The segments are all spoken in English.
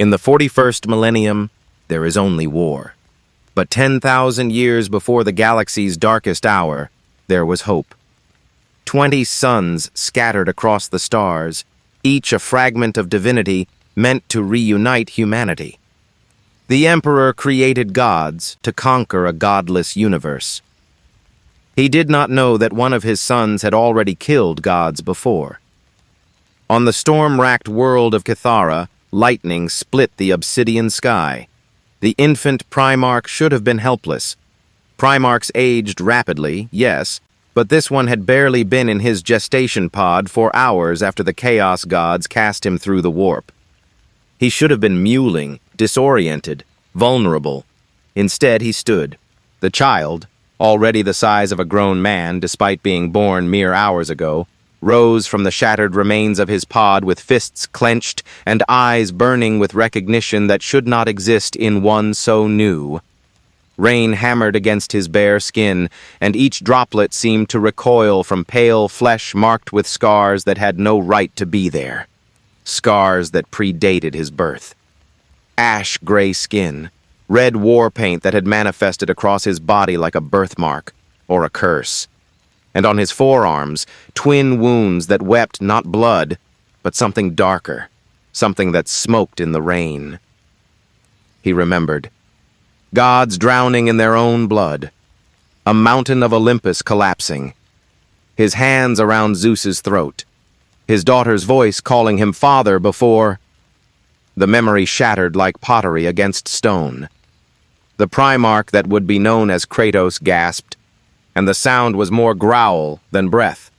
In the 41st millennium, there is only war. But 10,000 years before the galaxy's darkest hour, there was hope. 20 suns scattered across the stars, each a fragment of divinity meant to reunite humanity. The Emperor created gods to conquer a godless universe. He did not know that one of his sons had already killed gods before. On the storm-racked world of Cathara, lightning split the obsidian sky. The infant Primarch should have been helpless. Primarchs aged rapidly, yes, but this one had barely been in his gestation pod 4 hours after the Chaos Gods cast him through the warp. He should have been mewling, disoriented, vulnerable. Instead, he stood. The child, already the size of a grown man despite being born mere hours ago, rose from the shattered remains of his pod with fists clenched and eyes burning with recognition that should not exist in one so new. Rain hammered against his bare skin, and each droplet seemed to recoil from pale flesh marked with scars that had no right to be there. Scars that predated his birth. Ash-gray skin, red war paint that had manifested across his body like a birthmark or a curse. And on his forearms, twin wounds that wept not blood, but something darker, something that smoked in the rain. He remembered. Gods drowning in their own blood. A mountain of Olympus collapsing. His hands around Zeus's throat. His daughter's voice calling him father before... The memory shattered like pottery against stone. The Primarch that would be known as Kratos gasped, and the sound was more growl than breath.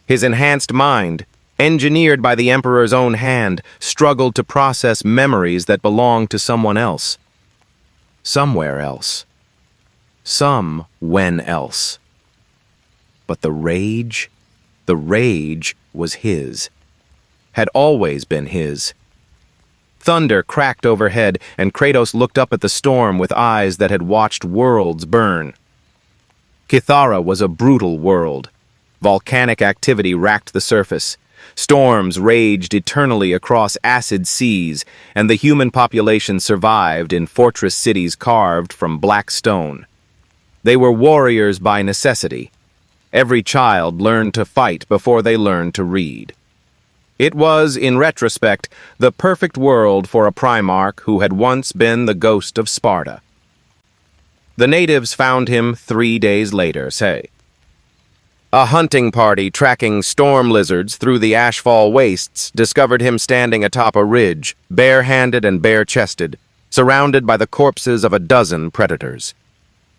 His enhanced mind, engineered by the Emperor's own hand, struggled to process memories that belonged to someone else. Somewhere else. When else. But the rage was his. Had always been his. Thunder cracked overhead, and Kratos looked up at the storm with eyes that had watched worlds burn. Cathara was a brutal world. Volcanic activity racked the surface. Storms raged eternally across acid seas, and the human population survived in fortress cities carved from black stone. They were warriors by necessity. Every child learned to fight before they learned to read. It was, in retrospect, the perfect world for a Primarch who had once been the Ghost of Sparta. The natives found him 3 days later, say. A hunting party tracking storm lizards through the ashfall wastes discovered him standing atop a ridge, bare-handed and bare-chested, surrounded by the corpses of a dozen predators.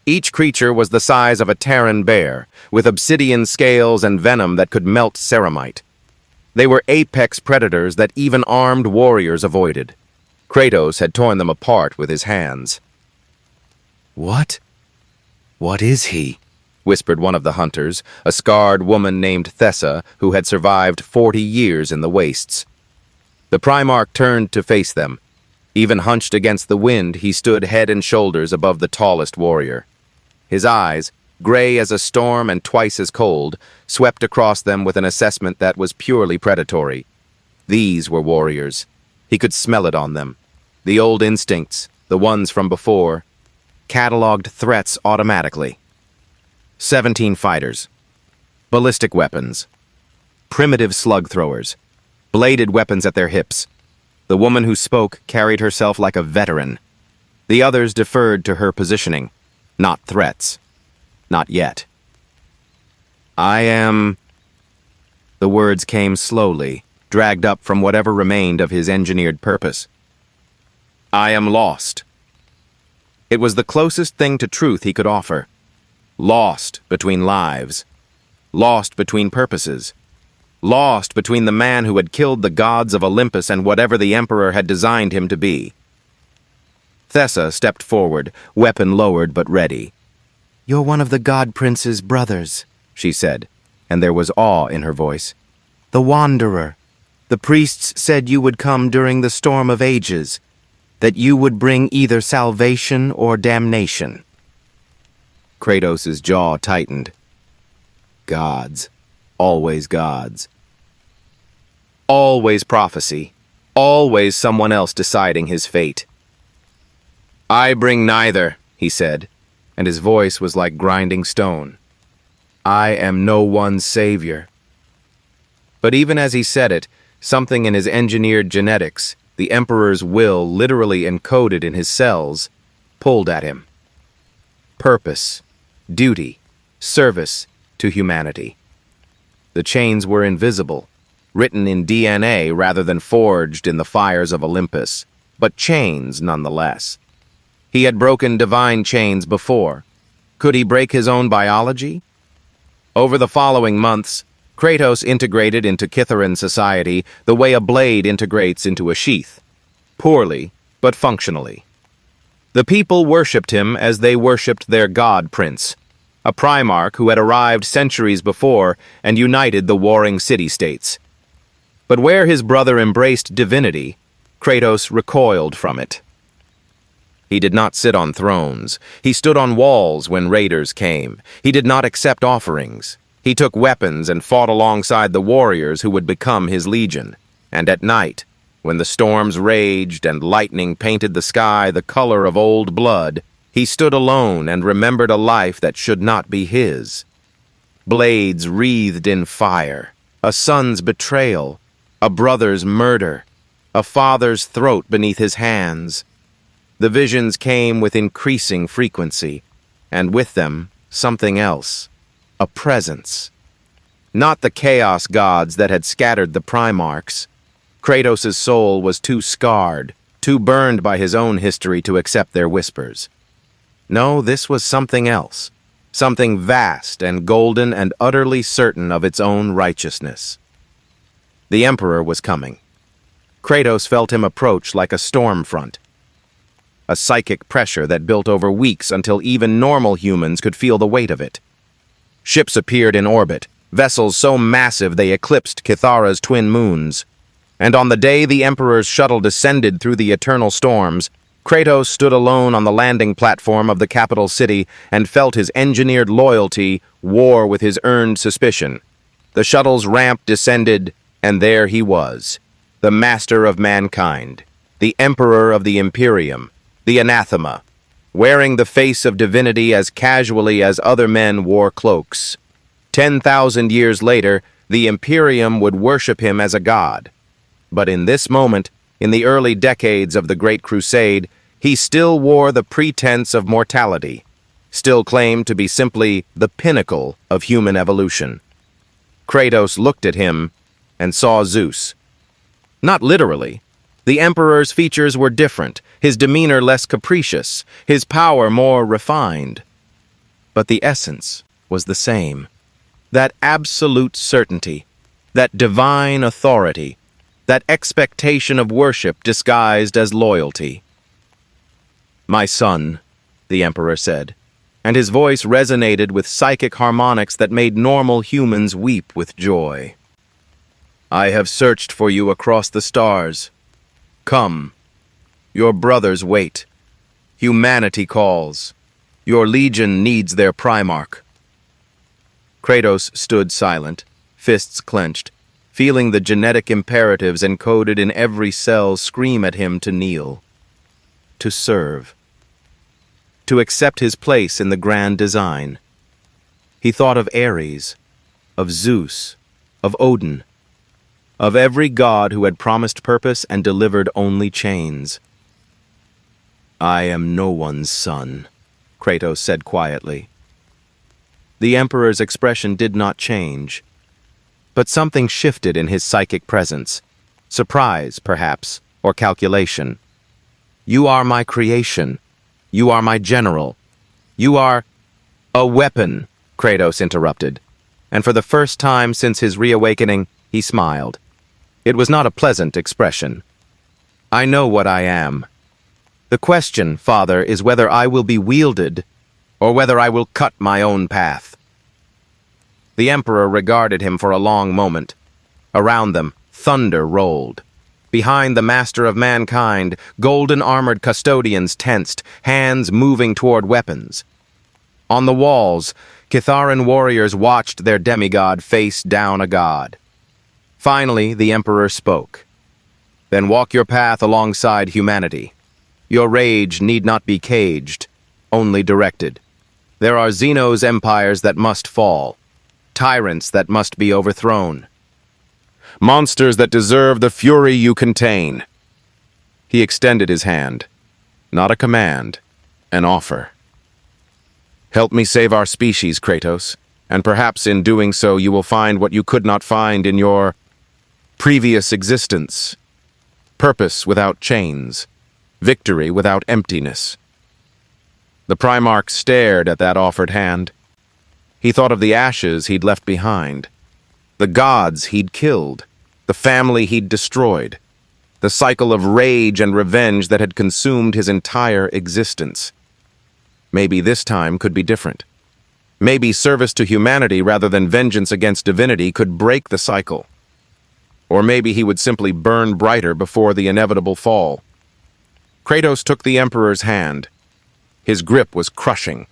Each creature was the size of a Terran bear, with obsidian scales and venom that could melt ceramite. They were apex predators that even armed warriors avoided. Kratos had torn them apart with his hands. "What? What is he?" whispered one of the hunters, a scarred woman named Thessa who had survived 40 years in the wastes. The Primarch turned to face them. Even hunched against the wind, he stood head and shoulders above the tallest warrior. His eyes, gray as a storm and twice as cold, swept across them with an assessment that was purely predatory. These were warriors. He could smell it on them. The old instincts, the ones from before, cataloged threats automatically. 17 fighters. Ballistic weapons. Primitive slug throwers. Bladed weapons at their hips. The woman who spoke carried herself like a veteran. The others deferred to her positioning, not threats. Not yet. I am... The words came slowly, dragged up from whatever remained of his engineered purpose. I am lost. It was the closest thing to truth he could offer. Lost between lives. Lost between purposes. Lost between the man who had killed the gods of Olympus and whatever the Emperor had designed him to be. Thessa stepped forward, weapon lowered but ready. "You're one of the God Prince's brothers," she said, and there was awe in her voice. "The Wanderer. The priests said you would come during the storm of ages, that you would bring either salvation or damnation." Kratos' jaw tightened. Gods. Always gods. Always prophecy. always someone else deciding his fate. "I bring neither," he said, and his voice was like grinding stone. "I am no one's savior." But even as he said it, something in his engineered genetics, the Emperor's will literally encoded in his cells, pulled at him. Purpose, duty, service to humanity. The chains were invisible, written in DNA rather than forged in the fires of Olympus, but chains nonetheless. He had broken divine chains before. Could he break his own biology? Over the following months, Kratos integrated into Kithaeron society the way a blade integrates into a sheath. Poorly, but functionally. The people worshipped him as they worshipped their god prince, a Primarch who had arrived centuries before and united the warring city-states. But where his brother embraced divinity, Kratos recoiled from it. He did not sit on thrones. He stood on walls when raiders came. He did not accept offerings. He took weapons and fought alongside the warriors who would become his legion. And at night, when the storms raged and lightning painted the sky the color of old blood, he stood alone and remembered a life that should not be his. Blades wreathed in fire, a son's betrayal, a brother's murder, a father's throat beneath his hands. The visions came with increasing frequency, and with them, something else, a presence. Not the chaos gods that had scattered the Primarchs. Kratos' soul was too scarred, too burned by his own history to accept their whispers. No, this was something else, something vast and golden and utterly certain of its own righteousness. The Emperor was coming. Kratos felt him approach like a storm front, a psychic pressure that built over weeks until even normal humans could feel the weight of it. Ships appeared in orbit, vessels so massive they eclipsed Kithaeron's twin moons. And on the day the Emperor's shuttle descended through the eternal storms, Kratos stood alone on the landing platform of the capital city and felt his engineered loyalty war with his earned suspicion. The shuttle's ramp descended, and there he was, the master of mankind, the Emperor of the Imperium, the anathema, wearing the face of divinity as casually as other men wore cloaks. 10,000 years later, the Imperium would worship him as a god. But in this moment, in the early decades of the Great Crusade, he still wore the pretense of mortality, still claimed to be simply the pinnacle of human evolution. Kratos looked at him and saw Zeus. Not literally. The Emperor's features were different, his demeanor less capricious, his power more refined. But the essence was the same. That absolute certainty, that divine authority, that expectation of worship disguised as loyalty. "My son," the Emperor said, and his voice resonated with psychic harmonics that made normal humans weep with joy. "I have searched for you across the stars. Come. Your brothers wait. Humanity calls. Your legion needs their Primarch." Kratos stood silent, fists clenched, feeling the genetic imperatives encoded in every cell scream at him to kneel, to serve, to accept his place in the grand design. He thought of Ares, of Zeus, of Odin, of every god who had promised purpose and delivered only chains. "I am no one's son," Kratos said quietly. The Emperor's expression did not change, but something shifted in his psychic presence. Surprise, perhaps, or calculation. "You are my creation. You are my general. You are—" "A weapon," Kratos interrupted, and for the first time since his reawakening, he smiled. It was not a pleasant expression. "I know what I am. The question, Father, is whether I will be wielded, or whether I will cut my own path." The Emperor regarded him for a long moment. Around them, thunder rolled. Behind the master of mankind, golden-armored custodians tensed, hands moving toward weapons. On the walls, Kithaeron warriors watched their demigod face down a god. Finally, the Emperor spoke. Then walk your path alongside humanity. Your rage need not be caged, only directed. There are Xenos empires that must fall, tyrants that must be overthrown, monsters that deserve the fury you contain. He extended his hand, not a command, an offer. Help me save our species, Kratos, and perhaps in doing so you will find what you could not find in your previous existence. Purpose without chains, victory without emptiness. The Primarch stared at that offered hand. He thought of the ashes he'd left behind, the gods he'd killed, the family he'd destroyed, the cycle of rage and revenge that had consumed his entire existence. Maybe this time could be different. Maybe service to humanity rather than vengeance against divinity could break the cycle. Or maybe he would simply burn brighter before the inevitable fall. Kratos took the Emperor's hand. His grip was crushing,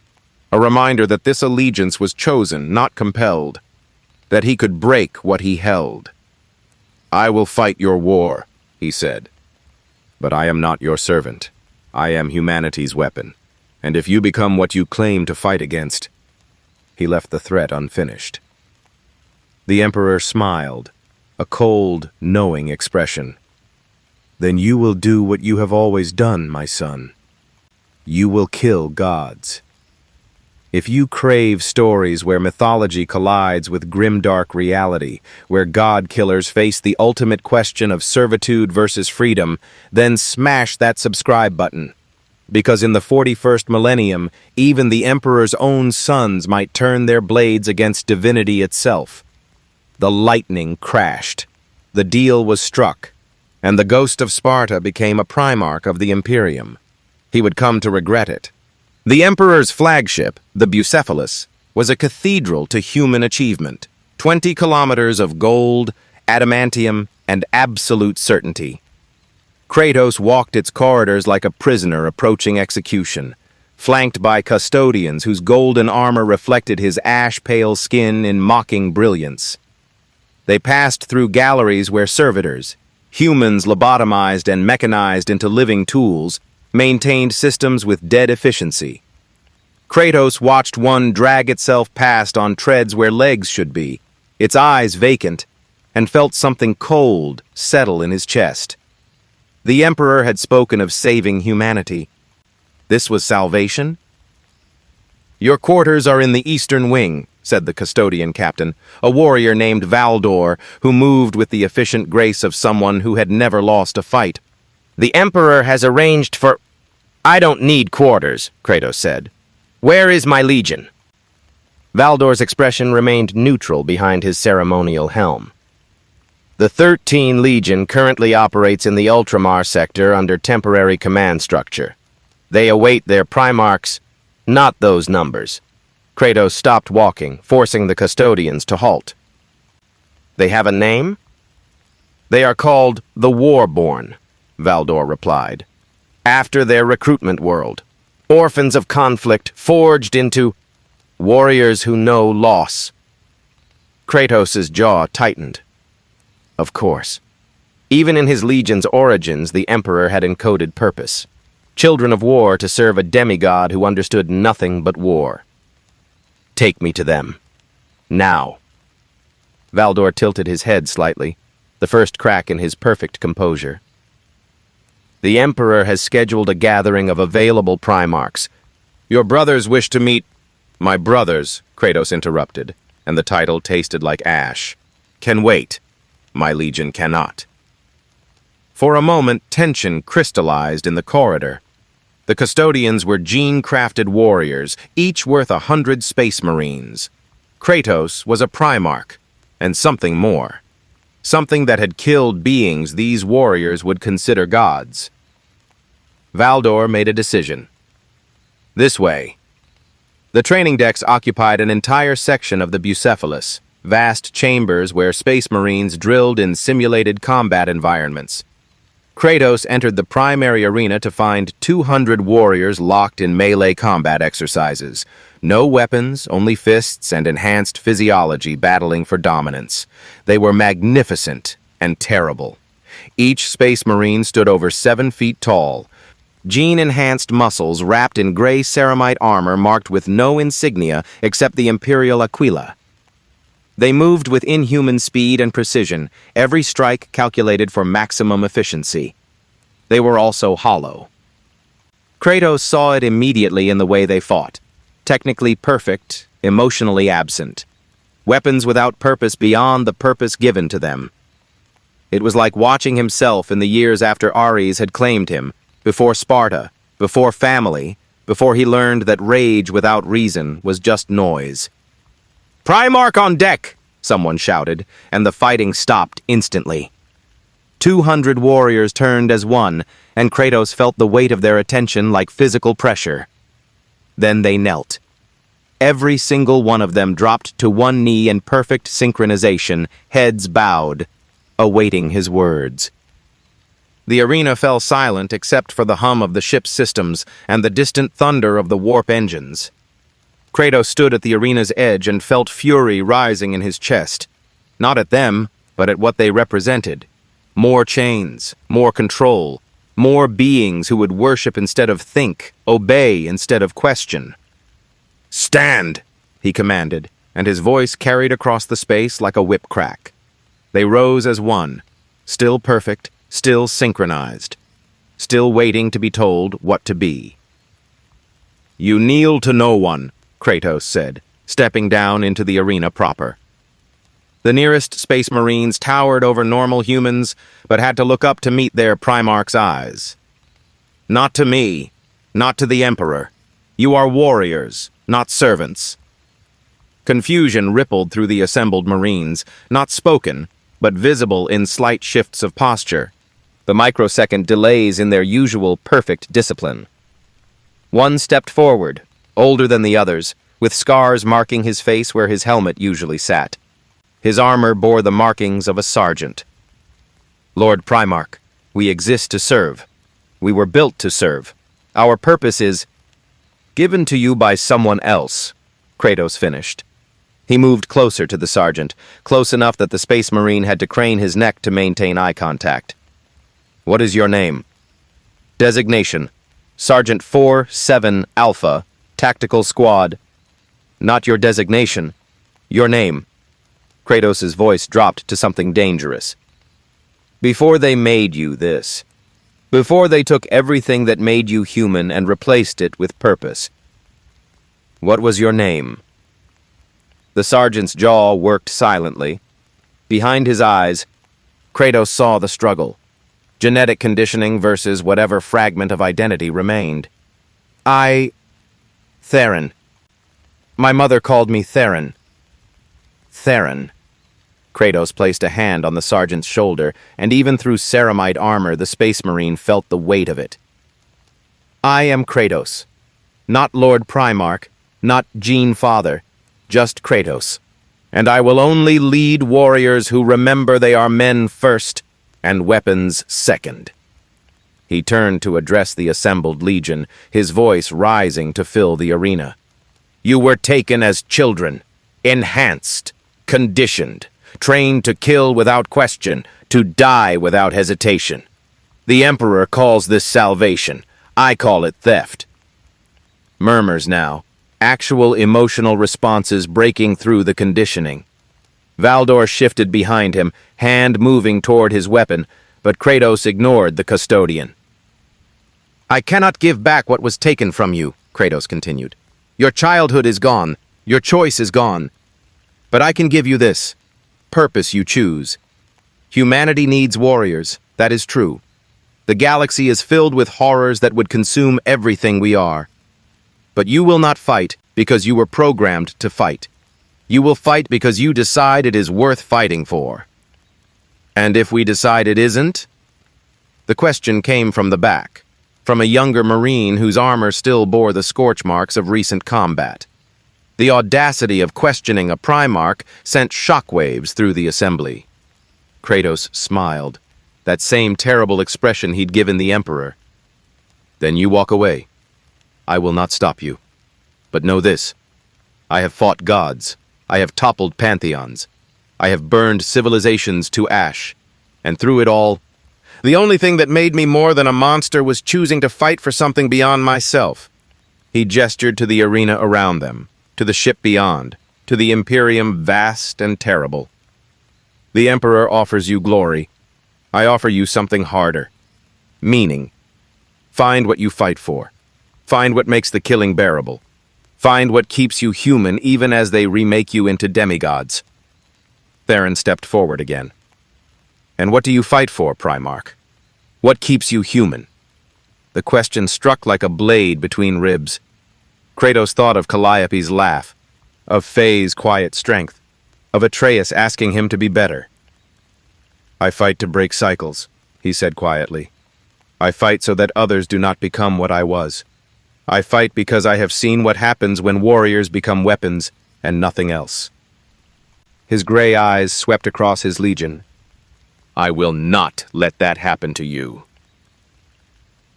a reminder that this allegiance was chosen, not compelled, that he could break what he held. "I will fight your war," he said. "But I am not your servant. I am humanity's weapon. And if you become what you claim to fight against..." He left the threat unfinished. The Emperor smiled, a cold, knowing expression. "Then you will do what you have always done, my son. You will kill gods. If you crave stories where mythology collides with grimdark reality, where god-killers face the ultimate question of servitude versus freedom, then smash that subscribe button. Because in the 41st millennium, even the Emperor's own sons might turn their blades against divinity itself. The lightning crashed. The deal was struck, and the Ghost of Sparta became a Primarch of the Imperium. He would come to regret it. The Emperor's flagship, the Bucephalus, was a cathedral to human achievement. 20 kilometers of gold, adamantium, and absolute certainty. Kratos walked its corridors like a prisoner approaching execution, flanked by custodians whose golden armor reflected his ash-pale skin in mocking brilliance. They passed through galleries where servitors, humans lobotomized and mechanized into living tools, maintained systems with dead efficiency. Kratos watched one drag itself past on treads where legs should be, its eyes vacant, and felt something cold settle in his chest. The Emperor had spoken of saving humanity. This was salvation? "Your quarters are in the Eastern Wing," said the custodian captain, a warrior named Valdor, who moved with the efficient grace of someone who had never lost a fight. "The Emperor has arranged for..." "I don't need quarters," Kratos said. "Where is my legion?" Valdor's expression remained neutral behind his ceremonial helm. "The 13 Legion currently operates in the Ultramar sector under temporary command structure. They await their Primarchs, not those numbers." Kratos stopped walking, forcing the custodians to halt. "They have a name?" "They are called the Warborn," Valdor replied. "After their recruitment world. Orphans of conflict, forged into warriors who know loss." Kratos' jaw tightened. Of course. Even in his legion's origins, the Emperor had encoded purpose. Children of war to serve a demigod who understood nothing but war. "Take me to them. Now." Valdor tilted his head slightly, the first crack in his perfect composure. "The Emperor has scheduled a gathering of available Primarchs. Your brothers wish to meet..." "My brothers," Kratos interrupted, and the title tasted like ash. "Can wait. My legion cannot." For a moment, tension crystallized in the corridor. The custodians were gene-crafted warriors, each worth 100 space marines. Kratos was a Primarch, and something more. Something that had killed beings these warriors would consider gods. Valdor made a decision. This way. The training decks occupied an entire section of the Bucephalus, vast chambers where space marines drilled in simulated combat environments. Kratos entered the primary arena to find 200 warriors locked in melee combat exercises. No weapons, only fists and enhanced physiology battling for dominance. They were magnificent and terrible. Each Space Marine stood over 7 feet tall. Gene-enhanced muscles wrapped in gray ceramite armor marked with no insignia except the Imperial Aquila. They moved with inhuman speed and precision, every strike calculated for maximum efficiency. They were also hollow. Kratos saw it immediately in the way they fought. Technically perfect, emotionally absent. Weapons without purpose beyond the purpose given to them. It was like watching himself in the years after Ares had claimed him, before Sparta, before family, before he learned that rage without reason was just noise. "Primarch on deck!" someone shouted, and the fighting stopped instantly. 200 warriors turned as one, and Kratos felt the weight of their attention like physical pressure. Then they knelt. Every single one of them dropped to one knee in perfect synchronization, heads bowed, awaiting his words. The arena fell silent except for the hum of the ship's systems and the distant thunder of the warp engines. Kratos stood at the arena's edge and felt fury rising in his chest. Not at them, but at what they represented. More chains, more control, more beings who would worship instead of think, obey instead of question. "Stand!" he commanded, and his voice carried across the space like a whip crack. They rose as one, still perfect, still synchronized, still waiting to be told what to be. "You kneel to no one," Kratos said, stepping down into the arena proper. The nearest Space Marines towered over normal humans, but had to look up to meet their Primarch's eyes. "Not to me, not to the Emperor. You are warriors, not servants." Confusion rippled through the assembled Marines, not spoken, but visible in slight shifts of posture, the microsecond delays in their usual perfect discipline. One stepped forward, older than the others, with scars marking his face where his helmet usually sat. His armor bore the markings of a sergeant. "Lord Primarch, we exist to serve. We were built to serve. Our purpose is given to you by someone else," Kratos finished. He moved closer to the sergeant, close enough that the Space Marine had to crane his neck to maintain eye contact. "What is your name?" "Designation: Sergeant 4-7 Alpha, Tactical Squad." "Not your designation. Your name." Kratos' voice dropped to something dangerous. "Before they made you this, before they took everything that made you human and replaced it with purpose, what was your name?" The sergeant's jaw worked silently. Behind his eyes, Kratos saw the struggle. Genetic conditioning versus whatever fragment of identity remained. Theron. My mother called me Theron." "Theron." Kratos placed a hand on the sergeant's shoulder, and even through ceramite armor, the Space Marine felt the weight of it. "I am Kratos. Not Lord Primarch, not Gene Father, just Kratos. And I will only lead warriors who remember they are men first and weapons second." He turned to address the assembled legion, his voice rising to fill the arena. "You were taken as children, enhanced, conditioned, trained to kill without question, to die without hesitation. The Emperor calls this salvation. I call it theft." Murmurs now, actual emotional responses breaking through the conditioning. Valdor shifted behind him, hand moving toward his weapon, but Kratos ignored the custodian. "I cannot give back what was taken from you," Kratos continued. "Your childhood is gone. Your choice is gone. But I can give you this. Purpose you choose. Humanity needs warriors, that is true. The galaxy is filled with horrors that would consume everything we are. But you will not fight because you were programmed to fight. You will fight because you decide it is worth fighting for. And if we decide it isn't?" The question came from the back, from a younger Marine whose armor still bore the scorch marks of recent combat. The audacity of questioning a Primarch sent shockwaves through the assembly. Kratos smiled, that same terrible expression he'd given the Emperor. "Then you walk away. I will not stop you. But know this. I have fought gods. I have toppled pantheons. I have burned civilizations to ash. And through it all, The only thing that made me more than a monster was choosing to fight for something beyond myself. He gestured to the arena around them, to the ship beyond, to the Imperium vast and terrible. The Emperor offers you glory. I offer you something harder. Meaning. Find what you fight for. Find what makes the killing bearable. Find what keeps you human even as they remake you into demigods. Theron stepped forward again. And what do you fight for, Primarch? What keeps you human? The question struck like a blade between ribs. Kratos thought of Calliope's laugh, of Faye's quiet strength, of Atreus asking him to be better. I fight to break cycles, he said quietly. I fight so that others do not become what I was. I fight because I have seen what happens when warriors become weapons and nothing else. His gray eyes swept across his legion. I will not let that happen to you.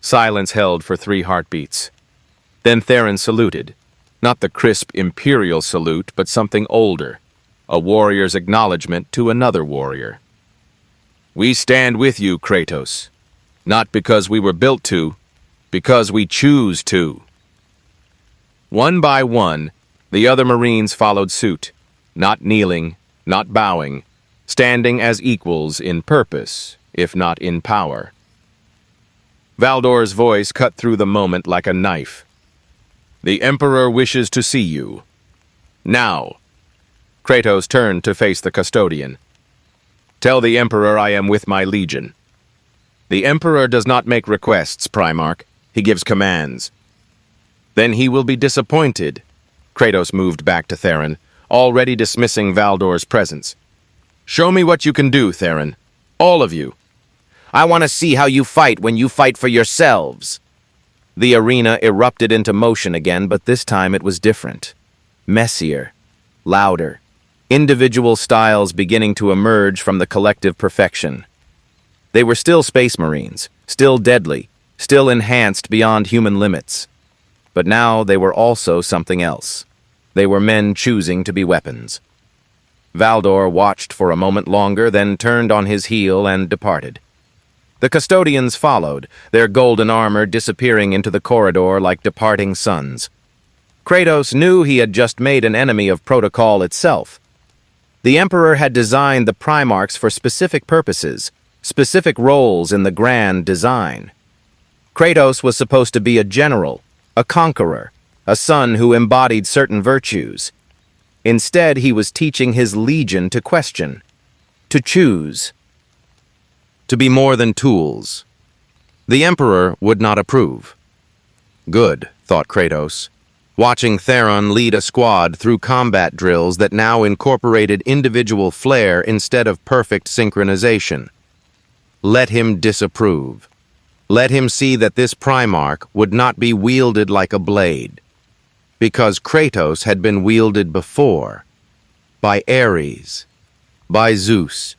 Silence held for 3 heartbeats. Then Theron saluted. Not the crisp imperial salute, but something older. A warrior's acknowledgement to another warrior. We stand with you, Kratos. Not because we were built to, because we choose to. One by one, the other Marines followed suit, not kneeling, not bowing, standing as equals in purpose, if not in power. Valdor's voice cut through the moment like a knife. The Emperor wishes to see you. Now. Kratos turned to face the custodian. Tell the Emperor I am with my legion. The Emperor does not make requests, Primarch. He gives commands. Then he will be disappointed. Kratos moved back to Theron, already dismissing Valdor's presence. Show me what you can do, Theron. All of you. I want to see how you fight when you fight for yourselves. The arena erupted into motion again, but this time it was different. Messier. Louder. Individual styles beginning to emerge from the collective perfection. They were still Space Marines, still deadly, still enhanced beyond human limits. But now they were also something else. They were men choosing to be weapons. Valdor watched for a moment longer, then turned on his heel and departed. The custodians followed, their golden armor disappearing into the corridor like departing suns. Kratos knew he had just made an enemy of protocol itself. The Emperor had designed the Primarchs for specific purposes, specific roles in the grand design. Kratos was supposed to be a general, a conqueror, a son who embodied certain virtues. Instead, he was teaching his legion to question, to choose, to be more than tools. The Emperor would not approve. Good, thought Kratos, watching Theron lead a squad through combat drills that now incorporated individual flair instead of perfect synchronization. Let him disapprove. Let him see that this Primarch would not be wielded like a blade, because Kratos had been wielded before, by Ares, by Zeus,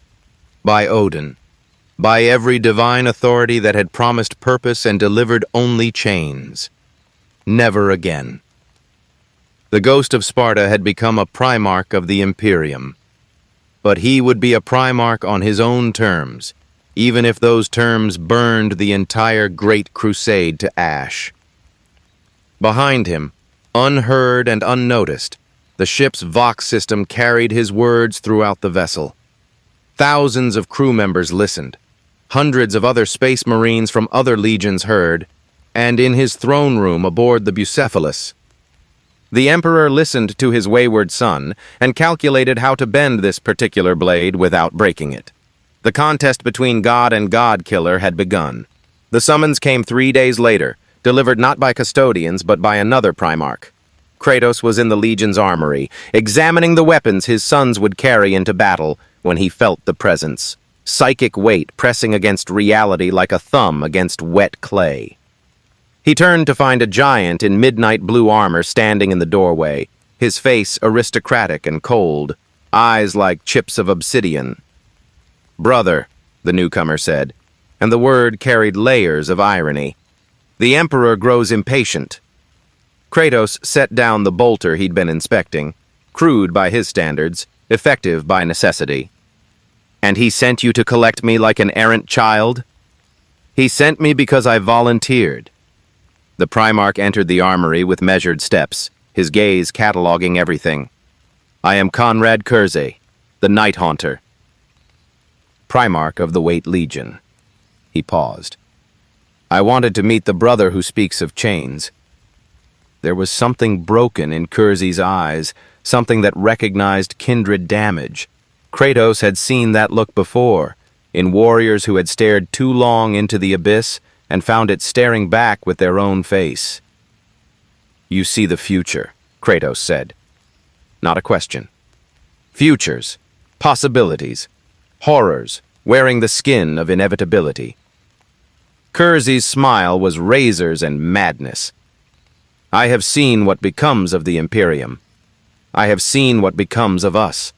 by Odin, by every divine authority that had promised purpose and delivered only chains. Never again. The Ghost of Sparta had become a Primarch of the Imperium, but he would be a Primarch on his own terms, even if those terms burned the entire Great Crusade to ash. Behind him, unheard and unnoticed, the ship's Vox system carried his words throughout the vessel. Thousands of crew members listened. Hundreds of other Space Marines from other legions heard, and in his throne room aboard the Bucephalus, the Emperor listened to his wayward son and calculated how to bend this particular blade without breaking it. The contest between God and God-Killer had begun. The summons came 3 days later, delivered not by custodians but by another Primarch. Kratos was in the Legion's armory, examining the weapons his sons would carry into battle when he felt the presence. Psychic weight pressing against reality like a thumb against wet clay. He turned to find a giant in midnight blue armor standing in the doorway, his face aristocratic and cold, eyes like chips of obsidian. "Brother," the newcomer said, and the word carried layers of irony. "The Emperor grows impatient." Kratos set down the bolter he'd been inspecting, crude by his standards, effective by necessity. "And he sent you to collect me like an errant child?" He sent me because I volunteered. The Primarch entered the armory with measured steps, his gaze cataloging everything. I am Conrad Curze, the Night Haunter. Primarch of the Waite Legion. He paused. I wanted to meet the brother who speaks of chains. There was something broken in Curze's eyes, something that recognized kindred damage. Kratos had seen that look before, in warriors who had stared too long into the abyss and found it staring back with their own face. You see the future, Kratos said. Not a question. Futures, possibilities, horrors, wearing the skin of inevitability. Curze's smile was razors and madness. I have seen what becomes of the Imperium. I have seen what becomes of us.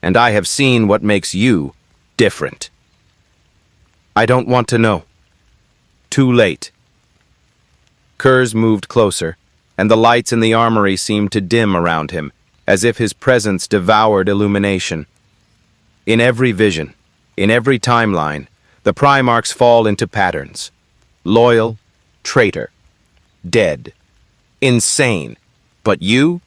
And I have seen what makes you different. I don't want to know. Too late. Curze moved closer, and the lights in the armory seemed to dim around him, as if his presence devoured illumination. In every vision, in every timeline, the Primarchs fall into patterns. Loyal, traitor, dead, insane. But you?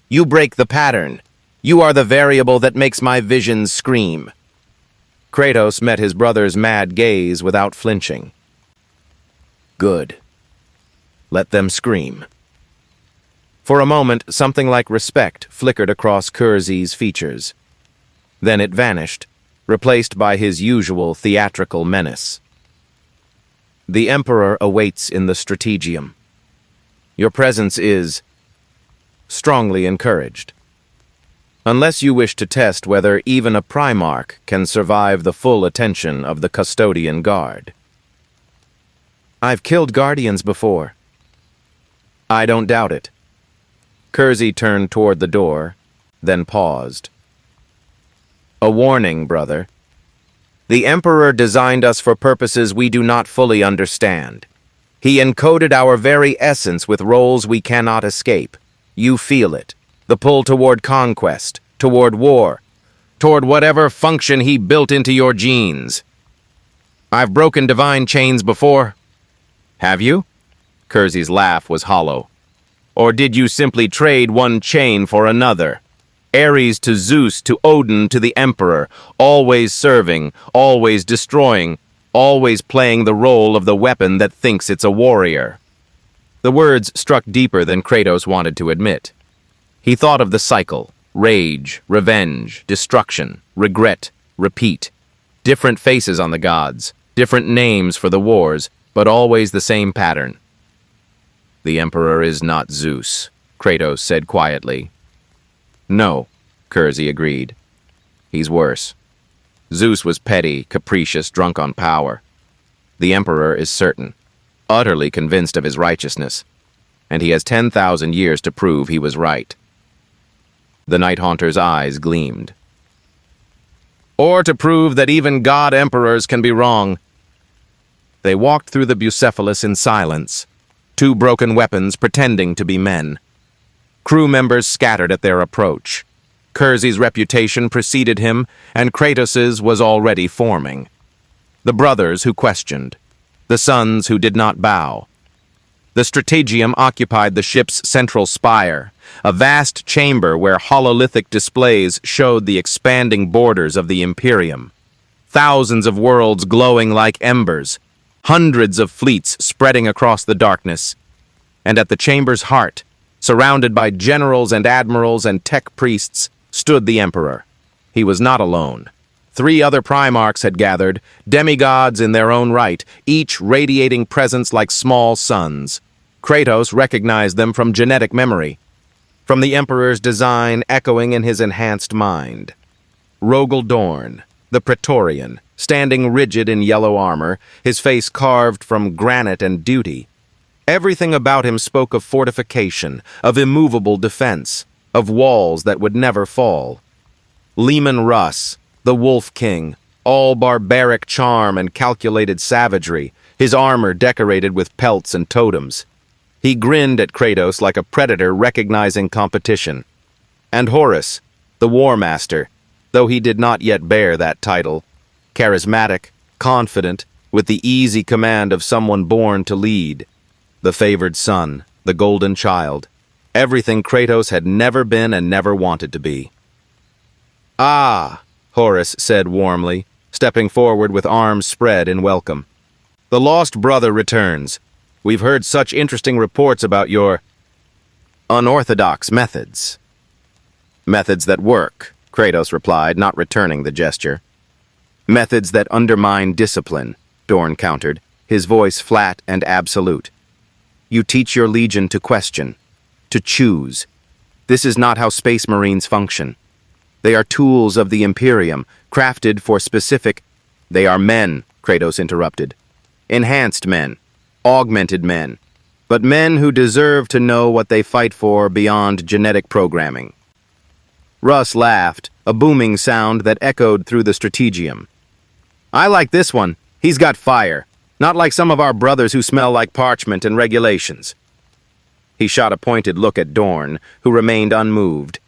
You break the pattern. You are the variable that makes my visions scream. Kratos met his brother's mad gaze without flinching. Good. Let them scream. For a moment, something like respect flickered across Curze's features. Then it vanished, replaced by his usual theatrical menace. The Emperor awaits in the Strategium. Your presence is strongly encouraged. Unless you wish to test whether even a Primarch can survive the full attention of the Custodian Guard. I've killed Guardians before. I don't doubt it. Curze turned toward the door, then paused. A warning, brother. The Emperor designed us for purposes we do not fully understand. He encoded our very essence with roles we cannot escape. You feel it. The pull toward conquest, toward war, toward whatever function he built into your genes. I've broken divine chains before. Have you? Curze's laugh was hollow. Or did you simply trade one chain for another? Ares to Zeus, to Odin, to the Emperor, always serving, always destroying, always playing the role of the weapon that thinks it's a warrior. The words struck deeper than Kratos wanted to admit. He thought of the cycle: rage, revenge, destruction, regret, repeat. Different faces on the gods, different names for the wars, but always the same pattern. The Emperor is not Zeus, Kratos said quietly. No, Curze agreed. He's worse. Zeus was petty, capricious, drunk on power. The Emperor is certain, utterly convinced of his righteousness, and he has 10,000 years to prove he was right. The Night Haunter's eyes gleamed. Or to prove that even god-emperors can be wrong. They walked through the Bucephalus in silence, two broken weapons pretending to be men. Crew members scattered at their approach. Curze's reputation preceded him, and Kratos's was already forming. The brothers who questioned, the sons who did not bow. The Strategium occupied the ship's central spire, a vast chamber where hololithic displays showed the expanding borders of the Imperium. Thousands of worlds glowing like embers, hundreds of fleets spreading across the darkness. And at the chamber's heart, surrounded by generals and admirals and tech priests, stood the Emperor. He was not alone. 3 other Primarchs had gathered, demigods in their own right, each radiating presence like small suns. Kratos recognized them from genetic memory, from the Emperor's design echoing in his enhanced mind. Rogel Dorn, the Praetorian, standing rigid in yellow armor, his face carved from granite and duty. Everything about him spoke of fortification, of immovable defense, of walls that would never fall. Leman Russ, the Wolf King, all barbaric charm and calculated savagery, his armor decorated with pelts and totems. He grinned at Kratos like a predator recognizing competition. And Horus, the War Master, though he did not yet bear that title, charismatic, confident, with the easy command of someone born to lead. The favored son, the golden child, everything Kratos had never been and never wanted to be. "Ah," Horus said warmly, stepping forward with arms spread in welcome. "The lost brother returns. We've heard such interesting reports about your unorthodox methods." "Methods that work," Kratos replied, not returning the gesture. "Methods that undermine discipline," Dorn countered, his voice flat and absolute. "You teach your legion to question, to choose. This is not how Space Marines function. They are tools of the Imperium, crafted for specific—" "They are men," Kratos interrupted. "Enhanced men, augmented men, but men who deserve to know what they fight for beyond genetic programming." Russ laughed, a booming sound that echoed through the strategium. "I like this one. He's got fire. Not like some of our brothers who smell like parchment and regulations." He shot a pointed look at Dorn, who remained unmoved.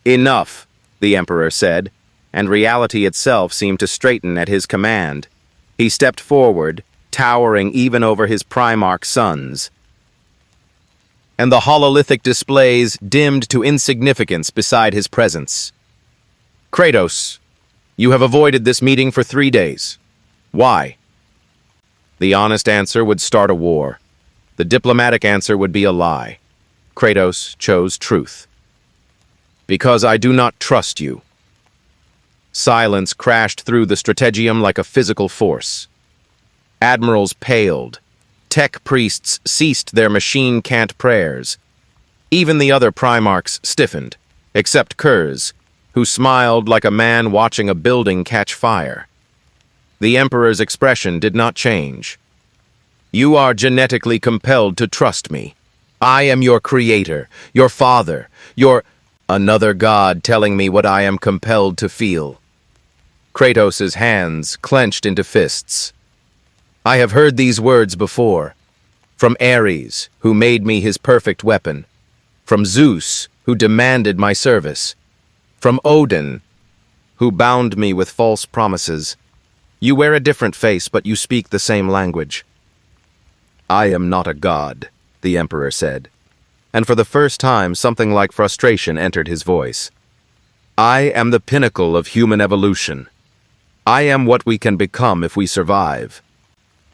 "Enough," the Emperor said, and reality itself seemed to straighten at his command. He stepped forward, towering even over his Primarch sons, and the hololithic displays dimmed to insignificance beside his presence. "Kratos, you have avoided this meeting for 3 days. Why?" The honest answer would start a war. The diplomatic answer would be a lie. Kratos chose truth. "Because I do not trust you." Silence crashed through the strategium like a physical force. Admirals paled. Tech priests ceased their machine-cant prayers. Even the other Primarchs stiffened, except Kurz, who smiled like a man watching a building catch fire. The Emperor's expression did not change. "You are genetically compelled to trust me. I am your creator, your father, your—" "Another god telling me what I am compelled to feel." Kratos' hands clenched into fists. "I have heard these words before. From Ares, who made me his perfect weapon. From Zeus, who demanded my service. From Odin, who bound me with false promises. You wear a different face, but you speak the same language." "I am not a god," the Emperor said, and for the first time something like frustration entered his voice. "I am the pinnacle of human evolution. I am what we can become if we survive.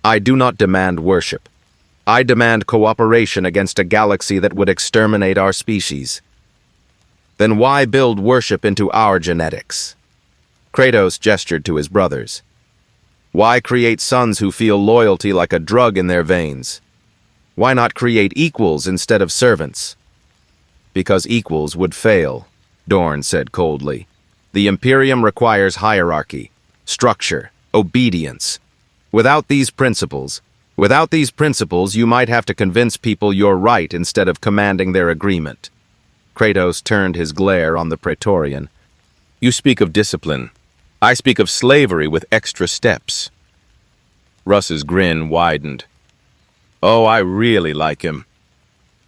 I do not demand worship. I demand cooperation against a galaxy that would exterminate our species. Then why build worship into our genetics?" Kratos gestured to his brothers. "Why create sons who feel loyalty like a drug in their veins? Why not create equals instead of servants?" "Because equals would fail," Dorn said coldly. "The Imperium requires hierarchy, structure, obedience. Without these principles, you might have to convince people you're right instead of commanding their agreement." Kratos turned his glare on the Praetorian. "You speak of discipline. I speak of slavery with extra steps." Russ's grin widened. "Oh, I really like him."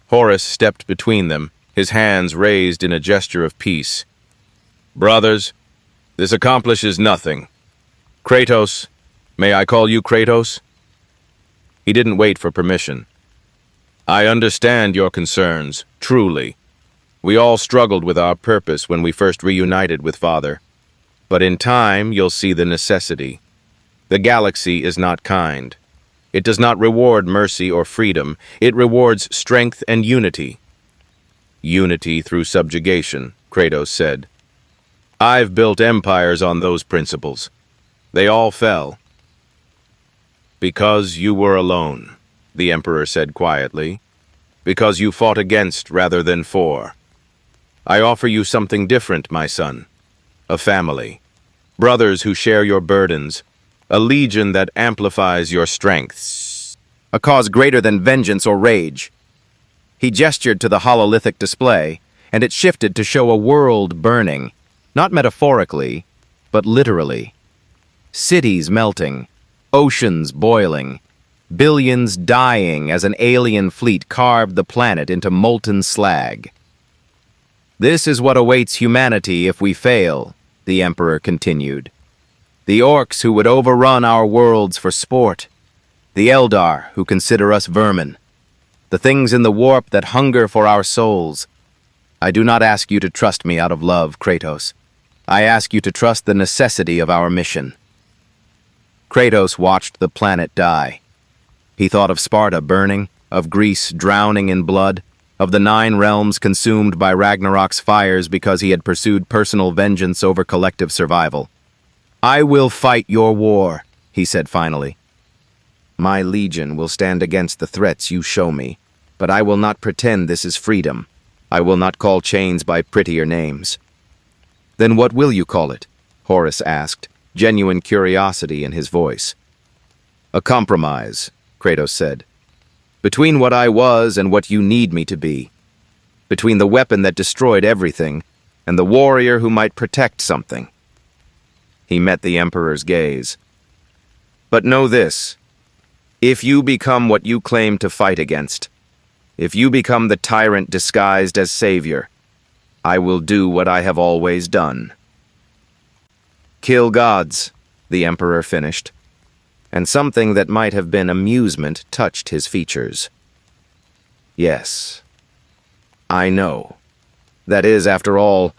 Horus stepped between them, his hands raised in a gesture of peace. "Brothers, this accomplishes nothing. Kratos, may I call you Kratos?" He didn't wait for permission. "I understand your concerns, truly. We all struggled with our purpose when we first reunited with Father. But in time, you'll see the necessity. The galaxy is not kind. It does not reward mercy or freedom. It rewards strength and unity." "Unity through subjugation," Kratos said. "I've built empires on those principles. They all fell." "Because you were alone," the Emperor said quietly. "Because you fought against rather than for. I offer you something different, my son. A family. Brothers who share your burdens. A legion that amplifies your strengths. A cause greater than vengeance or rage." He gestured to the hololithic display, and it shifted to show a world burning, not metaphorically, but literally. Cities melting, oceans boiling, billions dying as an alien fleet carved the planet into molten slag. "This is what awaits humanity if we fail," the Emperor continued. The orcs who would overrun our worlds for sport. The Eldar who consider us vermin. The things in the warp that hunger for our souls. I do not ask you to trust me out of love, Kratos. I ask you to trust the necessity of our mission. Kratos watched the planet die. He thought of Sparta burning, of Greece drowning in blood, of the 9 realms consumed by Ragnarok's fires because he had pursued personal vengeance over collective survival. I will fight your war, he said finally. My legion will stand against the threats you show me, but I will not pretend this is freedom. I will not call chains by prettier names. Then what will you call it? Horus asked, genuine curiosity in his voice. A compromise, Kratos said. Between what I was and what you need me to be. Between the weapon that destroyed everything and the warrior who might protect something. He met the Emperor's gaze. But know this. If you become what you claim to fight against, if you become the tyrant disguised as savior, I will do what I have always done. Kill gods, the Emperor finished, and something that might have been amusement touched his features. Yes, I know. That is, after all,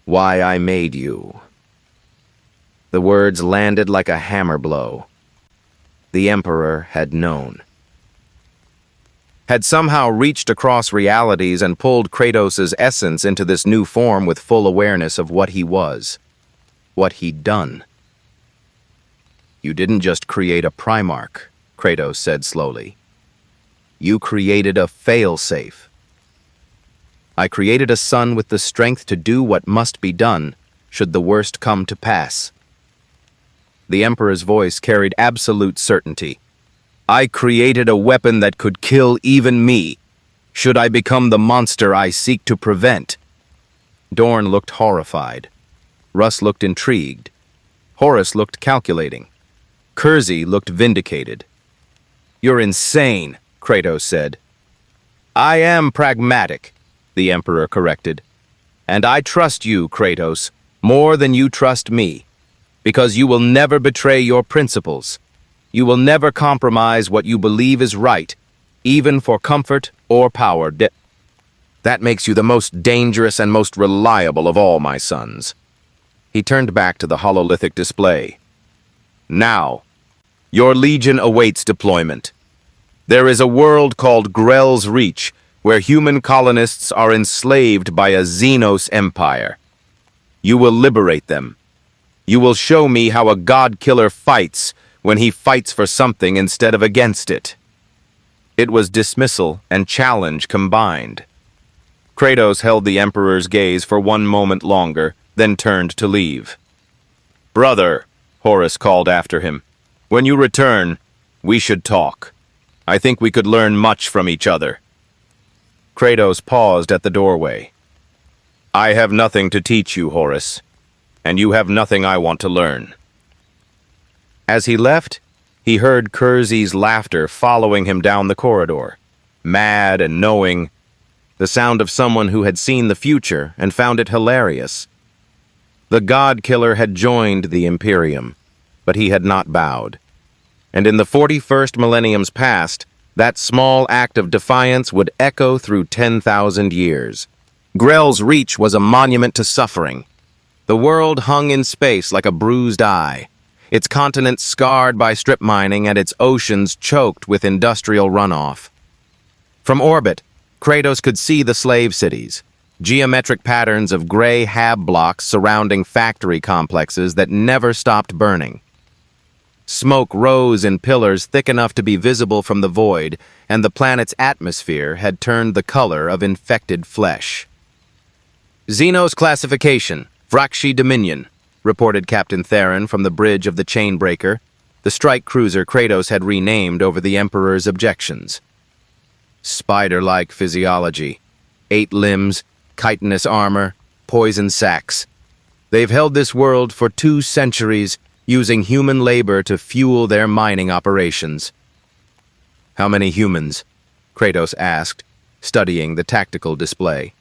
why I made you. The words landed like a hammer blow. The Emperor had known. Had somehow reached across realities and pulled Kratos' essence into this new form with full awareness of what he was, what he'd done. You didn't just create a Primarch, Kratos said slowly. You created a fail-safe. I created a son with the strength to do what must be done, should the worst come to pass. The Emperor's voice carried absolute certainty. I created a weapon that could kill even me, should I become the monster I seek to prevent. Dorn looked horrified. Russ looked intrigued. Horus looked calculating. Kersey looked vindicated. You're insane, Kratos said. I am pragmatic, the Emperor corrected. And I trust you, Kratos, more than you trust me, because you will never betray your principles. You will never compromise what you believe is right, even for comfort or power. That makes you the most dangerous and most reliable of all my sons. He turned back to the hololithic display. Now, your legion awaits deployment. There is a world called Grell's Reach, where human colonists are enslaved by a Xenos empire. You will liberate them. You will show me how a god-killer fights when he fights for something instead of against it. It was dismissal and challenge combined. Kratos held the Emperor's gaze for one moment longer, then turned to leave. Brother, Horus called after him, when you return, we should talk. I think we could learn much from each other. Kratos paused at the doorway. I have nothing to teach you, Horus, and you have nothing I want to learn. As he left, he heard Kersey's laughter following him down the corridor, mad and knowing, the sound of someone who had seen the future and found it hilarious. The god-killer had joined the Imperium, but he had not bowed. And in the 41st millennium's past, that small act of defiance would echo through 10,000 years. Grell's Reach was a monument to suffering. The world hung in space like a bruised eye, its continents scarred by strip mining and its oceans choked with industrial runoff. From orbit, Kratos could see the slave cities, geometric patterns of gray hab blocks surrounding factory complexes that never stopped burning. Smoke rose in pillars thick enough to be visible from the void, and the planet's atmosphere had turned the color of infected flesh. Xenos classification, Vrakshi Dominion, reported Captain Theron from the bridge of the Chainbreaker, the strike cruiser Kratos had renamed over the Emperor's objections. Spider-like physiology, 8 limbs, chitinous armor, poison sacs. They've held this world for 2 centuries, using human labor to fuel their mining operations. How many humans? Kratos asked, studying the tactical display.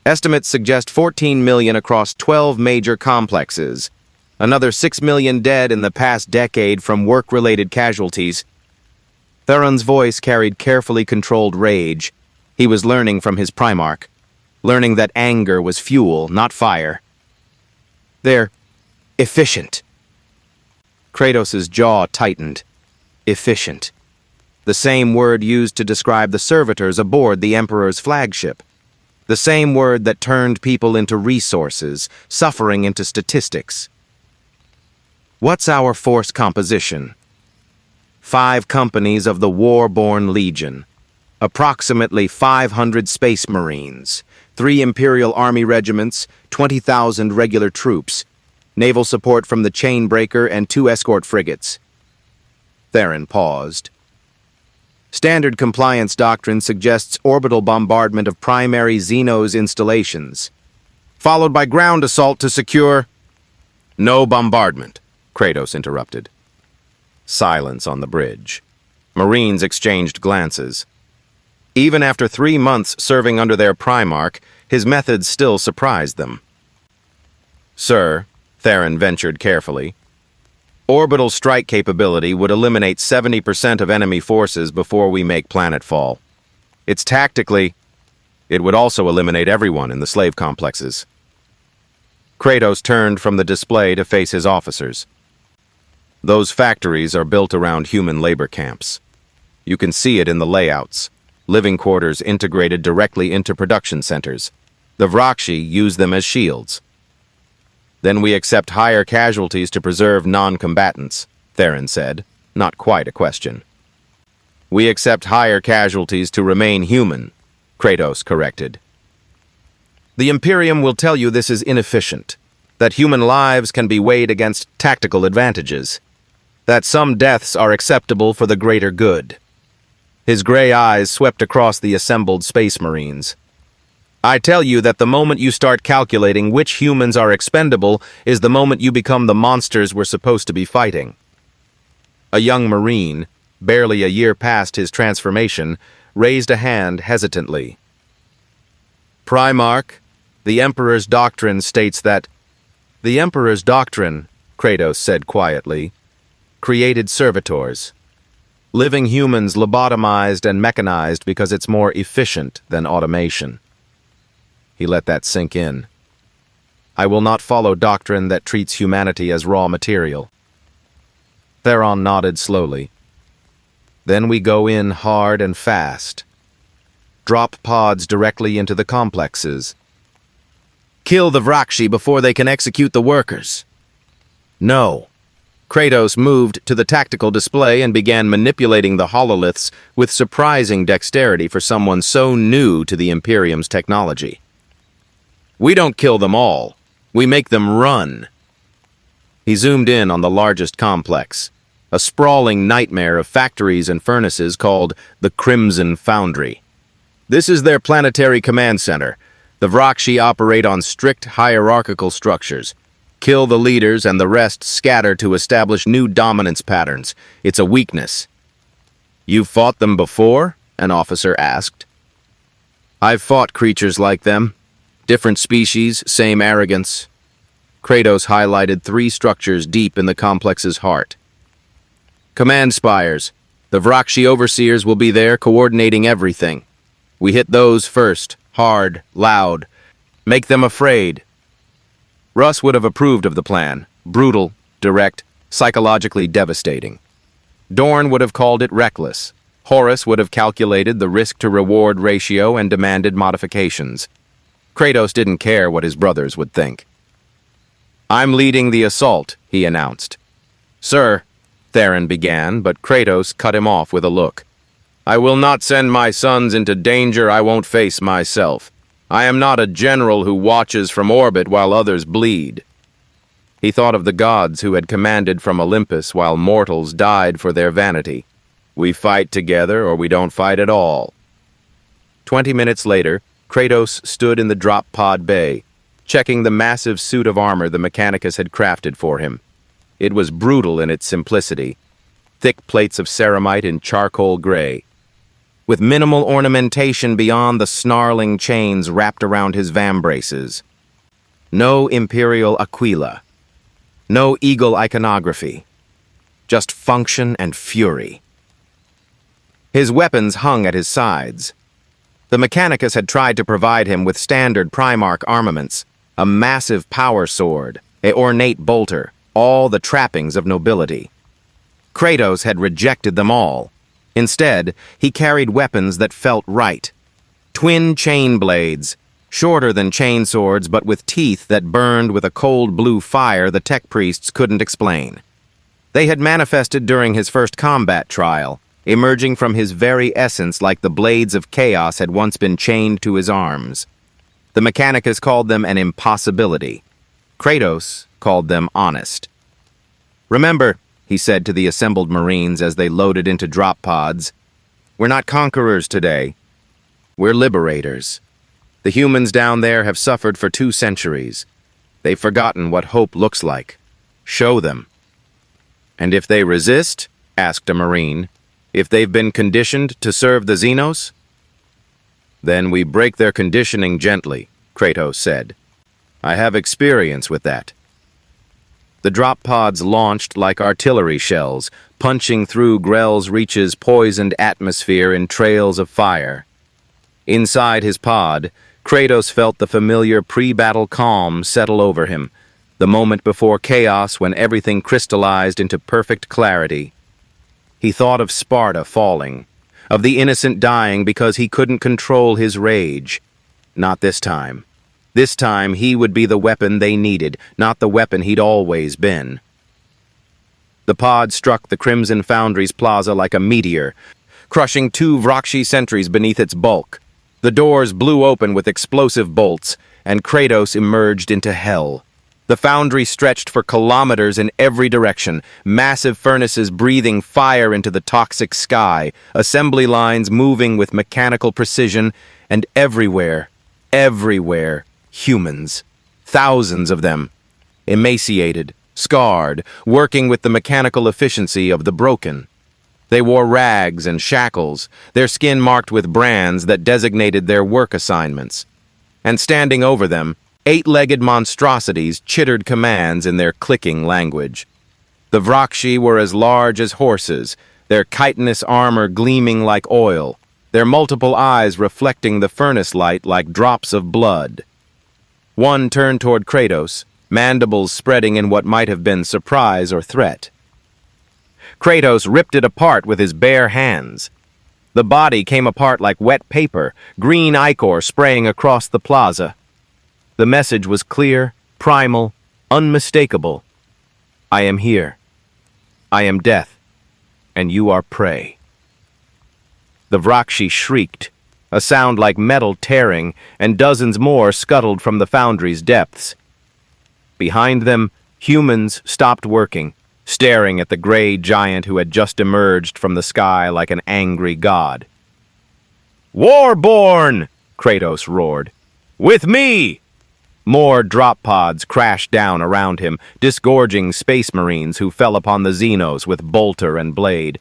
Estimates suggest 14 million across 12 major complexes. Another 6 million dead in the past decade from work-related casualties. Theron's voice carried carefully controlled rage. He was learning from his Primarch, learning that anger was fuel, not fire. They're efficient. Kratos' jaw tightened. Efficient. The same word used to describe the servitors aboard the Emperor's flagship. The same word that turned people into resources, suffering into statistics. What's our force composition? 5 companies of the war-born Legion, approximately 500 Space Marines, 3 Imperial Army regiments, 20,000 regular troops, naval support from the Chainbreaker and 2 escort frigates. Theron paused. Standard compliance doctrine suggests orbital bombardment of primary Xenos installations, followed by ground assault to secure... No bombardment, Kratos interrupted. Silence on the bridge. Marines exchanged glances. Even after 3 months serving under their Primarch, his methods still surprised them. Sir, Theron ventured carefully, orbital strike capability would eliminate 70% of enemy forces before we make planetfall. It's tactically... It would also eliminate everyone in the slave complexes. Kratos turned from the display to face his officers. Those factories are built around human labor camps. You can see it in the layouts. Living quarters integrated directly into production centers. The Vrakshi use them as shields. Then we accept higher casualties to preserve non-combatants, Theron said, not quite a question. We accept higher casualties to remain human, Kratos corrected. The Imperium will tell you this is inefficient, that human lives can be weighed against tactical advantages, that some deaths are acceptable for the greater good. His gray eyes swept across the assembled Space Marines. I tell you that the moment you start calculating which humans are expendable is the moment you become the monsters we're supposed to be fighting. A young Marine, barely a year past his transformation, raised a hand hesitantly. Primarch, the Emperor's doctrine states that... The Emperor's doctrine, Kratos said quietly, created servitors. Living humans lobotomized and mechanized because it's more efficient than automation. He let that sink in. I will not follow doctrine that treats humanity as raw material. Theron nodded slowly. Then we go in hard and fast. Drop pods directly into the complexes. Kill the Vrakshi before they can execute the workers. No. Kratos moved to the tactical display and began manipulating the hololiths with surprising dexterity for someone so new to the Imperium's technology. We don't kill them all. We make them run. He zoomed in on the largest complex, a sprawling nightmare of factories and furnaces called the Crimson Foundry. This is their planetary command center. The Vrakshi operate on strict hierarchical structures. Kill the leaders and the rest scatter to establish new dominance patterns. It's a weakness. You've fought them before? An officer asked. I've fought creatures like them. Different species, same arrogance. Kratos highlighted 3 structures deep in the complex's heart. Command spires. The Vrakshi overseers will be there coordinating everything. We hit those first, hard, loud. Make them afraid. Russ would have approved of the plan. Brutal, direct, psychologically devastating. Dorn would have called it reckless. Horus would have calculated the risk-to-reward ratio and demanded modifications. Kratos didn't care what his brothers would think. I'm leading the assault, he announced. Sir, Theron began, but Kratos cut him off with a look. I will not send my sons into danger I won't face myself. I am not a general who watches from orbit while others bleed. He thought of the gods who had commanded from Olympus while mortals died for their vanity. We fight together or we don't fight at all. 20 minutes later, Kratos stood in the drop pod bay, checking the massive suit of armor the Mechanicus had crafted for him. It was brutal in its simplicity. Thick plates of ceramite in charcoal gray, with minimal ornamentation beyond the snarling chains wrapped around his vambraces. No imperial aquila. No eagle iconography. Just function and fury. His weapons hung at his sides. The Mechanicus had tried to provide him with standard Primarch armaments, a massive power sword, an ornate bolter, all the trappings of nobility. Kratos had rejected them all. Instead, he carried weapons that felt right. Twin chain blades, shorter than chain swords but with teeth that burned with a cold blue fire the tech priests couldn't explain. They had manifested during his first combat trial, emerging from his very essence like the blades of chaos had once been chained to his arms. The Mechanicus called them an impossibility. Kratos called them honest. "Remember," he said to the assembled Marines as they loaded into drop pods, "we're not conquerors today. We're liberators. The humans down there have suffered for 2 centuries. They've forgotten what hope looks like. Show them." "And if they resist?" asked a Marine. "If they've been conditioned to serve the Xenos?" "Then we break their conditioning gently," Kratos said. "I have experience with that." The drop pods launched like artillery shells, punching through Grell's Reach's poisoned atmosphere in trails of fire. Inside his pod, Kratos felt the familiar pre-battle calm settle over him, the moment before chaos when everything crystallized into perfect clarity. He thought of Sparta falling, of the innocent dying because he couldn't control his rage. Not this time. This time he would be the weapon they needed, not the weapon he'd always been. The pod struck the Crimson Foundry's plaza like a meteor, crushing 2 Vrakshi sentries beneath its bulk. The doors blew open with explosive bolts, and Kratos emerged into hell. The foundry stretched for kilometers in every direction, massive furnaces breathing fire into the toxic sky, assembly lines moving with mechanical precision, and everywhere, humans. Thousands of them. Emaciated, scarred, working with the mechanical efficiency of the broken. They wore rags and shackles, their skin marked with brands that designated their work assignments. And standing over them, 8-legged monstrosities chittered commands in their clicking language. The Vrakshi were as large as horses, their chitinous armor gleaming like oil, their multiple eyes reflecting the furnace light like drops of blood. One turned toward Kratos, mandibles spreading in what might have been surprise or threat. Kratos ripped it apart with his bare hands. The body came apart like wet paper, green ichor spraying across the plaza. The message was clear, primal, unmistakable. I am here. I am death, and you are prey. The Vrakshi shrieked, a sound like metal tearing, and dozens more scuttled from the foundry's depths. Behind them, humans stopped working, staring at the gray giant who had just emerged from the sky like an angry god. "Warborn!" Kratos roared. "With me!" More drop pods crashed down around him, disgorging space marines who fell upon the Xenos with bolter and blade.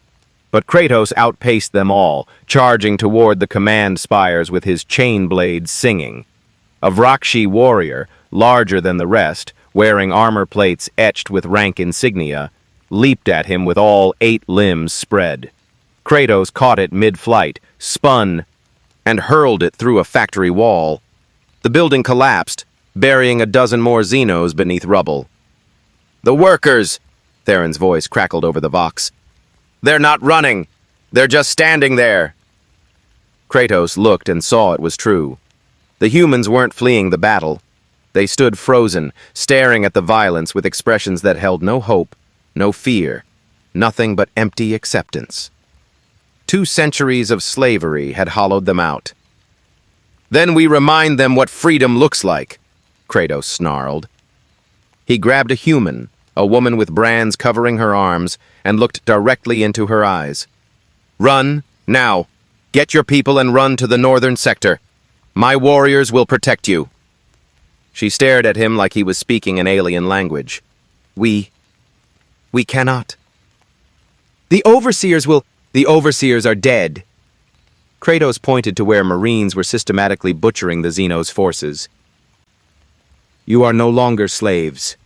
But Kratos outpaced them all, charging toward the command spires with his chain blades singing. A Vrakshi warrior, larger than the rest, wearing armor plates etched with rank insignia, leaped at him with all 8 limbs spread. Kratos caught it mid-flight, spun, and hurled it through a factory wall. The building collapsed, burying a dozen more Xenos beneath rubble. "The workers!" Theron's voice crackled over the Vox. "They're not running! They're just standing there!" Kratos looked and saw it was true. The humans weren't fleeing the battle. They stood frozen, staring at the violence with expressions that held no hope, no fear, nothing but empty acceptance. 2 centuries of slavery had hollowed them out. "Then we remind them what freedom looks like," Kratos snarled. He grabbed a human, a woman with brands covering her arms, and looked directly into her eyes. "Run, now. Get your people and run to the northern sector. My warriors will protect you." She stared at him like he was speaking an alien language. We cannot. The overseers are dead." Kratos pointed to where Marines were systematically butchering the Xenos' forces. "You are no longer slaves.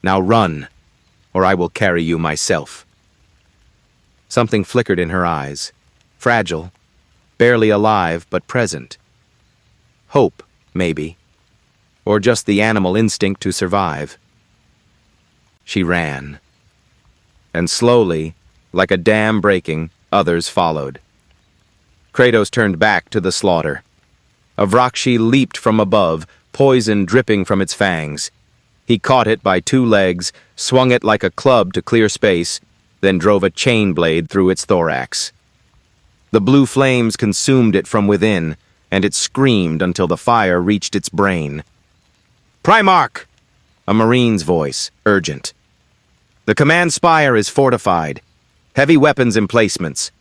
Now run." or I will carry you myself." Something flickered in her eyes, fragile, barely alive but present. Hope, maybe, or just the animal instinct to survive. She ran. And slowly, like a dam breaking, others followed. Kratos turned back to the slaughter. A Vrakshi leaped from above, poison dripping from its fangs. He caught it by 2 legs, swung it like a club to clear space, then drove a chain blade through its thorax. The blue flames consumed it from within, and it screamed until the fire reached its brain. "Primarch!" A Marine's voice, urgent. "The command spire is fortified. Heavy weapons emplacements.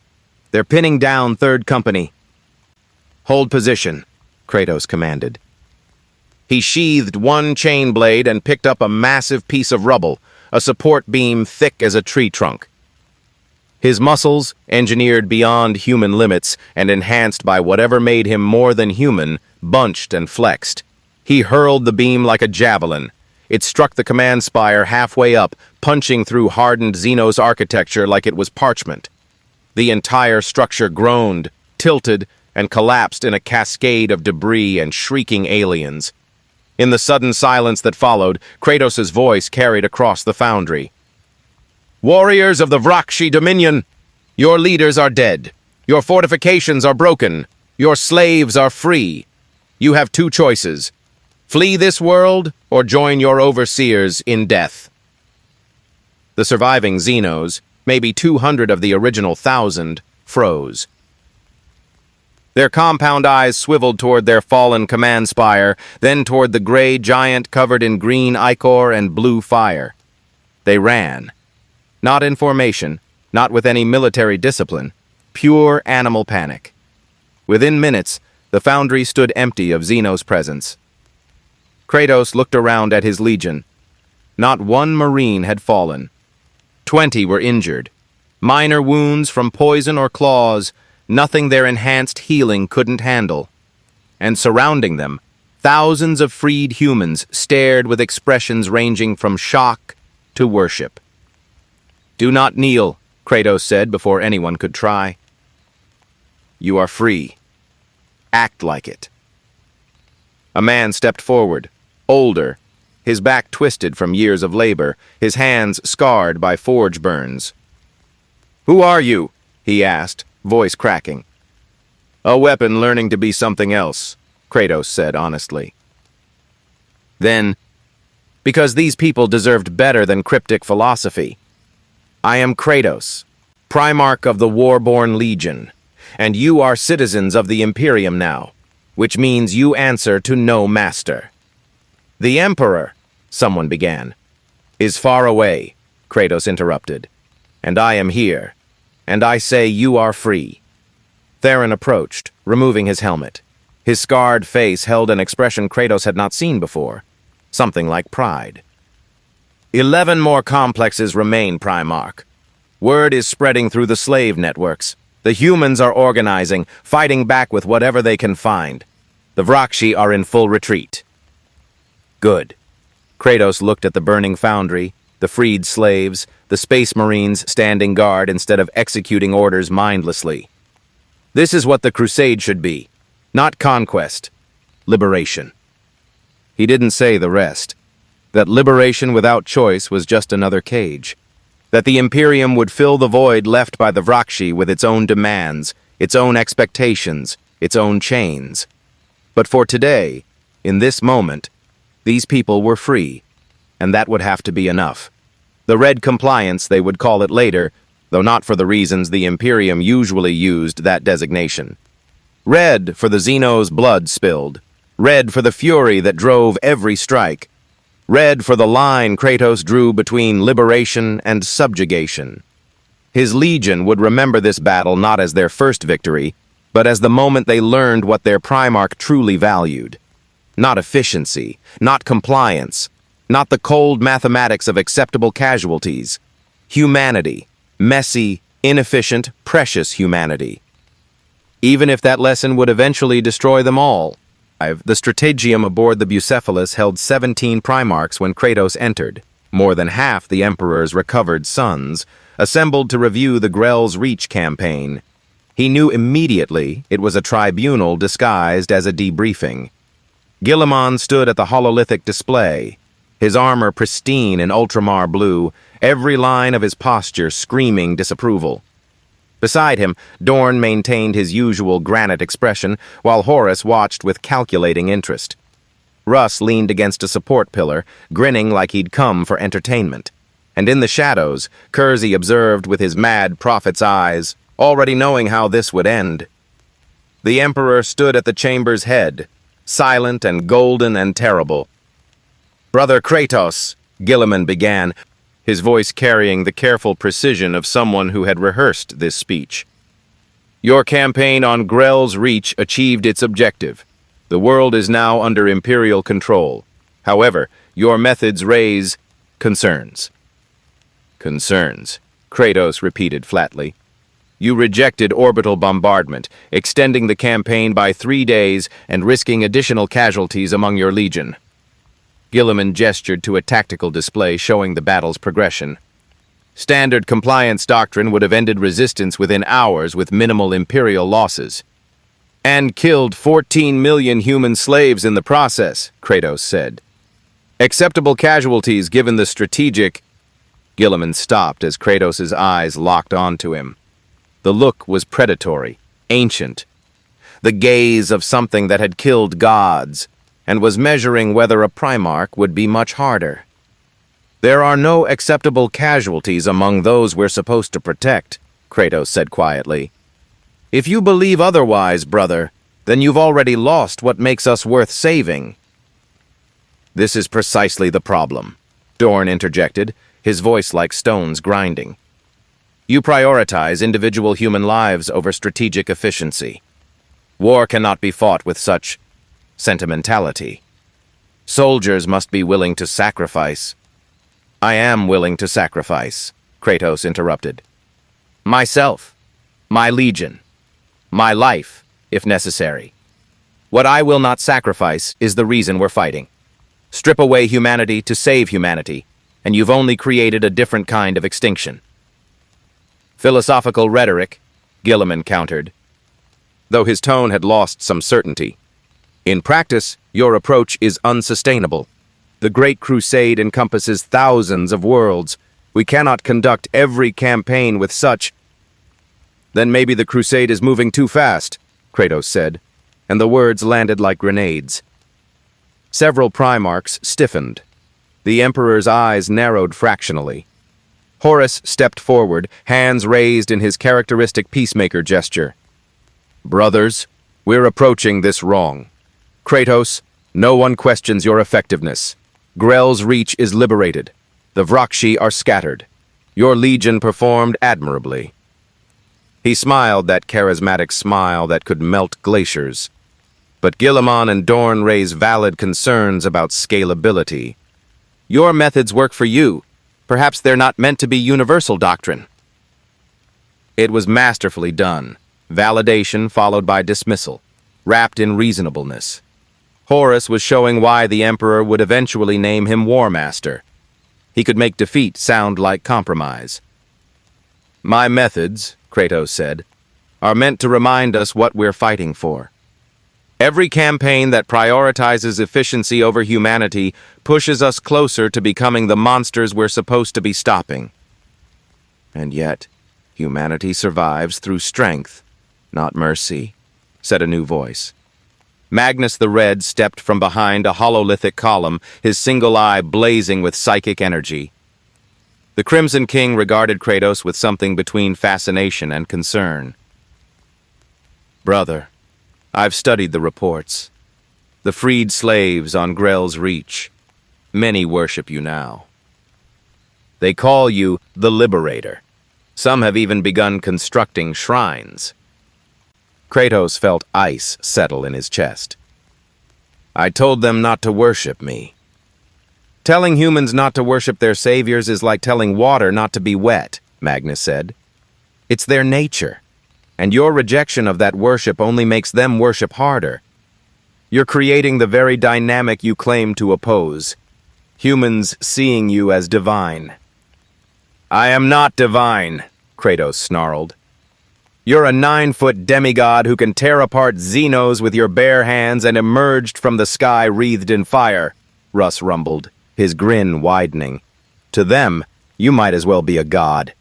They're pinning down 3rd Company." "Hold position," Kratos commanded. He sheathed 1 chain blade and picked up a massive piece of rubble, a support beam thick as a tree trunk. His muscles, engineered beyond human limits and enhanced by whatever made him more than human, bunched and flexed. He hurled the beam like a javelin. It struck the command spire halfway up, punching through hardened Xenos architecture like it was parchment. The entire structure groaned, tilted, and collapsed in a cascade of debris and shrieking aliens. In the sudden silence that followed, Kratos' voice carried across the foundry. "Warriors of the Vrakshi Dominion, your leaders are dead. Your fortifications are broken. Your slaves are free. You have 2 choices. Flee this world or join your overseers in death." The surviving Xenos, maybe 200 of the original 1,000, froze. Their compound eyes swiveled toward their fallen command spire, then toward the gray giant covered in green ichor and blue fire. They ran. Not in formation, not with any military discipline, pure animal panic. Within minutes, the foundry stood empty of Xenos' presence. Kratos looked around at his legion. Not 1 Marine had fallen. 20 were injured. Minor wounds from poison or claws, nothing their enhanced healing couldn't handle. And surrounding them, thousands of freed humans stared with expressions ranging from shock to worship. "Do not kneel," Kratos said before anyone could try. "You are free. Act like it." A man stepped forward, older, his back twisted from years of labor, his hands scarred by forge burns. "Who are you?" he asked, voice cracking. "A weapon learning to be something else," Kratos said honestly. Then, because these people deserved better than cryptic philosophy, "I am Kratos, Primarch of the Warborn Legion, and you are citizens of the Imperium now, which means you answer to no master." "The Emperor," someone began. "Is far away," Kratos interrupted. "And I am here, and I say you are free." Theron approached, removing his helmet. His scarred face held an expression Kratos had not seen before, something like pride. 11 more complexes remain, Primarch. Word is spreading through the slave networks. The humans are organizing, fighting back with whatever they can find. The Vrakshi are in full retreat. Good. Kratos looked at the burning foundry, the freed slaves, the space marines standing guard instead of executing orders mindlessly. This is what the crusade should be. Not conquest. Liberation. He didn't say the rest. That liberation without choice was just another cage. That the Imperium would fill the void left by the Vrakshi with its own demands, its own expectations, its own chains. But for today, in this moment, these people were free, and that would have to be enough. The Red Compliance, they would call it later, though not for the reasons the Imperium usually used that designation. Red for the Xenos' blood spilled. Red for the fury that drove every strike. Red for the line Kratos drew between liberation and subjugation. His legion would remember this battle not as their first victory, but as the moment they learned what their Primarch truly valued. Not efficiency, not compliance, not the cold mathematics of acceptable casualties. Humanity, messy, inefficient, precious humanity. Even if that lesson would eventually destroy them all. The stratagium aboard the Bucephalus held 17 Primarchs when Kratos entered. more than half the Emperor's recovered sons, assembled to review the Grell's Reach campaign. He knew immediately it was a tribunal disguised as a debriefing. Guilliman stood at the hololithic display, his armor pristine in ultramar blue, every line of his posture screaming disapproval. Beside him, Dorn maintained his usual granite expression, while Horus watched with calculating interest. Russ leaned against a support pillar, grinning like he'd come for entertainment. And in the shadows, Kersey observed with his mad prophet's eyes, already knowing how this would end. The Emperor stood at the chamber's head, silent and golden and terrible. "Brother Kratos," Guilliman began, his voice carrying the careful precision of someone who had rehearsed this speech. "Your campaign on Grell's Reach achieved its objective. The world is now under Imperial control. However, your methods raise concerns." "Concerns," Kratos repeated flatly. "You rejected orbital bombardment, extending the campaign by 3 days and risking additional casualties among your legion." Guilliman gestured to a tactical display showing the battle's progression. "Standard compliance doctrine would have ended resistance within hours with minimal Imperial losses. And killed 14 million human slaves in the process," Kratos said. "Acceptable casualties given the strategic—" Guilliman stopped as Kratos' eyes locked onto him. The look was predatory, ancient, the gaze of something that had killed gods, and was measuring whether a Primarch would be much harder. "There are no acceptable casualties among those we're supposed to protect," Kratos said quietly. "If you believe otherwise, brother, then you've already lost what makes us worth saving." "This is precisely the problem," Dorn interjected, his voice like stones grinding. "You prioritize individual human lives over strategic efficiency. War cannot be fought with such sentimentality. Soldiers must be willing to sacrifice." "I am willing to sacrifice," Kratos interrupted. "Myself, my legion, my life, if necessary. What I will not sacrifice is the reason we're fighting. Strip away humanity to save humanity, and you've only created a different kind of extinction." "Philosophical rhetoric," Guilliman countered, though his tone had lost some certainty. "In practice, your approach is unsustainable. The Great Crusade encompasses thousands of worlds. We cannot conduct every campaign with such—" "Then maybe the Crusade is moving too fast," Kratos said, and the words landed like grenades. Several Primarchs stiffened. The Emperor's eyes narrowed fractionally. Horus stepped forward, hands raised in his characteristic peacemaker gesture. "Brothers, we're approaching this wrong. Kratos, no one questions your effectiveness. Grell's Reach is liberated. The Vrakshi are scattered. Your legion performed admirably." He smiled that charismatic smile that could melt glaciers. But Guilliman and Dorn raised valid concerns about scalability. "Your methods work for you. Perhaps they're not meant to be universal doctrine." It was masterfully done. Validation followed by dismissal, wrapped in reasonableness. Horus was showing why the Emperor would eventually name him War Master. He could make defeat sound like compromise. "My methods," Kratos said, "are meant to remind us what we're fighting for. Every campaign that prioritizes efficiency over humanity pushes us closer to becoming the monsters we're supposed to be stopping. And yet, humanity survives through strength, not mercy," said a new voice. Magnus the Red stepped from behind a hololithic column, his single eye blazing with psychic energy. The Crimson King regarded Kratos with something between fascination and concern. "Brother, I've studied the reports. The freed slaves on Grell's Reach. Many worship you now. They call you the Liberator. Some have even begun constructing shrines." Kratos felt ice settle in his chest. "I told them not to worship me." "Telling humans not to worship their saviors is like telling water not to be wet," Magnus said. "It's their nature. And your rejection of that worship only makes them worship harder. You're creating the very dynamic you claim to oppose. Humans seeing you as divine. I am not divine, Kratos snarled. You're a 9-foot demigod who can tear apart Xenos with your bare hands and emerged from the sky wreathed in fire, Russ rumbled, his grin widening. To them, you might as well be a god.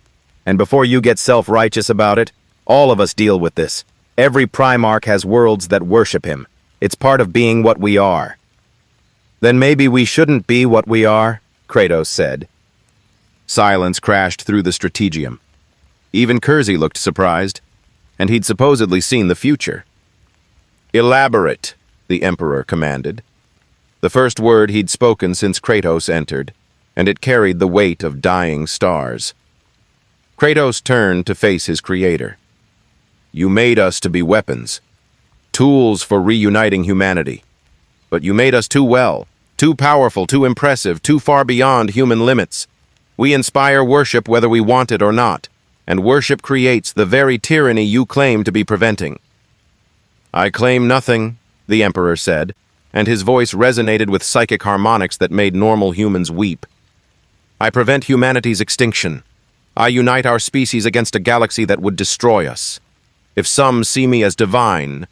And before you get self-righteous about it, all of us deal with this. Every Primarch has worlds that worship him. It's part of being what we are. Then maybe we shouldn't be what we are, Kratos said. Silence crashed through the strategium. Even Kersey looked surprised, and he'd supposedly seen the future. Elaborate, the Emperor commanded. The first word he'd spoken since Kratos entered, and it carried the weight of dying stars. Kratos turned to face his creator. You made us to be weapons, tools for reuniting humanity. But you made us too well, too powerful, too impressive, too far beyond human limits. We inspire worship whether we want it or not, and worship creates the very tyranny you claim to be preventing. I claim nothing, the Emperor said, and his voice resonated with psychic harmonics that made normal humans weep. I prevent humanity's extinction. I unite our species against a galaxy that would destroy us. If some see me as divine,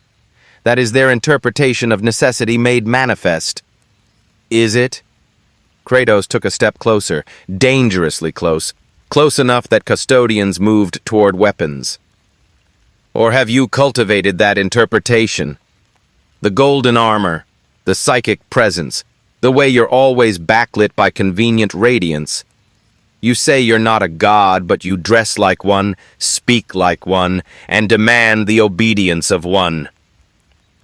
that is their interpretation of necessity made manifest. Is it? Kratos took a step closer, dangerously close, close enough that custodians moved toward weapons. Or have you cultivated that interpretation? The golden armor, the psychic presence, the way you're always backlit by convenient radiance. You say you're not a god, but you dress like one, speak like one, and demand the obedience of one.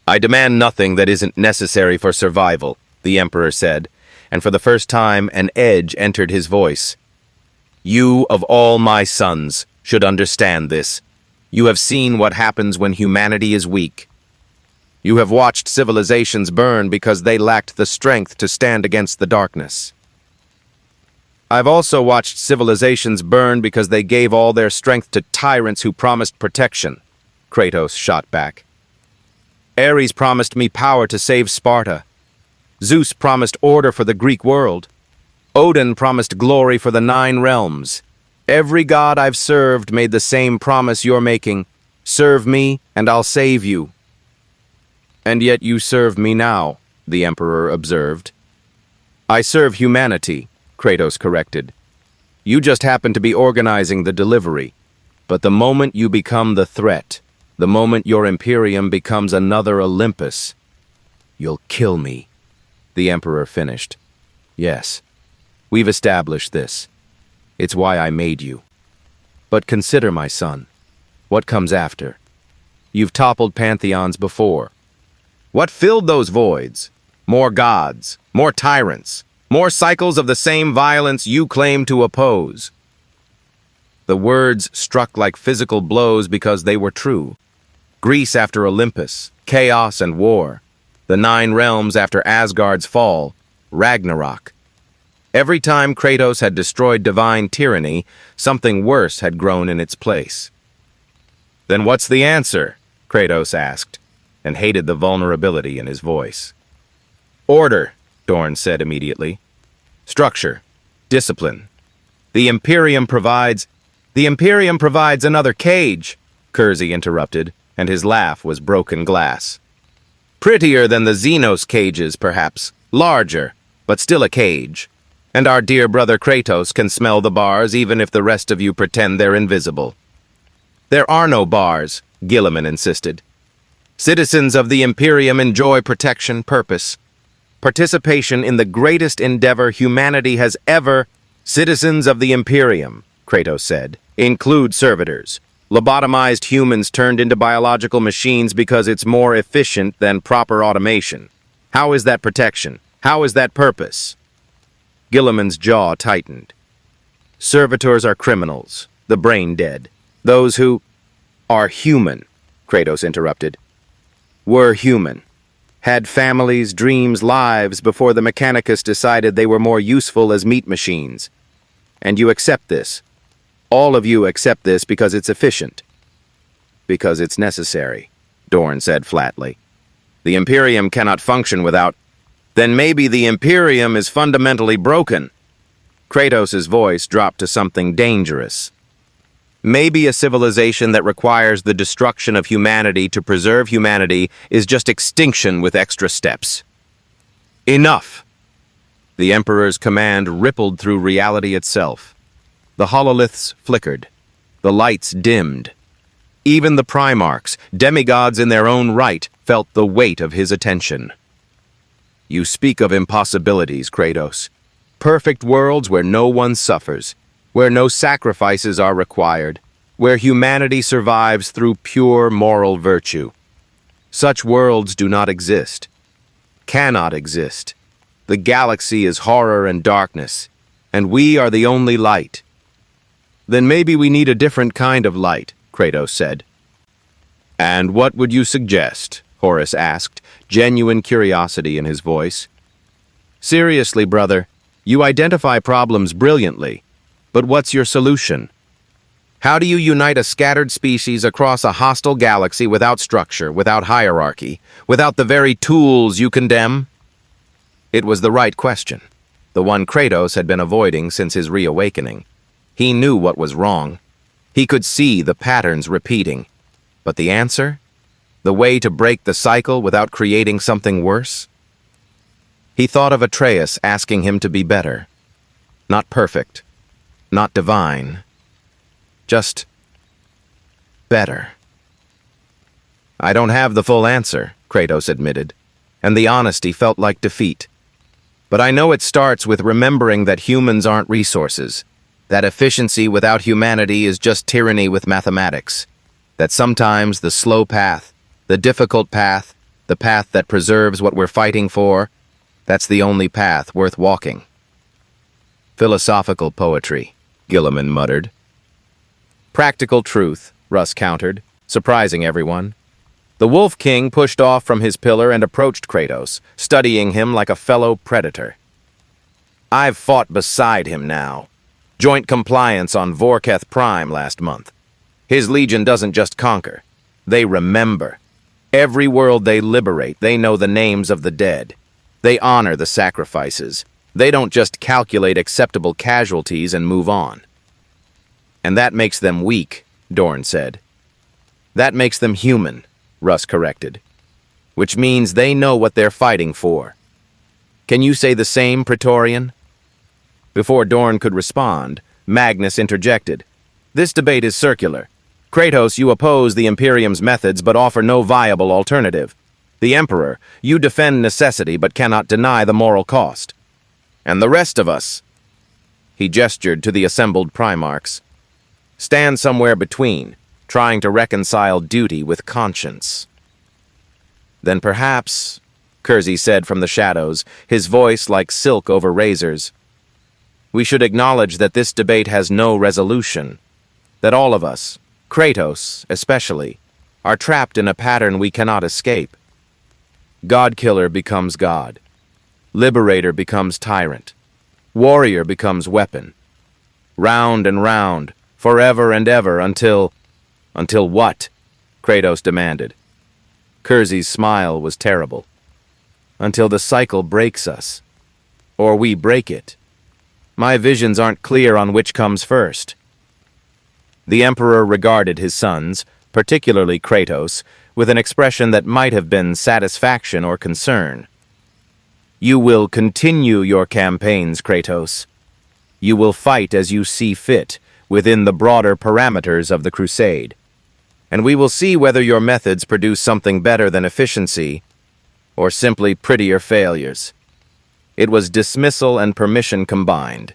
I demand nothing that isn't necessary for survival, the Emperor said, and for the first time an edge entered his voice. You, of all my sons, should understand this. You have seen what happens when humanity is weak. You have watched civilizations burn because they lacked the strength to stand against the darkness. I've also watched civilizations burn because they gave all their strength to tyrants who promised protection, Kratos shot back. Ares promised me power to save Sparta. Zeus promised order for the Greek world. Odin promised glory for the 9 realms. Every god I've served made the same promise you're making. Serve me, and I'll save you. And yet you serve me now, the Emperor observed. I serve humanity, Kratos corrected. You just happen to be organizing the delivery. But the moment you become the threat, the moment your Imperium becomes another Olympus, you'll kill me, the Emperor finished. Yes, we've established this. It's why I made you. But consider, my son, what comes after. You've toppled pantheons before. What filled those voids? More gods, more tyrants, more cycles of the same violence you claim to oppose. The words struck like physical blows because they were true. Greece after Olympus, chaos and war. The 9 realms after Asgard's fall, Ragnarok. Every time Kratos had destroyed divine tyranny, something worse had grown in its place. Then what's the answer? Kratos asked, and hated the vulnerability in his voice. Order, Dorn said immediately. Structure, discipline. The Imperium provides another cage, Kersey interrupted, and his laugh was broken glass. Prettier than the Xenos cages, perhaps. Larger, but still a cage. And our dear brother Kratos can smell the bars even if the rest of you pretend they're invisible. There are no bars, Gilliman insisted. Citizens of the Imperium enjoy protection, purpose, participation in the greatest endeavor humanity has ever. Citizens of the Imperium, Kratos said, include servitors. Lobotomized humans turned into biological machines because it's more efficient than proper automation. How is that protection? How is that purpose? Gilliman's jaw tightened. Servitors are criminals, the brain dead. Those who are human, Kratos interrupted. Were human. Had families, dreams, lives before the Mechanicus decided they were more useful as meat machines. And you accept this. All of you accept this because it's efficient. Because it's necessary, Dorn said flatly. The Imperium cannot function without. Then maybe the Imperium is fundamentally broken. Kratos' voice dropped to something dangerous. Maybe a civilization that requires the destruction of humanity to preserve humanity is just extinction with extra steps. Enough! The Emperor's command rippled through reality itself. The hololiths flickered. The lights dimmed. Even the Primarchs, demigods in their own right, felt the weight of his attention. You speak of impossibilities, Kratos. Perfect worlds where no one suffers, where no sacrifices are required, where humanity survives through pure moral virtue. Such worlds do not exist, cannot exist. The galaxy is horror and darkness, and we are the only light. Then maybe we need a different kind of light, Kratos said. And what would you suggest? Horus asked, genuine curiosity in his voice. Seriously, brother, you identify problems brilliantly, but what's your solution? How do you unite a scattered species across a hostile galaxy without structure, without hierarchy, without the very tools you condemn? It was the right question, the one Kratos had been avoiding since his reawakening. He knew what was wrong. He could see the patterns repeating. But the answer? The way to break the cycle without creating something worse? He thought of Atreus asking him to be better. Not perfect. Not divine. Just better. I don't have the full answer, Kratos admitted, and the honesty felt like defeat. But I know it starts with remembering that humans aren't resources, that efficiency without humanity is just tyranny with mathematics, that sometimes the slow path, the difficult path, the path that preserves what we're fighting for, that's the only path worth walking. Philosophical poetry, Gilliman muttered. Practical truth, Russ countered, surprising everyone. The Wolf King pushed off from his pillar and approached Kratos, studying him like a fellow predator. I've fought beside him now. Joint compliance on Vorketh Prime last month. His legion doesn't just conquer. They remember. Every world they liberate, they know the names of the dead. They honor the sacrifices. They don't just calculate acceptable casualties and move on. And that makes them weak, Dorn said. That makes them human, Russ corrected. Which means they know what they're fighting for. Can you say the same, Praetorian? Before Dorn could respond, Magnus interjected. This debate is circular. Kratos, you oppose the Imperium's methods but offer no viable alternative. The Emperor, you defend necessity but cannot deny the moral cost. And the rest of us, he gestured to the assembled Primarchs, stand somewhere between, trying to reconcile duty with conscience. Then perhaps, Kersey said from the shadows, his voice like silk over razors, we should acknowledge that this debate has no resolution, that all of us, Kratos especially, are trapped in a pattern we cannot escape. God-killer becomes God. Liberator becomes tyrant. Warrior becomes weapon. Round and round, forever and ever, until what? Kratos demanded. Kersey's smile was terrible. Until the cycle breaks us. Or we break it. My visions aren't clear on which comes first. The Emperor regarded his sons, particularly Kratos, with an expression that might have been satisfaction or concern. You will continue your campaigns, Kratos. You will fight as you see fit, within the broader parameters of the Crusade. And we will see whether your methods produce something better than efficiency, or simply prettier failures. It was dismissal and permission combined.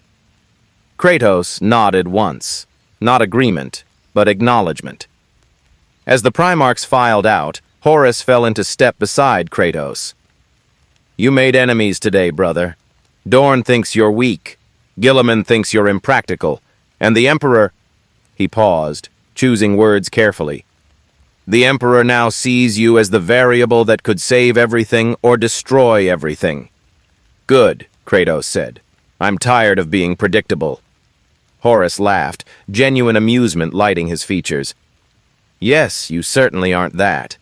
Kratos nodded once, not agreement, but acknowledgement. As the Primarchs filed out, Horus fell into step beside Kratos. You made enemies today, brother. Dorn thinks you're weak. Gilliman thinks you're impractical. And the Emperor... He paused, choosing words carefully. The Emperor now sees you as the variable that could save everything or destroy everything. Good, Kratos said. I'm tired of being predictable. Horus laughed, genuine amusement lighting his features. Yes, you certainly aren't that.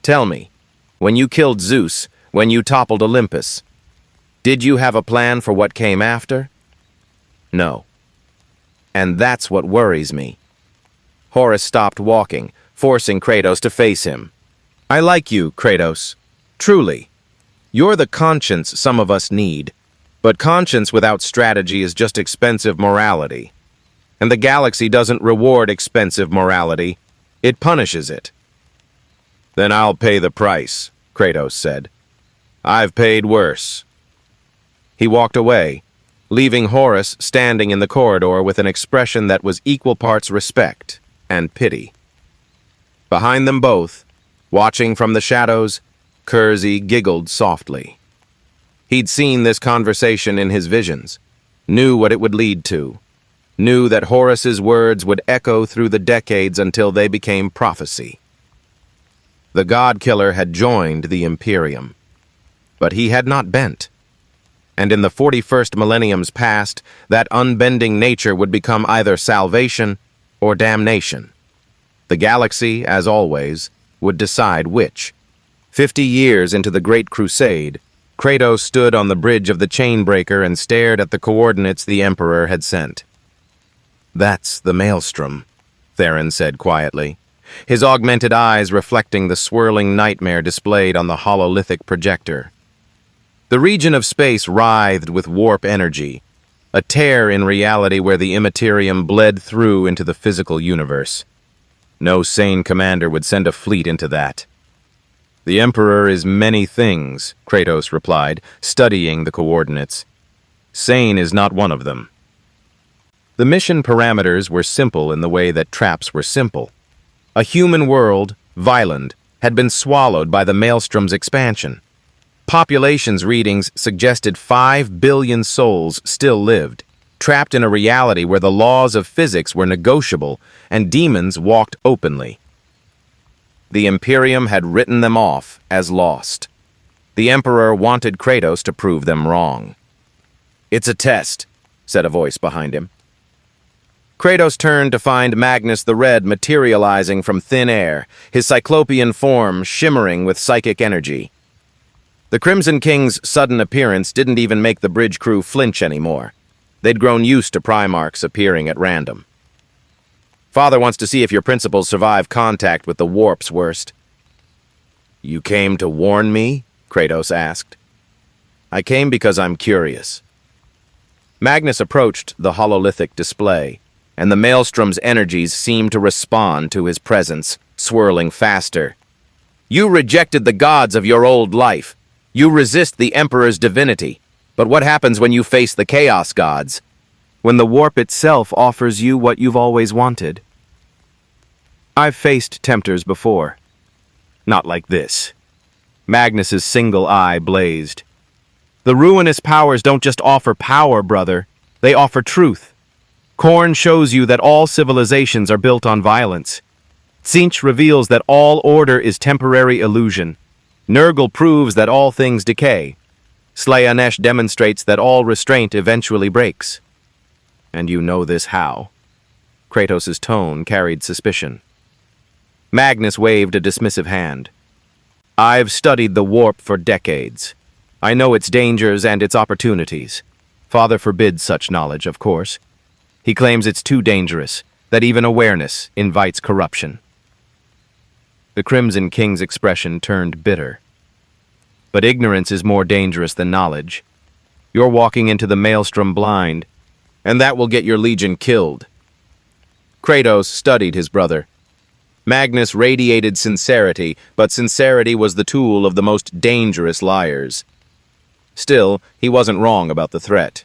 Tell me, when you killed Zeus, when you toppled Olympus, Did you have a plan for what came after? No. And that's what worries me. Horus stopped walking, forcing Kratos to face him. I like you, Kratos. Truly. You're the conscience some of us need. But conscience without strategy is just expensive morality. And the galaxy doesn't reward expensive morality. It punishes it. Then I'll pay the price, Kratos said. I've paid worse. He walked away, leaving Horus standing in the corridor with an expression that was equal parts respect and pity. Behind them both, watching from the shadows, Kersey giggled softly. He'd seen this conversation in his visions, knew what it would lead to, knew that Horus's words would echo through the decades until they became prophecy. The God-Killer had joined the Imperium, but he had not bent. And in the 41st millennium's past, that unbending nature would become either salvation or damnation. The galaxy, as always, would decide which. 50 years into the Great Crusade, Kratos stood on the bridge of the Chainbreaker and stared at the coordinates the Emperor had sent. That's the Maelstrom, Theron said quietly, his augmented eyes reflecting the swirling nightmare displayed on the hololithic projector. The region of space writhed with warp energy, a tear in reality where the immaterium bled through into the physical universe. No sane commander would send a fleet into that. The Emperor is many things, Kratos replied, studying the coordinates. Sane is not one of them. The mission parameters were simple in the way that traps were simple. A human world, Violent, had been swallowed by the Maelstrom's expansion. Population's readings suggested 5 billion souls still lived, trapped in a reality where the laws of physics were negotiable and demons walked openly. The Imperium had written them off as lost. The Emperor wanted Kratos to prove them wrong. It's a test, said a voice behind him. Kratos turned to find Magnus the Red materializing from thin air, his cyclopean form shimmering with psychic energy. The Crimson King's sudden appearance didn't even make the bridge crew flinch anymore. They'd grown used to Primarchs appearing at random. Father wants to see if your principals survive contact with the warp's worst. You came to warn me? Kratos asked. I came because I'm curious. Magnus approached the hololithic display, and the Maelstrom's energies seemed to respond to his presence, swirling faster. You rejected the gods of your old life. You resist the Emperor's divinity. But what happens when you face the Chaos gods? When the warp itself offers you what you've always wanted? I've faced tempters before. Not like this. Magnus's single eye blazed. The ruinous powers don't just offer power, brother. They offer truth. Khorne shows you that all civilizations are built on violence. Tzeentch reveals that all order is temporary illusion. Nurgle proves that all things decay. Slaanesh demonstrates that all restraint eventually breaks. And you know this how? Kratos' tone carried suspicion. Magnus waved a dismissive hand. I've studied the warp for decades. I know its dangers and its opportunities. Father forbids such knowledge, of course. He claims it's too dangerous, that even awareness invites corruption. The Crimson King's expression turned bitter. But ignorance is more dangerous than knowledge. You're walking into the Maelstrom blind, and that will get your legion killed. Kratos studied his brother. Magnus radiated sincerity, but sincerity was the tool of the most dangerous liars. Still, he wasn't wrong about the threat.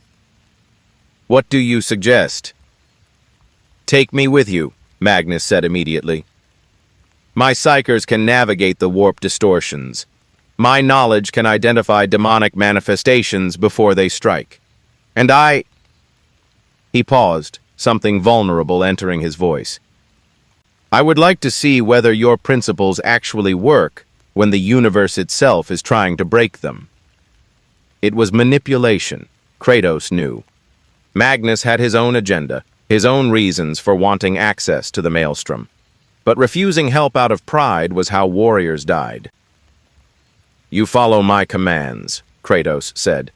What do you suggest? Take me with you, Magnus said immediately. My psychers can navigate the warp distortions. My knowledge can identify demonic manifestations before they strike. And I... He paused, something vulnerable entering his voice. I would like to see whether your principles actually work when the universe itself is trying to break them. It was manipulation, Kratos knew. Magnus had his own agenda, his own reasons for wanting access to the Maelstrom. But refusing help out of pride was how warriors died. You follow my commands, Kratos said.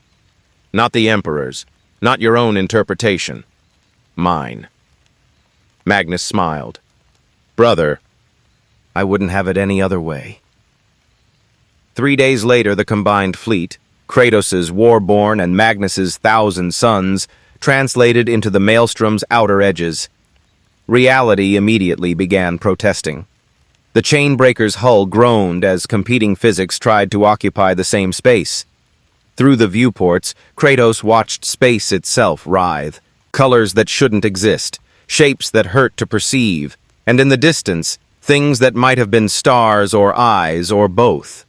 Not the Emperor's. Not your own interpretation. Mine. Magnus smiled. Brother, I wouldn't have it any other way. 3 days later, the combined fleet, Kratos' Warborn and Magnus's 1,000 Sons, translated into the Maelstrom's outer edges. Reality immediately began protesting. The Chainbreaker's hull groaned as competing physics tried to occupy the same space. Through the viewports, Kratos watched space itself writhe, colors that shouldn't exist, shapes that hurt to perceive, and in the distance, things that might have been stars or eyes or both.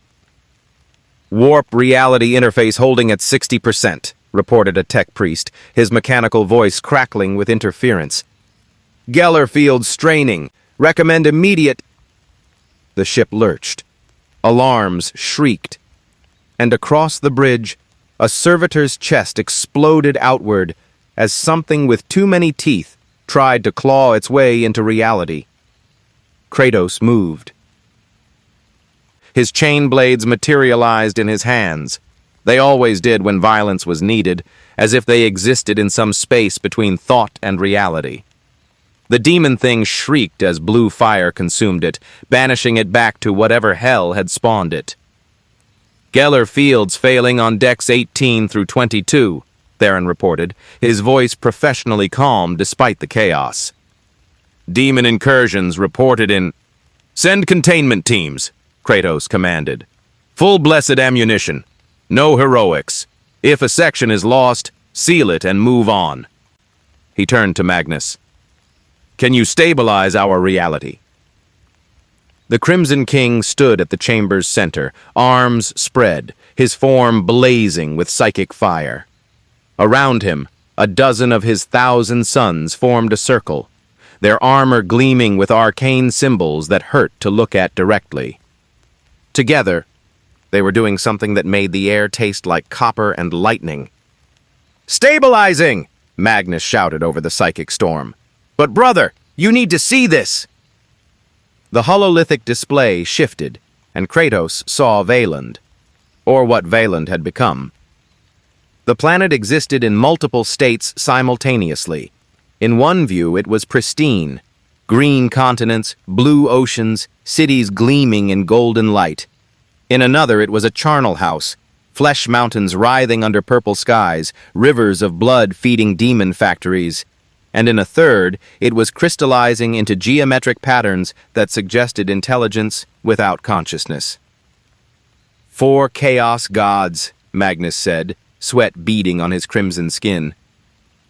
Warp reality interface holding at 60%, reported a tech priest, his mechanical voice crackling with interference. Geller field straining. Recommend immediate... The ship lurched. Alarms shrieked. And across the bridge, a servitor's chest exploded outward as something with too many teeth tried to claw its way into reality. Kratos moved. His chain blades materialized in his hands. They always did when violence was needed, as if they existed in some space between thought and reality. The demon thing shrieked as blue fire consumed it, banishing it back to whatever hell had spawned it. Geller fields failing on decks 18 through 22, Theron reported, his voice professionally calm despite the chaos. Demon incursions reported in... Send containment teams, Kratos commanded. Full blessed ammunition. No heroics. If a section is lost, seal it and move on. He turned to Magnus. Can you stabilize our reality? The Crimson King stood at the chamber's center, arms spread, his form blazing with psychic fire. Around him, a dozen of his 1,000 sons formed a circle, their armor gleaming with arcane symbols that hurt to look at directly. Together, they were doing something that made the air taste like copper and lightning. Stabilizing! Magnus shouted over the psychic storm. But brother, you need to see this! The hololithic display shifted, and Kratos saw Valand, or what Valand had become. The planet existed in multiple states simultaneously. In one view, it was pristine. Green continents, blue oceans, cities gleaming in golden light. In another, it was a charnel house, flesh mountains writhing under purple skies, rivers of blood feeding demon factories. And in a third, it was crystallizing into geometric patterns that suggested intelligence without consciousness. 4 chaos gods, Magnus said, sweat beading on his crimson skin.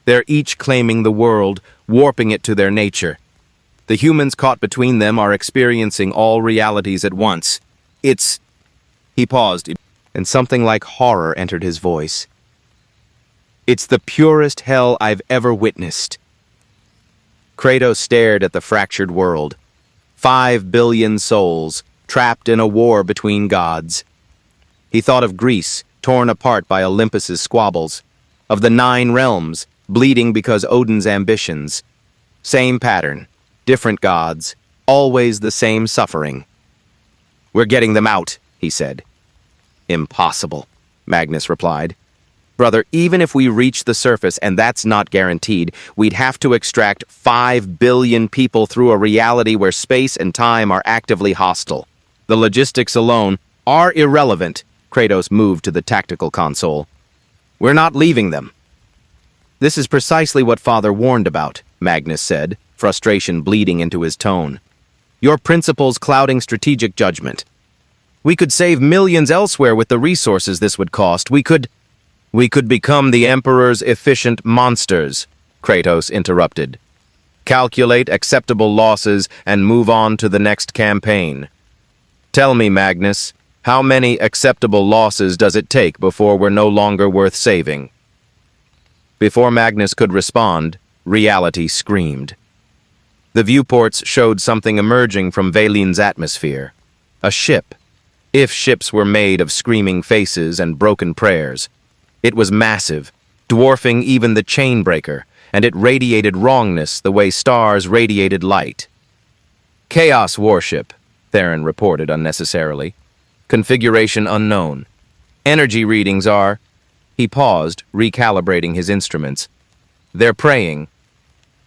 They're each claiming the world, warping it to their nature. The humans caught between them are experiencing all realities at once. It's... He paused, and something like horror entered his voice. It's the purest hell I've ever witnessed. Kratos stared at the fractured world. 5 billion souls, trapped in a war between gods. He thought of Greece, torn apart by Olympus's squabbles, of the 9 realms, bleeding because Odin's ambitions. Same pattern, different gods, always the same suffering. We're getting them out, he said. Impossible, Magnus replied. Brother, even if we reach the surface, and that's not guaranteed, we'd have to extract 5 billion people through a reality where space and time are actively hostile. The logistics alone are irrelevant. Kratos moved to the tactical console. We're not leaving them. This is precisely what Father warned about, Magnus said, frustration bleeding into his tone. Your principles clouding strategic judgment. We could save millions elsewhere with the resources this would cost. We could become the Emperor's efficient monsters, Kratos interrupted. Calculate acceptable losses and move on to the next campaign. Tell me, Magnus, how many acceptable losses does it take before we're no longer worth saving? Before Magnus could respond, reality screamed. The viewports showed something emerging from Valin's atmosphere. A ship. If ships were made of screaming faces and broken prayers. It was massive, dwarfing even the Chainbreaker, and it radiated wrongness the way stars radiated light. Chaos warship, Theron reported unnecessarily. Configuration unknown. Energy readings are... He paused, recalibrating his instruments. They're praying.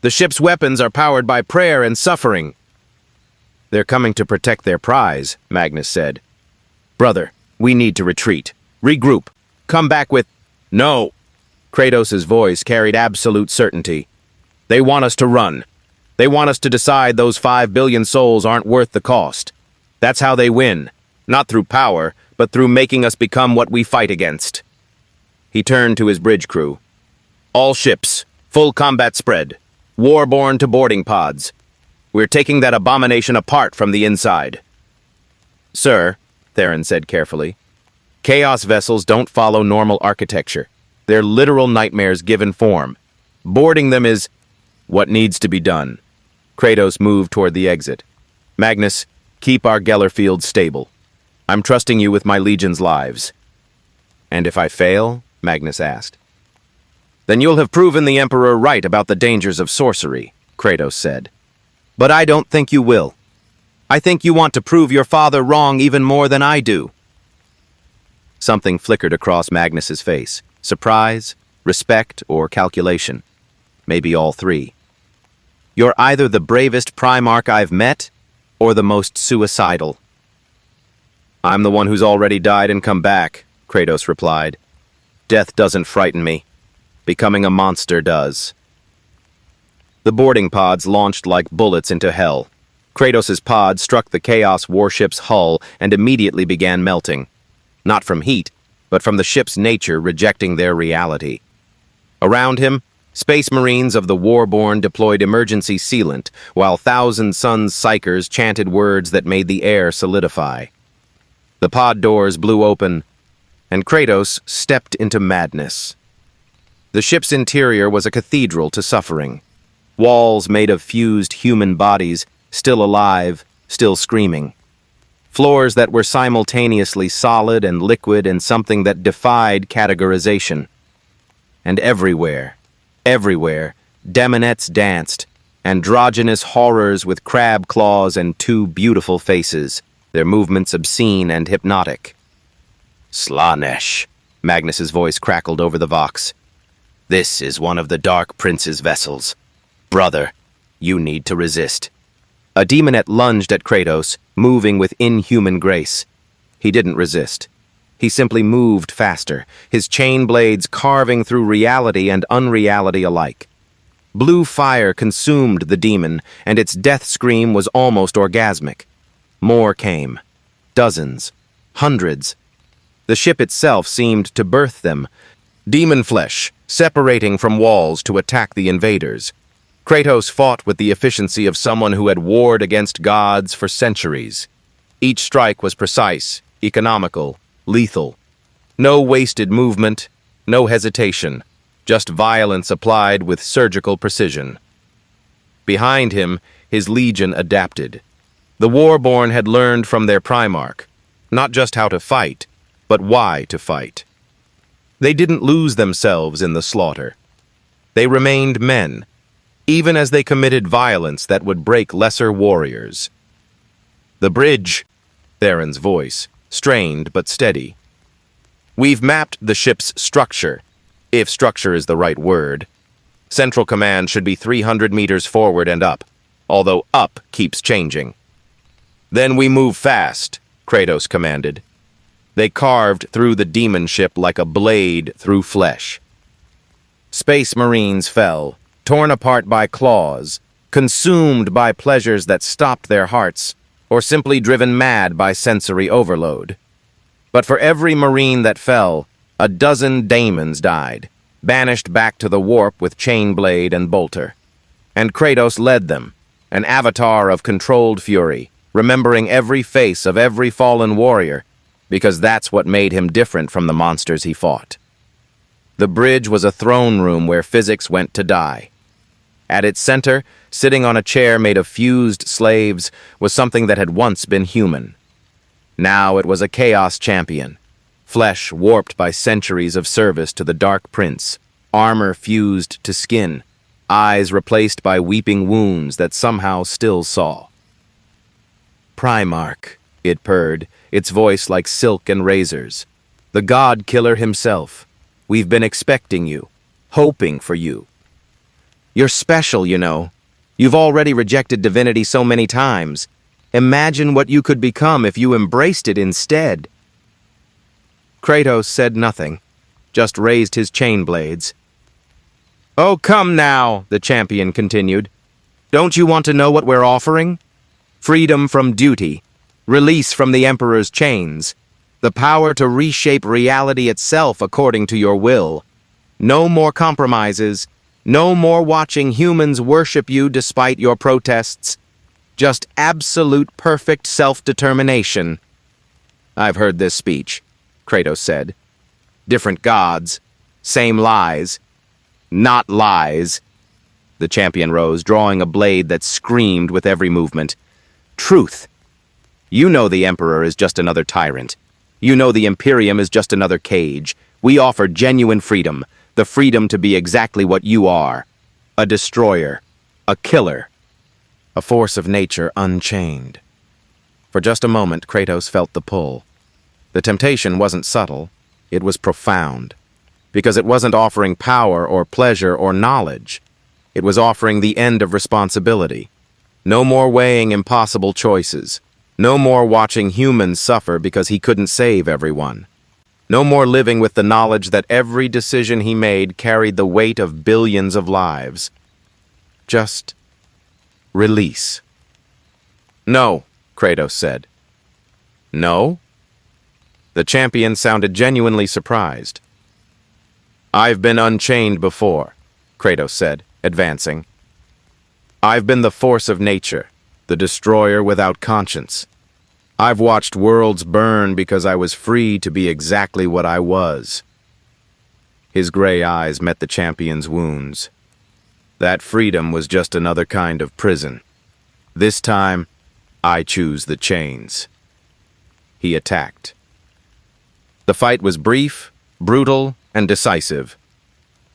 The ship's weapons are powered by prayer and suffering. They're coming to protect their prize, Magnus said. Brother, we need to retreat. Regroup. Come back with... No. Kratos' voice carried absolute certainty. They want us to run. They want us to decide those 5 billion souls aren't worth the cost. That's how they win. Not through power, but through making us become what we fight against. He turned to his bridge crew. All ships, full combat spread. Warborn to boarding pods. We're taking that abomination apart from the inside. Sir, Theron said carefully, Chaos vessels don't follow normal architecture. They're literal nightmares given form. Boarding them is what needs to be done. Kratos moved toward the exit. Magnus, keep our Geller field stable. I'm trusting you with my legion's lives. And if I fail? Magnus asked. Then you'll have proven the Emperor right about the dangers of sorcery, Kratos said. But I don't think you will. I think you want to prove your father wrong even more than I do. Something flickered across Magnus's face. Surprise, respect, or calculation. Maybe all three. You're either the bravest Primarch I've met, or the most suicidal. I'm the one who's already died and come back, Kratos replied. Death doesn't frighten me. Becoming a monster does. The boarding pods launched like bullets into hell. Kratos' pod struck the Chaos warship's hull and immediately began melting. Not from heat, but from the ship's nature rejecting their reality. Around him, Space Marines of the Warborn deployed emergency sealant, while Thousand Suns Psychers chanted words that made the air solidify. The pod doors blew open, and Kratos stepped into madness. The ship's interior was a cathedral to suffering. Walls made of fused human bodies, still alive, still screaming. Floors that were simultaneously solid and liquid and something that defied categorization. And everywhere, demonettes danced, androgynous horrors with crab claws and 2 beautiful faces, their movements obscene and hypnotic. Slanesh, Magnus's voice crackled over the vox. This is one of the Dark Prince's vessels. Brother, you need to resist. A demonette lunged at Kratos, moving with inhuman grace. He didn't resist. He simply moved faster, his chain blades carving through reality and unreality alike. Blue fire consumed the demon, and its death scream was almost orgasmic. More came. Dozens. Hundreds. The ship itself seemed to birth them. Demon flesh, separating from walls to attack the invaders. Kratos fought with the efficiency of someone who had warred against gods for centuries. Each strike was precise, economical, lethal. No wasted movement, no hesitation, just violence applied with surgical precision. Behind him, his legion adapted. The Warborn had learned from their Primarch, not just how to fight, but why to fight. They didn't lose themselves in the slaughter. They remained men, even as they committed violence that would break lesser warriors. The bridge, Theron's voice, strained but steady. We've mapped the ship's structure, if structure is the right word. Central command should be 300 meters forward and up, although up keeps changing. Then we move fast, Kratos commanded. They carved through the demon ship like a blade through flesh. Space Marines fell, torn apart by claws, consumed by pleasures that stopped their hearts, or simply driven mad by sensory overload. But for every Marine that fell, a dozen daemons died, banished back to the warp with chainblade and bolter. And Kratos led them, an avatar of controlled fury, remembering every face of every fallen warrior, because that's what made him different from the monsters he fought. The bridge was a throne room where physics went to die. At its center, sitting on a chair made of fused slaves, was something that had once been human. Now it was a chaos champion, flesh warped by centuries of service to the Dark Prince, armor fused to skin, eyes replaced by weeping wounds that somehow still saw. Primarch, it purred, its voice like silk and razors. The god killer himself. We've been expecting you, hoping for you. You're special, you know. You've already rejected divinity so many times. Imagine what you could become if you embraced it instead." Kratos said nothing, just raised his chain blades. "Oh, come now," the champion continued. "Don't you want to know what we're offering? Freedom from duty, release from the Emperor's chains, the power to reshape reality itself according to your will. No more compromises, no more watching humans worship you despite your protests. Just absolute perfect self-determination." "I've heard this speech," Kratos said. "Different gods, same lies. Not lies." The champion rose, drawing a blade that screamed with every movement. "Truth. You know the Emperor is just another tyrant. You know the Imperium is just another cage. We offer genuine freedom, the freedom to be exactly what you are. A destroyer, a killer, a force of nature unchained." For just a moment, Kratos felt the pull. The temptation wasn't subtle, it was profound. Because it wasn't offering power or pleasure or knowledge. It was offering the end of responsibility. No more weighing impossible choices. No more watching humans suffer because he couldn't save everyone. No more living with the knowledge that every decision he made carried the weight of billions of lives. Just release. "No," Kratos said. "No?" The champion sounded genuinely surprised. "I've been unchained before," Kratos said, advancing. "I've been the force of nature, the destroyer without conscience. I've watched worlds burn because I was free to be exactly what I was." His gray eyes met the champion's wounds. "That freedom was just another kind of prison. This time, I choose the chains." He attacked. The fight was brief, brutal, and decisive.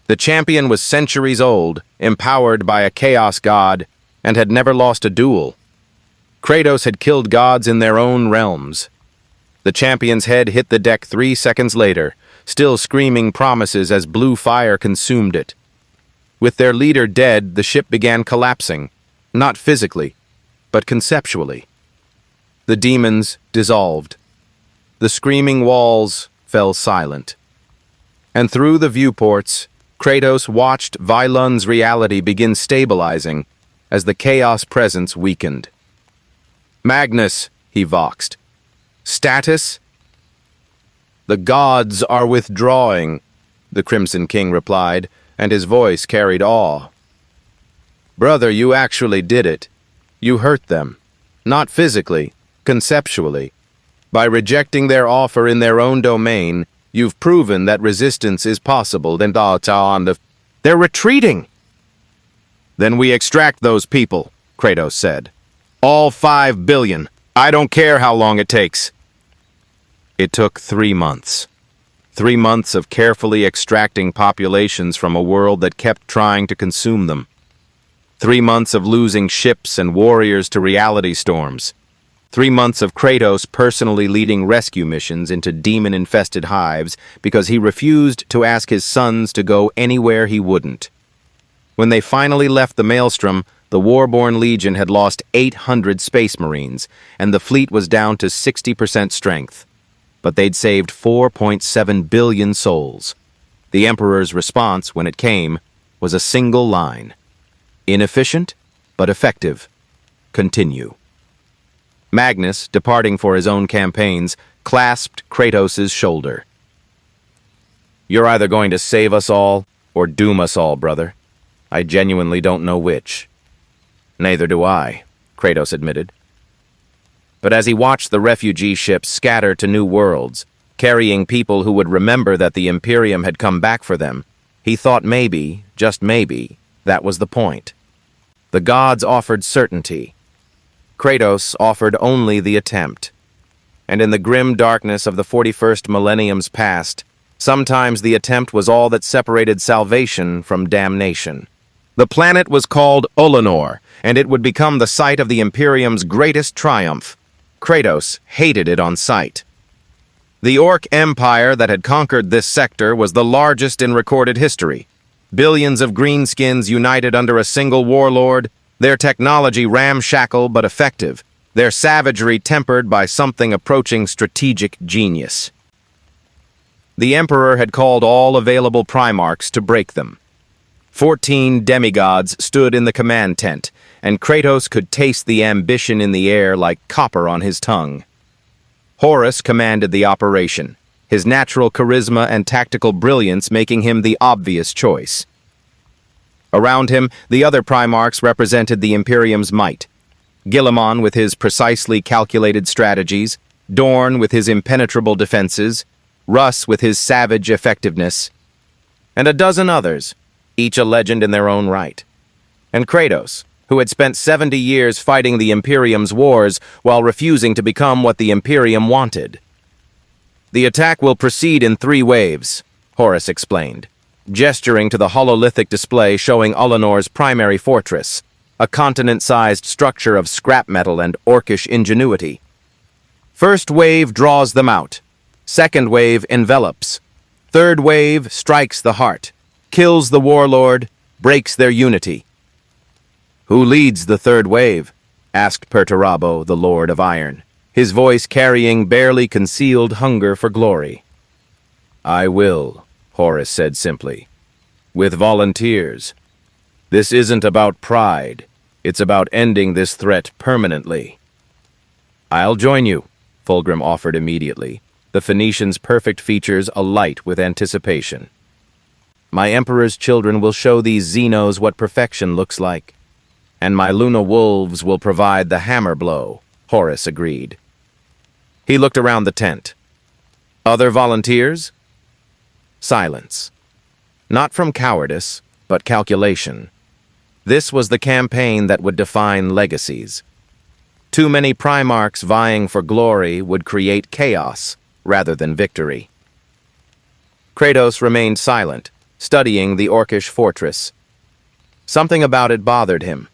The champion was centuries old, empowered by a chaos god, and had never lost a duel. Kratos had killed gods in their own realms. The champion's head hit the deck 3 seconds later, still screaming promises as blue fire consumed it. With their leader dead, the ship began collapsing, not physically, but conceptually. The demons dissolved. The screaming walls fell silent. And through the viewports, Kratos watched Vailun's reality begin stabilizing as the chaos presence weakened. "Magnus," he voxed. "Status?" "The gods are withdrawing," the Crimson King replied, and his voice carried awe. "Brother, you actually did it. You hurt them. Not physically, conceptually. By rejecting their offer in their own domain, you've proven that resistance is possible. They're retreating!" "Then we extract those people," Kratos said. "All 5 billion. I don't care how long it takes." It took 3 months. 3 months of carefully extracting populations from a world that kept trying to consume them. 3 months of losing ships and warriors to reality storms. 3 months of Kratos personally leading rescue missions into demon-infested hives because he refused to ask his sons to go anywhere he wouldn't. When they finally left the Maelstrom, the Warborn Legion had lost 800 Space Marines, and the fleet was down to 60% strength. But they'd saved 4.7 billion souls. The Emperor's response, when it came, was a single line. Inefficient, but effective. Continue. Magnus, departing for his own campaigns, clasped Kratos' shoulder. "You're either going to save us all, or doom us all, brother. I genuinely don't know which." "Neither do I," Kratos admitted. But as he watched the refugee ships scatter to new worlds, carrying people who would remember that the Imperium had come back for them, he thought maybe, just maybe, that was the point. The gods offered certainty. Kratos offered only the attempt. And in the grim darkness of the 41st millennium's past, sometimes the attempt was all that separated salvation from damnation. The planet was called Olenor, and it would become the site of the Imperium's greatest triumph. Kratos hated it on sight. The Orc Empire that had conquered this sector was the largest in recorded history. Billions of greenskins united under a single warlord, their technology ramshackle but effective, their savagery tempered by something approaching strategic genius. The Emperor had called all available Primarchs to break them. 14 demigods stood in the command tent, and Kratos could taste the ambition in the air like copper on his tongue. Horus commanded the operation, his natural charisma and tactical brilliance making him the obvious choice. Around him, the other Primarchs represented the Imperium's might. Guilliman with his precisely calculated strategies, Dorn with his impenetrable defenses, Russ with his savage effectiveness, and a dozen others, each a legend in their own right. And Kratos, who had spent 70 years fighting the Imperium's wars while refusing to become what the Imperium wanted. "The attack will proceed in 3 waves, Horus explained, gesturing to the hololithic display showing Ulinor's primary fortress, a continent-sized structure of scrap metal and orcish ingenuity. "First wave draws them out. Second wave envelops. Third wave strikes the heart, kills the warlord, breaks their unity." "Who leads the third wave?" asked Perturabo, the Lord of Iron, his voice carrying barely concealed hunger for glory. "I will," Horus said simply. "With volunteers. This isn't about pride. It's about ending this threat permanently." "I'll join you," Fulgrim offered immediately, the Phoenician's perfect features alight with anticipation. "My Emperor's children will show these Xenos what perfection looks like. And my Luna wolves will provide the hammer blow," Horus agreed. He looked around the tent. "Other volunteers?" Silence. Not from cowardice, but calculation. This was the campaign that would define legacies. Too many Primarchs vying for glory would create chaos rather than victory. Kratos remained silent, studying the orcish fortress. Something about it bothered him.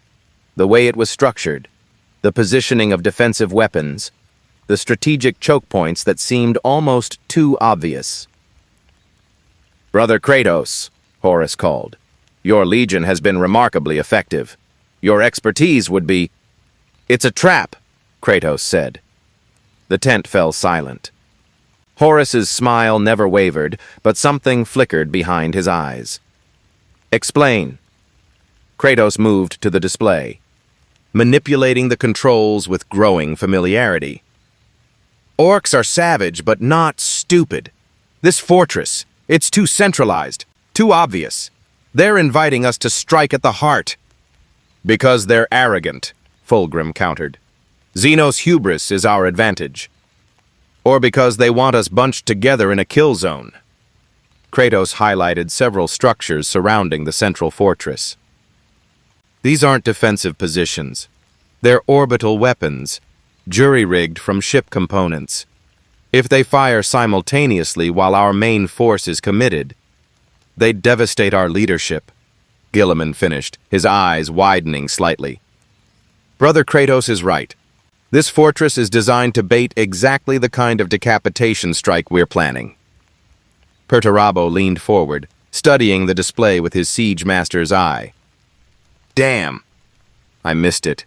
The way it was structured, the positioning of defensive weapons, the strategic choke points that seemed almost too obvious. "Brother Kratos," Horus called, "your legion has been remarkably effective. Your expertise would be—" "It's a trap," Kratos said. The tent fell silent. Horus's smile never wavered, but something flickered behind his eyes. "Explain." Kratos moved to the display, manipulating the controls with growing familiarity. "Orcs are savage, but not stupid. This fortress, it's too centralized, too obvious. They're inviting us to strike at the heart." "Because they're arrogant," Fulgrim countered. "Xenos hubris is our advantage. Or because they want us bunched together in a kill zone." Kratos highlighted several structures surrounding the central fortress. "These aren't defensive positions. They're orbital weapons, jury-rigged from ship components. If they fire simultaneously while our main force is committed, they'd devastate our leadership," Guilliman finished, his eyes widening slightly. "Brother Kratos is right. This fortress is designed to bait exactly the kind of decapitation strike we're planning." Perturabo leaned forward, studying the display with his siege master's eye. "Damn! I missed it.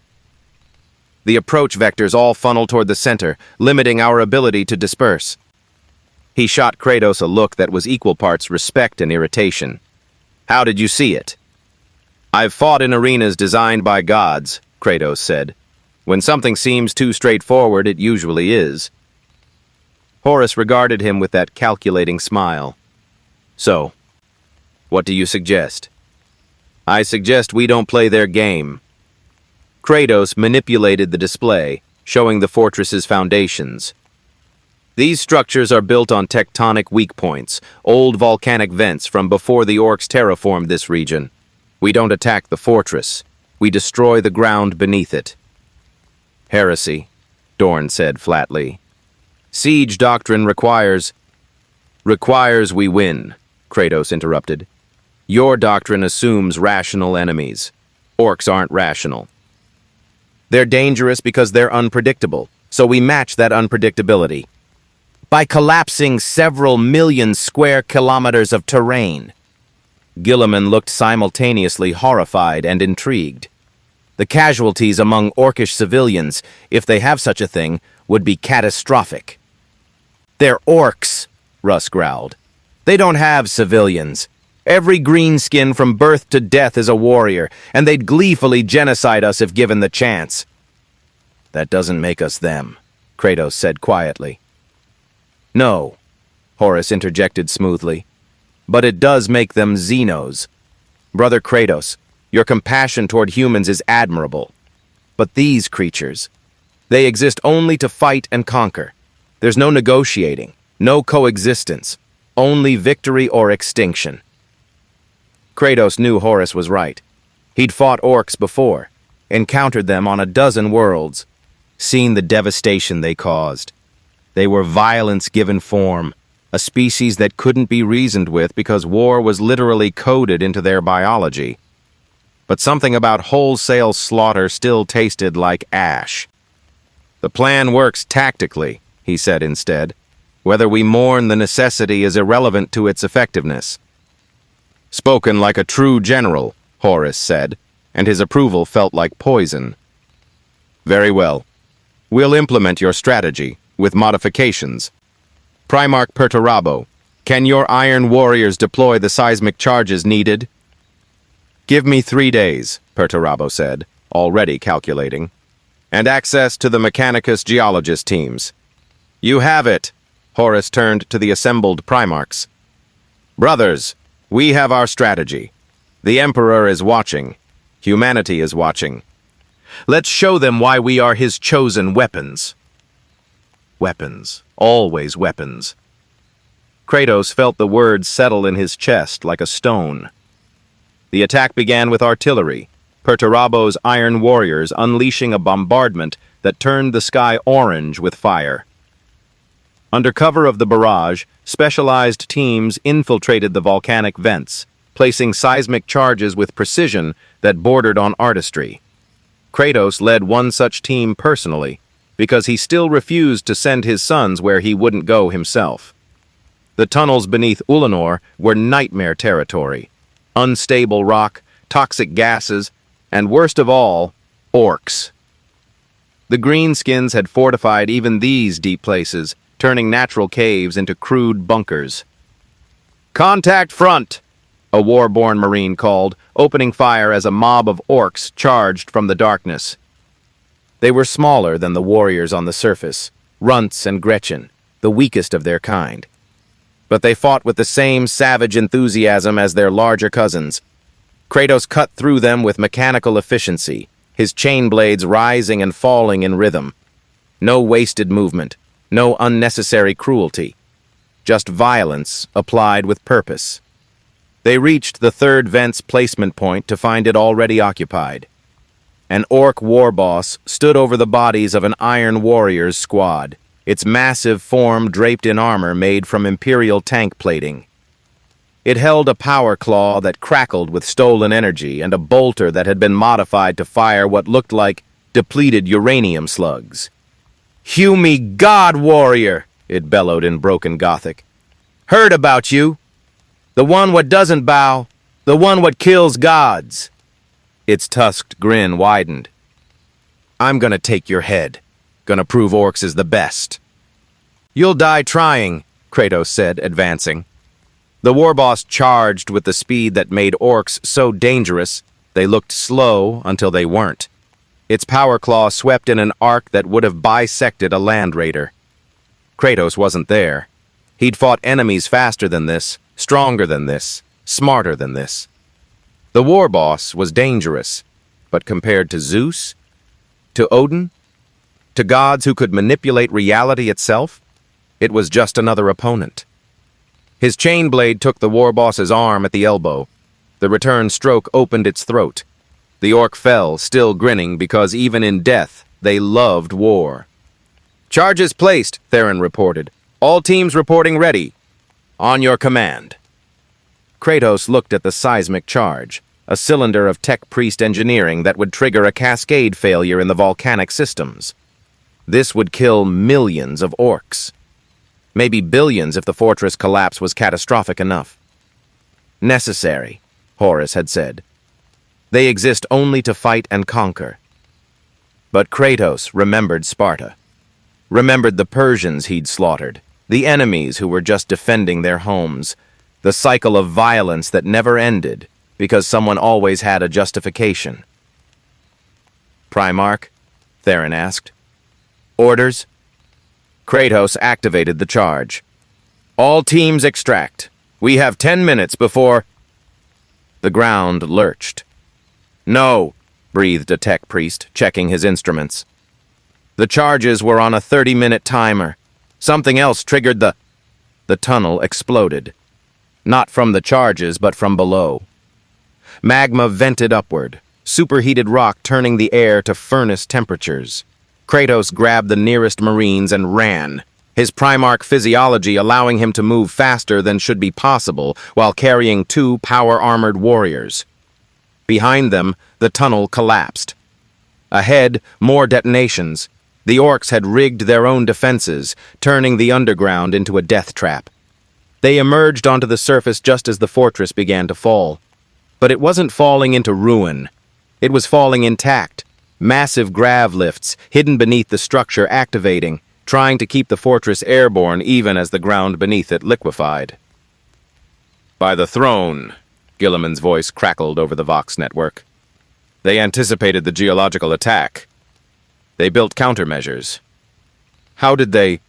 The approach vectors all funnel toward the center, limiting our ability to disperse." He shot Kratos a look that was equal parts respect and irritation. "How did you see it?" "I've fought in arenas designed by gods," Kratos said. "When something seems too straightforward, it usually is." Horus regarded him with that calculating smile. "So, what do you suggest?" "I suggest we don't play their game." Kratos manipulated the display, showing the fortress's foundations. "These structures are built on tectonic weak points, old volcanic vents from before the orcs terraformed this region. We don't attack the fortress. We destroy the ground beneath it." "Heresy," Dorn said flatly. "Siege doctrine requires—" "Requires we win," Kratos interrupted. "Your doctrine assumes rational enemies. Orcs aren't rational. They're dangerous because they're unpredictable, so we match that unpredictability. by collapsing several million square kilometers of terrain. Gilliman looked simultaneously horrified and intrigued. The casualties among Orcish civilians, if they have such a thing, would be catastrophic. "They're orcs," Russ growled. "They don't have civilians. Every greenskin from birth to death is a warrior, and they'd gleefully genocide us if given the chance." "That doesn't make us them," Kratos said quietly. "No," Horus interjected smoothly, "but it does make them Xenos. Brother Kratos, your compassion toward humans is admirable. But these creatures, they exist only to fight and conquer. There's no negotiating, no coexistence, only victory or extinction." Kratos knew Horus was right. He'd fought orcs before, encountered them on a dozen worlds, seen the devastation they caused. They were violence given form, a species that couldn't be reasoned with because war was literally coded into their biology. But something about wholesale slaughter still tasted like ash. "The plan works tactically," he said instead. "Whether we mourn the necessity is irrelevant to its effectiveness." "Spoken like a true general," Horus said, and his approval felt like poison. "Very well. We'll implement your strategy, with modifications. Primarch Perturabo, can your Iron Warriors deploy the seismic charges needed?" "Give me 3 days," Perturabo said, already calculating, "and access to the Mechanicus geologist teams." "You have it," Horus turned to the assembled Primarchs. "Brothers, we have our strategy. The Emperor is watching. Humanity is watching. Let's show them why we are his chosen weapons." Weapons. Always weapons. Kratos felt the words settle in his chest like a stone. The attack began with artillery, Perturabo's Iron Warriors unleashing a bombardment that turned the sky orange with fire. Under cover of the barrage, specialized teams infiltrated the volcanic vents, placing seismic charges with precision that bordered on artistry. Kratos led one such team personally, because he still refused to send his sons where he wouldn't go himself. The tunnels beneath Ulanor were nightmare territory. Unstable rock, toxic gases, and worst of all, orcs. The greenskins had fortified even these deep places, turning natural caves into crude bunkers. "Contact front!" a war-born Marine called, opening fire as a mob of orcs charged from the darkness. They were smaller than the warriors on the surface, Runts and Gretchen, the weakest of their kind. But they fought with the same savage enthusiasm as their larger cousins. Kratos cut through them with mechanical efficiency, his chain blades rising and falling in rhythm. No wasted movement, no unnecessary cruelty. Just violence applied with purpose. They reached the third vent's placement point to find it already occupied. An orc war boss stood over the bodies of an Iron Warriors squad, its massive form draped in armor made from Imperial tank plating. It held a power claw that crackled with stolen energy and a bolter that had been modified to fire what looked like depleted uranium slugs. "Hew me God, warrior!" it bellowed in broken Gothic. "Heard about you. The one what doesn't bow, the one what kills gods." Its tusked grin widened. "I'm gonna take your head. Gonna prove orcs is the best." "You'll die trying," Kratos said, advancing. The warboss charged with the speed that made orcs so dangerous, they looked slow until they weren't. Its power claw swept in an arc that would have bisected a land raider. Kratos wasn't there. He'd fought enemies faster than this, stronger than this, smarter than this. The warboss was dangerous, but compared to Zeus, to Odin, to gods who could manipulate reality itself, it was just another opponent. His chain blade took the warboss's arm at the elbow. The return stroke opened its throat. The orc fell, still grinning, because even in death, they loved war. "Charges placed," Theron reported. "All teams reporting ready. On your command." Kratos looked at the seismic charge, a cylinder of tech priest engineering that would trigger a cascade failure in the volcanic systems. This would kill millions of orcs. maybe billions if the fortress collapse was catastrophic enough. Necessary, Horus had said. They exist only to fight and conquer. But Kratos remembered Sparta. Remembered the Persians he'd slaughtered, the enemies who were just defending their homes, the cycle of violence that never ended because someone always had a justification. Primarch? Theron asked. Orders? Kratos activated the charge. All teams extract. We have 10 minutes before... The ground lurched. No, breathed a tech priest, checking his instruments. The charges were on a 30-minute timer. Something else triggered the... The tunnel exploded. Not from the charges, but from below. Magma vented upward, superheated rock turning the air to furnace temperatures. Kratos grabbed the nearest Marines and ran, his Primarch physiology allowing him to move faster than should be possible while carrying 2 power-armored warriors. Behind them, the tunnel collapsed. Ahead, more detonations. The orcs had rigged their own defenses, turning the underground into a death trap. They emerged onto the surface just as the fortress began to fall. But it wasn't falling into ruin. It was falling intact. Massive grav lifts, hidden beneath the structure, activating, trying to keep the fortress airborne even as the ground beneath it liquefied. By the throne, Gilliman's voice crackled over the Vox network. They anticipated the geological attack. They built countermeasures. How did they...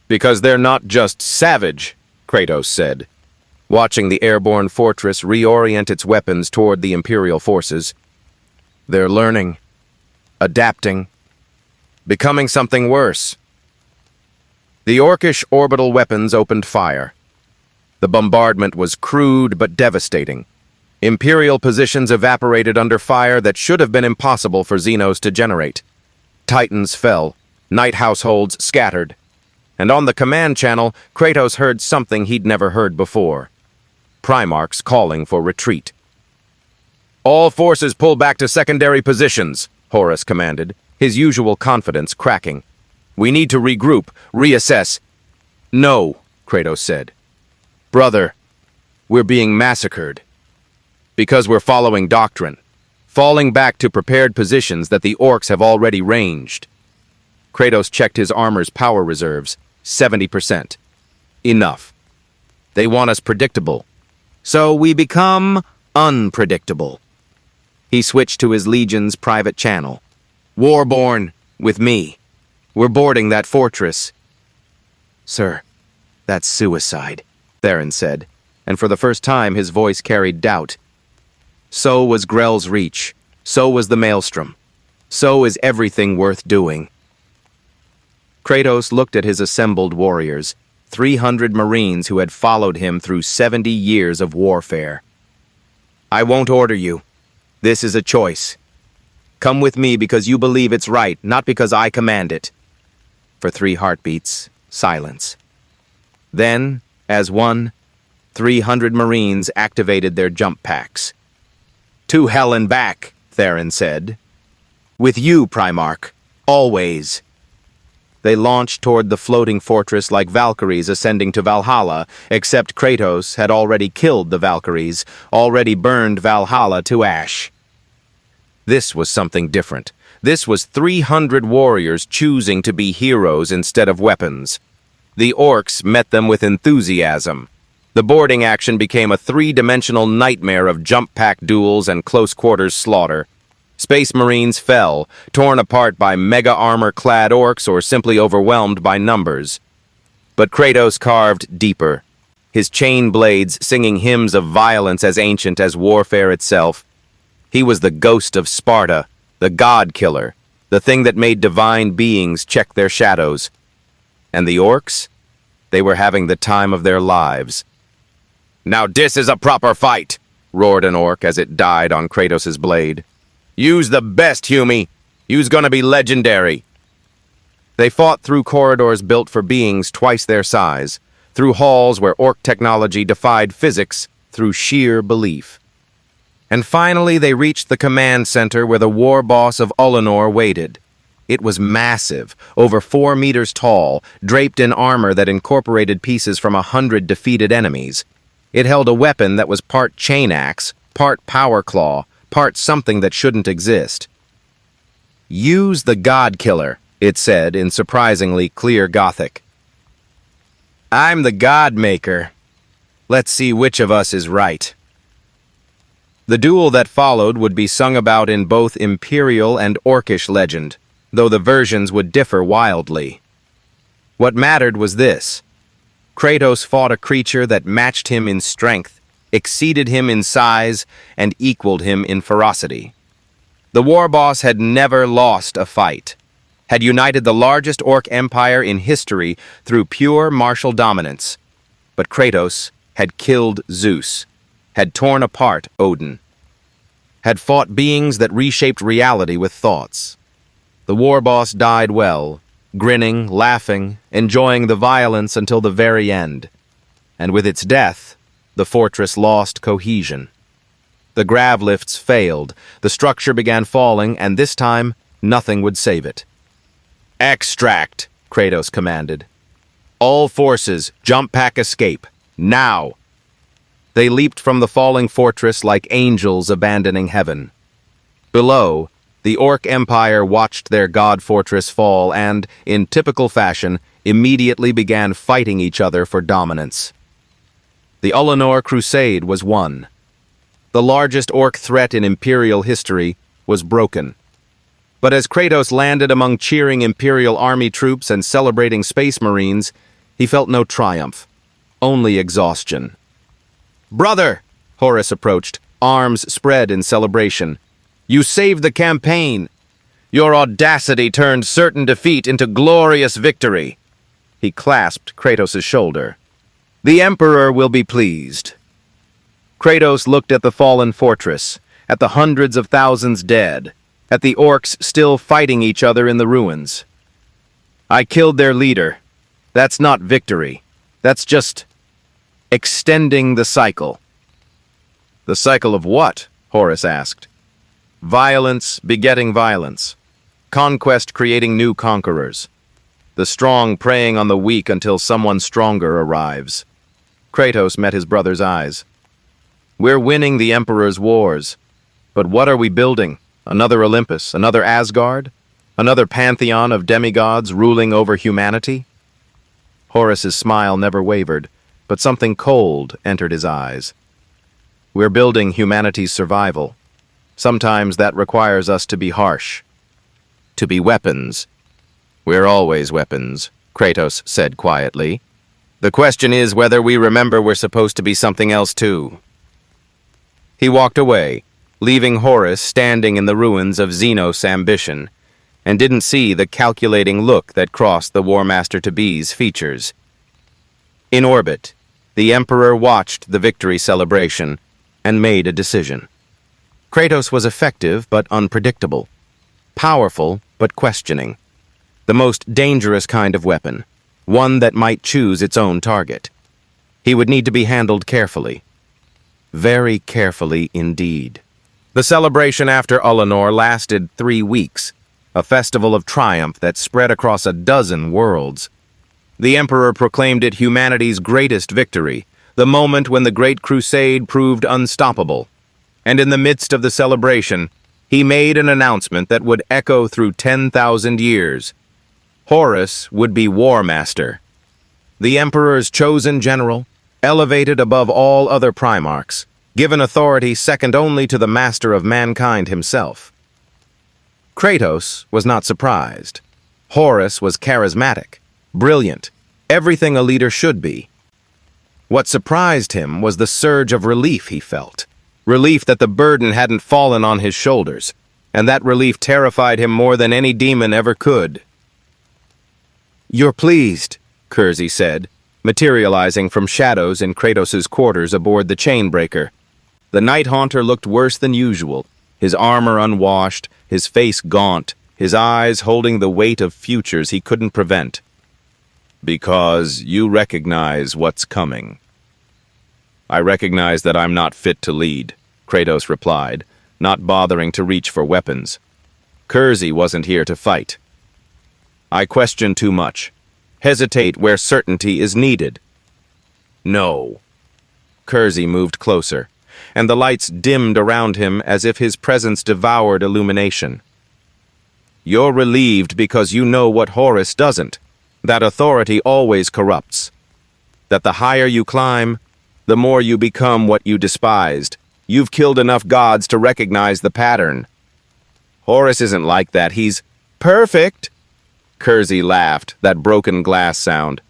Because they're not just savage, Kratos said, watching the airborne fortress reorient its weapons toward the Imperial forces. They're learning, adapting, becoming something worse. The orcish orbital weapons opened fire. The bombardment was crude but devastating. Imperial positions evaporated under fire that should have been impossible for Xenos to generate. Titans fell, night households scattered. And on the command channel, Kratos heard something he'd never heard before. Primarchs calling for retreat. All forces pull back to secondary positions, Horus commanded, his usual confidence cracking. We need to regroup, reassess. No, Kratos said. Brother, we're being massacred. Because we're following doctrine, falling back to prepared positions that the orcs have already ranged. Kratos checked his armor's power reserves, 70%. Enough. They want us predictable. So we become unpredictable. He switched to his Legion's private channel. Warborn, with me. We're boarding that fortress. Sir, that's suicide, Theron said, and for the first time his voice carried doubt. So was Grell's Reach. So was the Maelstrom. So is everything worth doing. Kratos looked at his assembled warriors, 300 Marines who had followed him through 70 years of warfare. I won't order you. This is a choice. Come with me because you believe it's right, not because I command it. For 3 heartbeats, silence. Then, as one, 300 Marines activated their jump packs. To hell and back, Theron said. With you, Primarch. Always. They launched toward the floating fortress like Valkyries ascending to Valhalla, except Kratos had already killed the Valkyries, already burned Valhalla to ash. This was something different. This was 300 warriors choosing to be heroes instead of weapons. The orcs met them with enthusiasm. The boarding action became a 3-dimensional nightmare of jump pack duels and close-quarters slaughter. Space Marines fell, torn apart by mega-armor-clad orcs or simply overwhelmed by numbers. But Kratos carved deeper, his chain blades singing hymns of violence as ancient as warfare itself. He was the Ghost of Sparta, the God-killer, the thing that made divine beings check their shadows. And the orcs? They were having the time of their lives. Now this is a proper fight, roared an orc as it died on Kratos' blade. Use the best, Humie. You's gonna be legendary. They fought through corridors built for beings twice their size, through halls where orc technology defied physics through sheer belief. And finally they reached the command center where the war boss of Ullanor waited. It was massive, over 4 meters tall, draped in armor that incorporated pieces from 100 defeated enemies. It held a weapon that was part chain axe, part power claw, part something that shouldn't exist. "Use the God Killer," it said in surprisingly clear Gothic. "I'm the God Maker. Let's see which of us is right." The duel that followed would be sung about in both Imperial and Orcish legend, though the versions would differ wildly. What mattered was this: Kratos fought a creature that matched him in strength, exceeded him in size, and equaled him in ferocity. The war boss had never lost a fight, had united the largest orc empire in history through pure martial dominance. But Kratos had killed Zeus, had torn apart Odin, had fought beings that reshaped reality with thoughts. The war boss died well, grinning, laughing, enjoying the violence until the very end. And with its death, the fortress lost cohesion. The grav lifts failed, the structure began falling, and this time, nothing would save it. "Extract," Kratos commanded. "All forces, jump pack escape, now!" They leaped from the falling fortress like angels abandoning heaven. Below, the Orc Empire watched their god fortress fall and, in typical fashion, immediately began fighting each other for dominance. The Great Crusade was won. The largest orc threat in Imperial history was broken. But as Kratos landed among cheering Imperial army troops and celebrating space marines, he felt no triumph, only exhaustion. "Brother!" Horus approached, arms spread in celebration. "You saved the campaign! Your audacity turned certain defeat into glorious victory!" He clasped Kratos' shoulder. "The Emperor will be pleased." Kratos looked at the fallen fortress, at the hundreds of thousands dead, at the orcs still fighting each other in the ruins. "I killed their leader. That's not victory. That's just extending the cycle." "The cycle of what?" Horus asked. "Violence begetting violence. Conquest creating new conquerors. The strong preying on the weak until someone stronger arrives." Kratos met his brother's eyes. "We're winning the Emperor's wars. But what are we building? Another Olympus, another Asgard? Another pantheon of demigods ruling over humanity?" Horus's smile never wavered, but something cold entered his eyes. "We're building humanity's survival. Sometimes that requires us to be harsh, to be weapons." "We're always weapons," Kratos said quietly. "The question is whether we remember we're supposed to be something else too." He walked away, leaving Horus standing in the ruins of Xenos' ambition, and didn't see the calculating look that crossed the War Master-to-be's features. In orbit, the Emperor watched the victory celebration and made a decision. Kratos was effective but unpredictable, powerful but questioning, the most dangerous kind of weapon, one that might choose its own target. He would need to be handled carefully, very carefully indeed. The celebration after Olympus lasted 3 weeks, a festival of triumph that spread across a dozen worlds. The Emperor proclaimed it humanity's greatest victory, the moment when the Great Crusade proved unstoppable. And in the midst of the celebration, he made an announcement that would echo through 10,000 years. Horus would be War Master, the Emperor's chosen general, elevated above all other Primarchs, given authority second only to the Master of Mankind himself. Kratos was not surprised. Horus was charismatic, brilliant, everything a leader should be. What surprised him was the surge of relief he felt. Relief that the burden hadn't fallen on his shoulders, and that relief terrified him more than any demon ever could. "You're pleased," Kersey said, materializing from shadows in Kratos' quarters aboard the Chainbreaker. The Night Haunter looked worse than usual, his armor unwashed, his face gaunt, his eyes holding the weight of futures he couldn't prevent. "Because you recognize what's coming." "I recognize that I'm not fit to lead," Kratos replied, not bothering to reach for weapons. Kersey wasn't here to fight. I question too much. Hesitate where certainty is needed. No. Kersey moved closer, and the lights dimmed around him as if his presence devoured illumination. You're relieved because you know what Horus doesn't, that authority always corrupts. That the higher you climb, the more you become what you despised. You've killed enough gods to recognize the pattern. Horus isn't like that. He's perfect. Kersey laughed, that broken glass sound.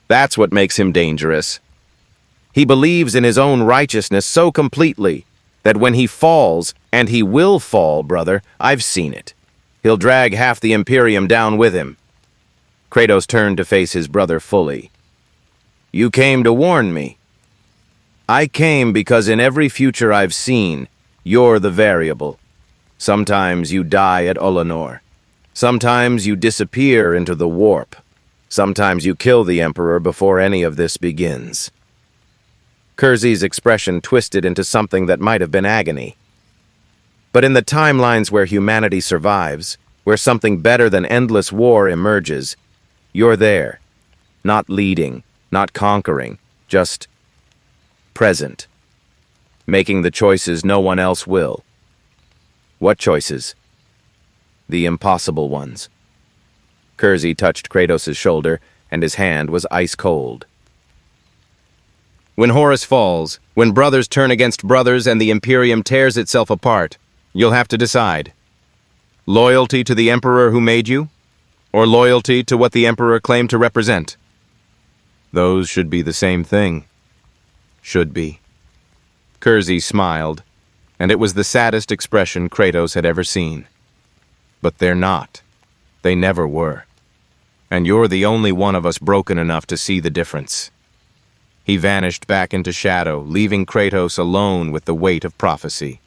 That's what makes him dangerous. He believes in his own righteousness so completely that when he falls, and he will fall, brother, I've seen it, he'll drag half the Imperium down with him. Kratos turned to face his brother fully. You came to warn me. I came because in every future I've seen, you're the variable. Sometimes you die at Olympus. Sometimes you disappear into the warp. Sometimes you kill the Emperor before any of this begins. Kersey's expression twisted into something that might have been agony. But in the timelines where humanity survives, where something better than endless war emerges, you're there. Not leading, not conquering, just present. Making the choices no one else will. What choices? The impossible ones. Kersey touched Kratos' shoulder, and his hand was ice cold. When Horus falls, when brothers turn against brothers and the Imperium tears itself apart, you'll have to decide. Loyalty to the Emperor who made you, or loyalty to what the Emperor claimed to represent? Those should be the same thing. Should be. Kersey smiled, and it was the saddest expression Kratos had ever seen. But they're not. They never were. And you're the only one of us broken enough to see the difference. He vanished back into shadow, leaving Kratos alone with the weight of prophecy.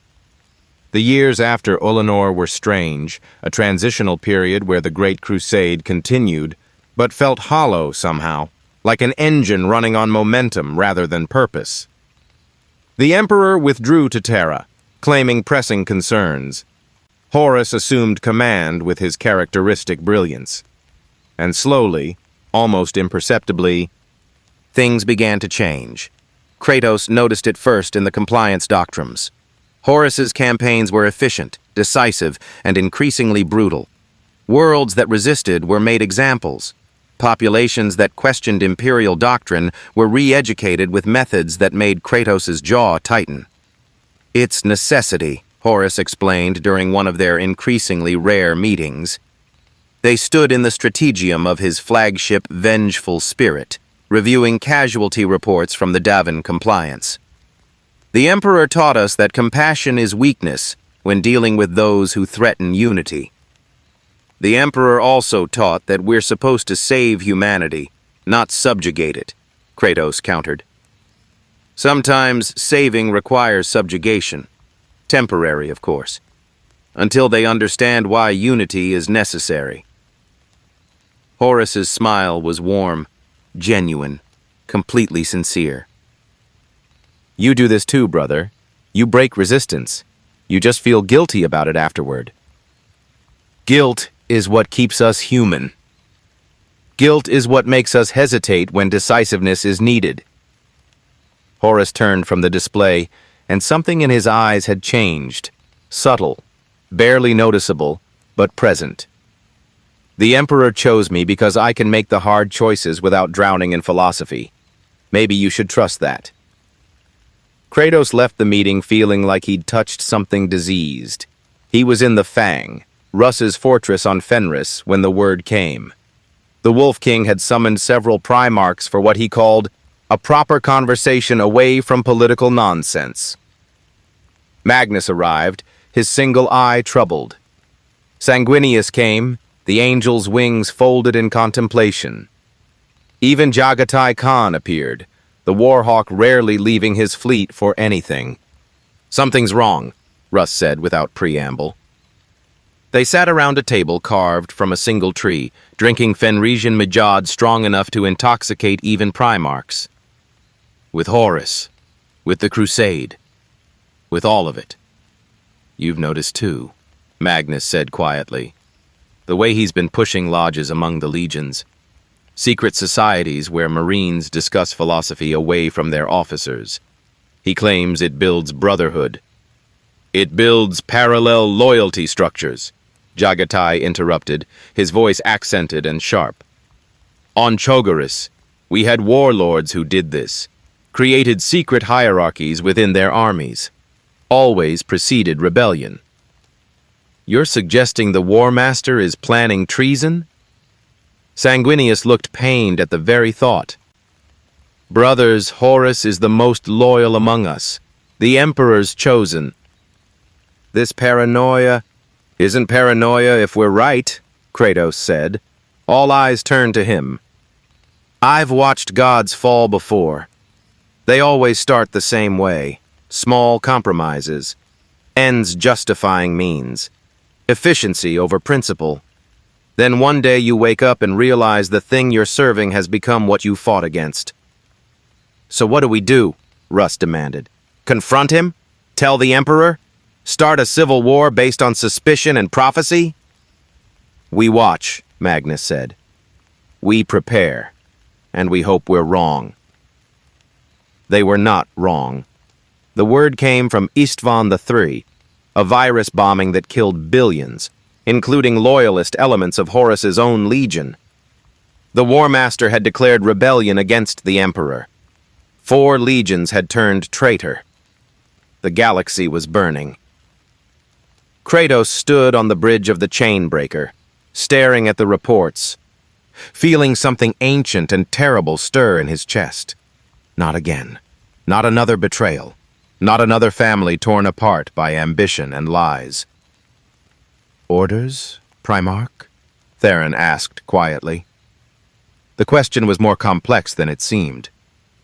The years after Olympus were strange, a transitional period where the Great Crusade continued, but felt hollow somehow, like an engine running on momentum rather than purpose. The Emperor withdrew to Terra, claiming pressing concerns. Horus assumed command with his characteristic brilliance. And slowly, almost imperceptibly, things began to change. Kratos noticed it first in the compliance doctrines. Horus's campaigns were efficient, decisive, and increasingly brutal. Worlds that resisted were made examples. Populations that questioned imperial doctrine were re-educated with methods that made Kratos' jaw tighten. It's necessity, Horus explained during one of their increasingly rare meetings. They stood in the strategium of his flagship Vengeful Spirit, reviewing casualty reports from the Davin compliance. The Emperor taught us that compassion is weakness when dealing with those who threaten unity. The Emperor also taught that we're supposed to save humanity, not subjugate it, Kratos countered. Sometimes saving requires subjugation. Temporary, of course, until they understand why unity is necessary. Horus's smile was warm, genuine, completely sincere. You do this too, brother. You break resistance. You just feel guilty about it afterward. Guilt is what keeps us human. Guilt is what makes us hesitate when decisiveness is needed. Horus turned from the display, and something in his eyes had changed. Subtle, barely noticeable, but present. The Emperor chose me because I can make the hard choices without drowning in philosophy. Maybe you should trust that. Kratos left the meeting feeling like he'd touched something diseased. He was in the Fang, Russ's fortress on Fenris, when the word came. The Wolf King had summoned several Primarchs for what he called a proper conversation away from political nonsense. Magnus arrived, his single eye troubled. Sanguinius came, the angel's wings folded in contemplation. Even Jagatai Khan appeared, the Warhawk rarely leaving his fleet for anything. Something's wrong, Russ said without preamble. They sat around a table carved from a single tree, drinking Fenrisian Majad strong enough to intoxicate even Primarchs. With Horus, with the Crusade, with all of it. You've noticed too, Magnus said quietly. The way he's been pushing lodges among the legions. Secret societies where Marines discuss philosophy away from their officers. He claims it builds brotherhood. It builds parallel loyalty structures, Jagatai interrupted, his voice accented and sharp. On Chogoris, we had warlords who did this, created secret hierarchies within their armies. Always preceded rebellion. You're suggesting the War Master is planning treason? Sanguinius looked pained at the very thought. Brothers, Horus is the most loyal among us, the Emperor's chosen. This paranoia isn't paranoia if we're right, Kratos said. All eyes turned to him. I've watched gods fall before. They always start the same way, small compromises, ends justifying means, efficiency over principle. Then one day you wake up and realize the thing you're serving has become what you fought against. So what do we do? Russ demanded. Confront him? Tell the Emperor? Start a civil war based on suspicion and prophecy? We watch, Magnus said. We prepare, and we hope we're wrong. They were not wrong. The word came from Istvan III, a virus bombing that killed billions, including loyalist elements of Horus's own legion. The War Master had declared rebellion against the Emperor. 4 legions had turned traitor. The galaxy was burning. Kratos stood on the bridge of the Chainbreaker, staring at the reports, feeling something ancient and terrible stir in his chest. Not again. Not another betrayal. Not another family torn apart by ambition and lies. Orders, Primarch? Theron asked quietly. The question was more complex than it seemed.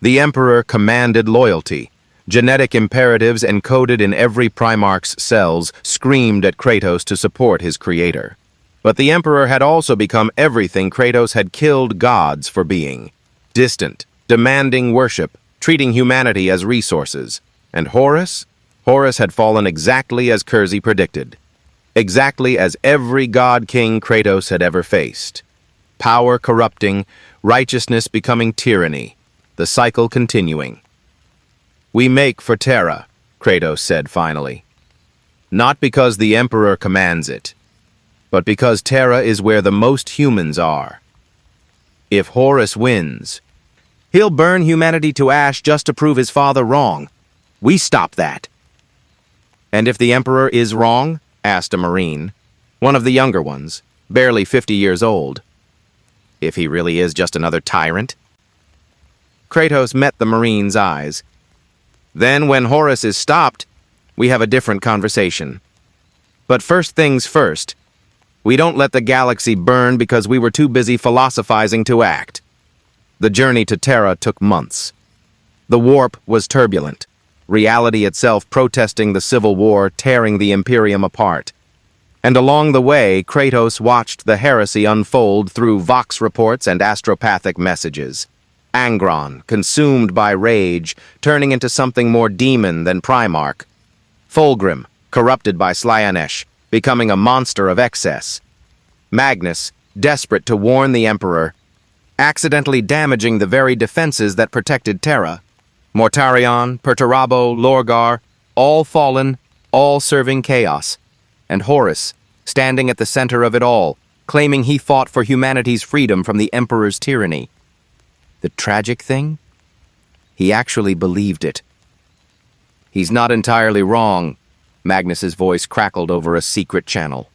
The Emperor commanded loyalty. Genetic imperatives encoded in every Primarch's cells screamed at Kratos to support his creator. But the Emperor had also become everything Kratos had killed gods for being. Distant, demanding worship, treating humanity as resources. And Horus? Horus had fallen exactly as Kersey predicted. Exactly as every god-king Kratos had ever faced. Power corrupting, righteousness becoming tyranny, the cycle continuing. We make for Terra, Kratos said finally. Not because the Emperor commands it, but because Terra is where the most humans are. If Horus wins, he'll burn humanity to ash just to prove his father wrong. We stop that. And if the Emperor is wrong? Asked a Marine, one of the younger ones, barely 50 years old. If he really is just another tyrant? Kratos met the Marine's eyes. Then when Horus is stopped, we have a different conversation. But first things first, we don't let the galaxy burn because we were too busy philosophizing to act. The journey to Terra took months. The warp was turbulent, reality itself protesting the civil war, tearing the Imperium apart. And along the way, Kratos watched the heresy unfold through Vox reports and astropathic messages. Angron, consumed by rage, turning into something more demon than Primarch. Fulgrim, corrupted by Slaanesh, becoming a monster of excess. Magnus, desperate to warn the Emperor, accidentally damaging the very defenses that protected Terra. Mortarion, Perturabo, Lorgar, all fallen, all serving chaos. And Horus, standing at the center of it all, claiming he fought for humanity's freedom from the Emperor's tyranny. The tragic thing? He actually believed it. He's not entirely wrong, Magnus's voice crackled over a secret channel.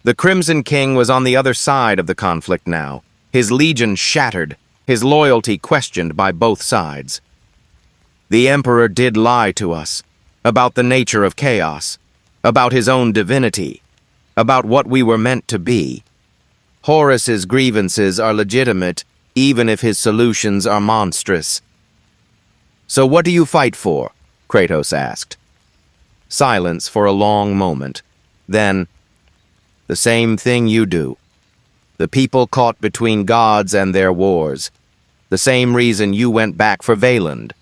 The Crimson King was on the other side of the conflict now, his legion shattered, his loyalty questioned by both sides. The Emperor did lie to us, about the nature of chaos, about his own divinity, about what we were meant to be. Horus's grievances are legitimate, even if his solutions are monstrous. So what do you fight for? Kratos asked. Silence for a long moment. Then, the same thing you do. The people caught between gods and their wars. The same reason you went back for Valand.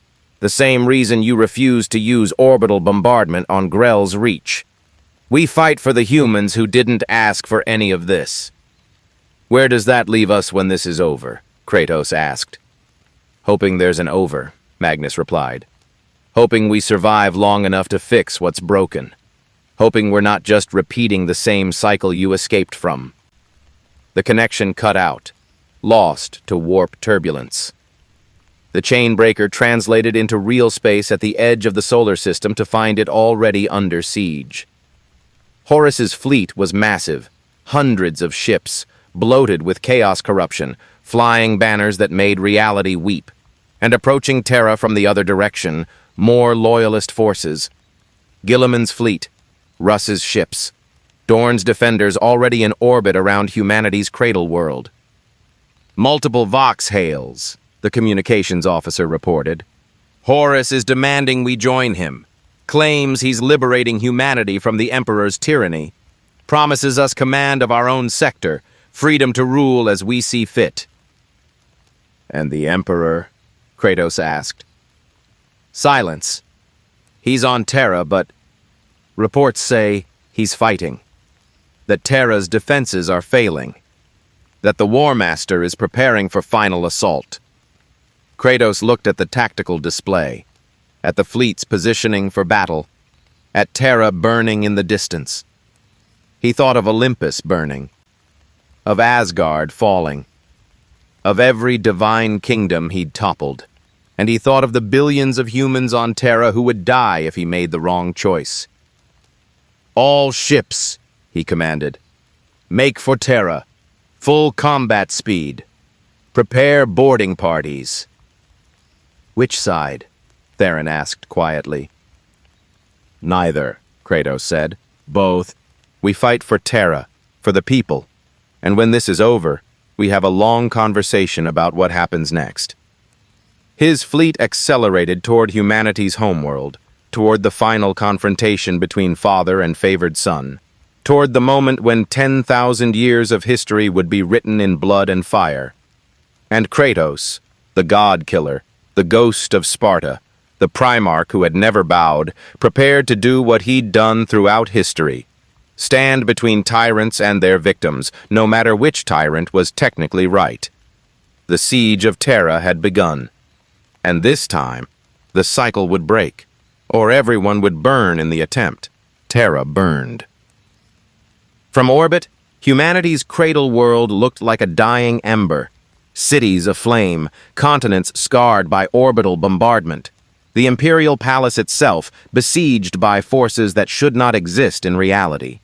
The same reason you refused to use orbital bombardment on Grell's Reach. We fight for the humans who didn't ask for any of this. Where does that leave us when this is over? Kratos asked. Hoping there's an over, Magnus replied. Hoping we survive long enough to fix what's broken. Hoping we're not just repeating the same cycle you escaped from. The connection cut out, lost to warp turbulence. The chain breaker translated into real space at the edge of the solar system to find it already under siege. Horus's fleet was massive, hundreds of ships, bloated with chaos corruption, flying banners that made reality weep, and approaching Terra from the other direction, more loyalist forces. Gilliman's fleet, Russ's ships, Dorn's defenders already in orbit around humanity's cradle world. Multiple Vox hails, the communications officer reported. Horus is demanding we join him, claims he's liberating humanity from the Emperor's tyranny, promises us command of our own sector, freedom to rule as we see fit. And the Emperor? Kratos asked. Silence. He's on Terra, but reports say he's fighting. That Terra's defenses are failing. That the War Master is preparing for final assault. Kratos looked at the tactical display, at the fleet's positioning for battle, at Terra burning in the distance. He thought of Olympus burning, of Asgard falling, of every divine kingdom he'd toppled, and he thought of the billions of humans on Terra who would die if he made the wrong choice. All ships, he commanded. Make for Terra. Full combat speed. Prepare boarding parties. Which side? Theron asked quietly. Neither, Kratos said. Both. We fight for Terra, for the people. And when this is over, we have a long conversation about what happens next. His fleet accelerated toward humanity's homeworld, toward the final confrontation between father and favored son, toward the moment when 10,000 years of history would be written in blood and fire. And Kratos, the god-killer, the Ghost of Sparta, the Primarch who had never bowed, prepared to do what he'd done throughout history. Stand between tyrants and their victims, no matter which tyrant was technically right. The siege of Terra had begun. And this time, the cycle would break, or everyone would burn in the attempt. Terra burned. From orbit, humanity's cradle world looked like a dying ember. Cities aflame, continents scarred by orbital bombardment. The Imperial Palace itself besieged by forces that should not exist in reality.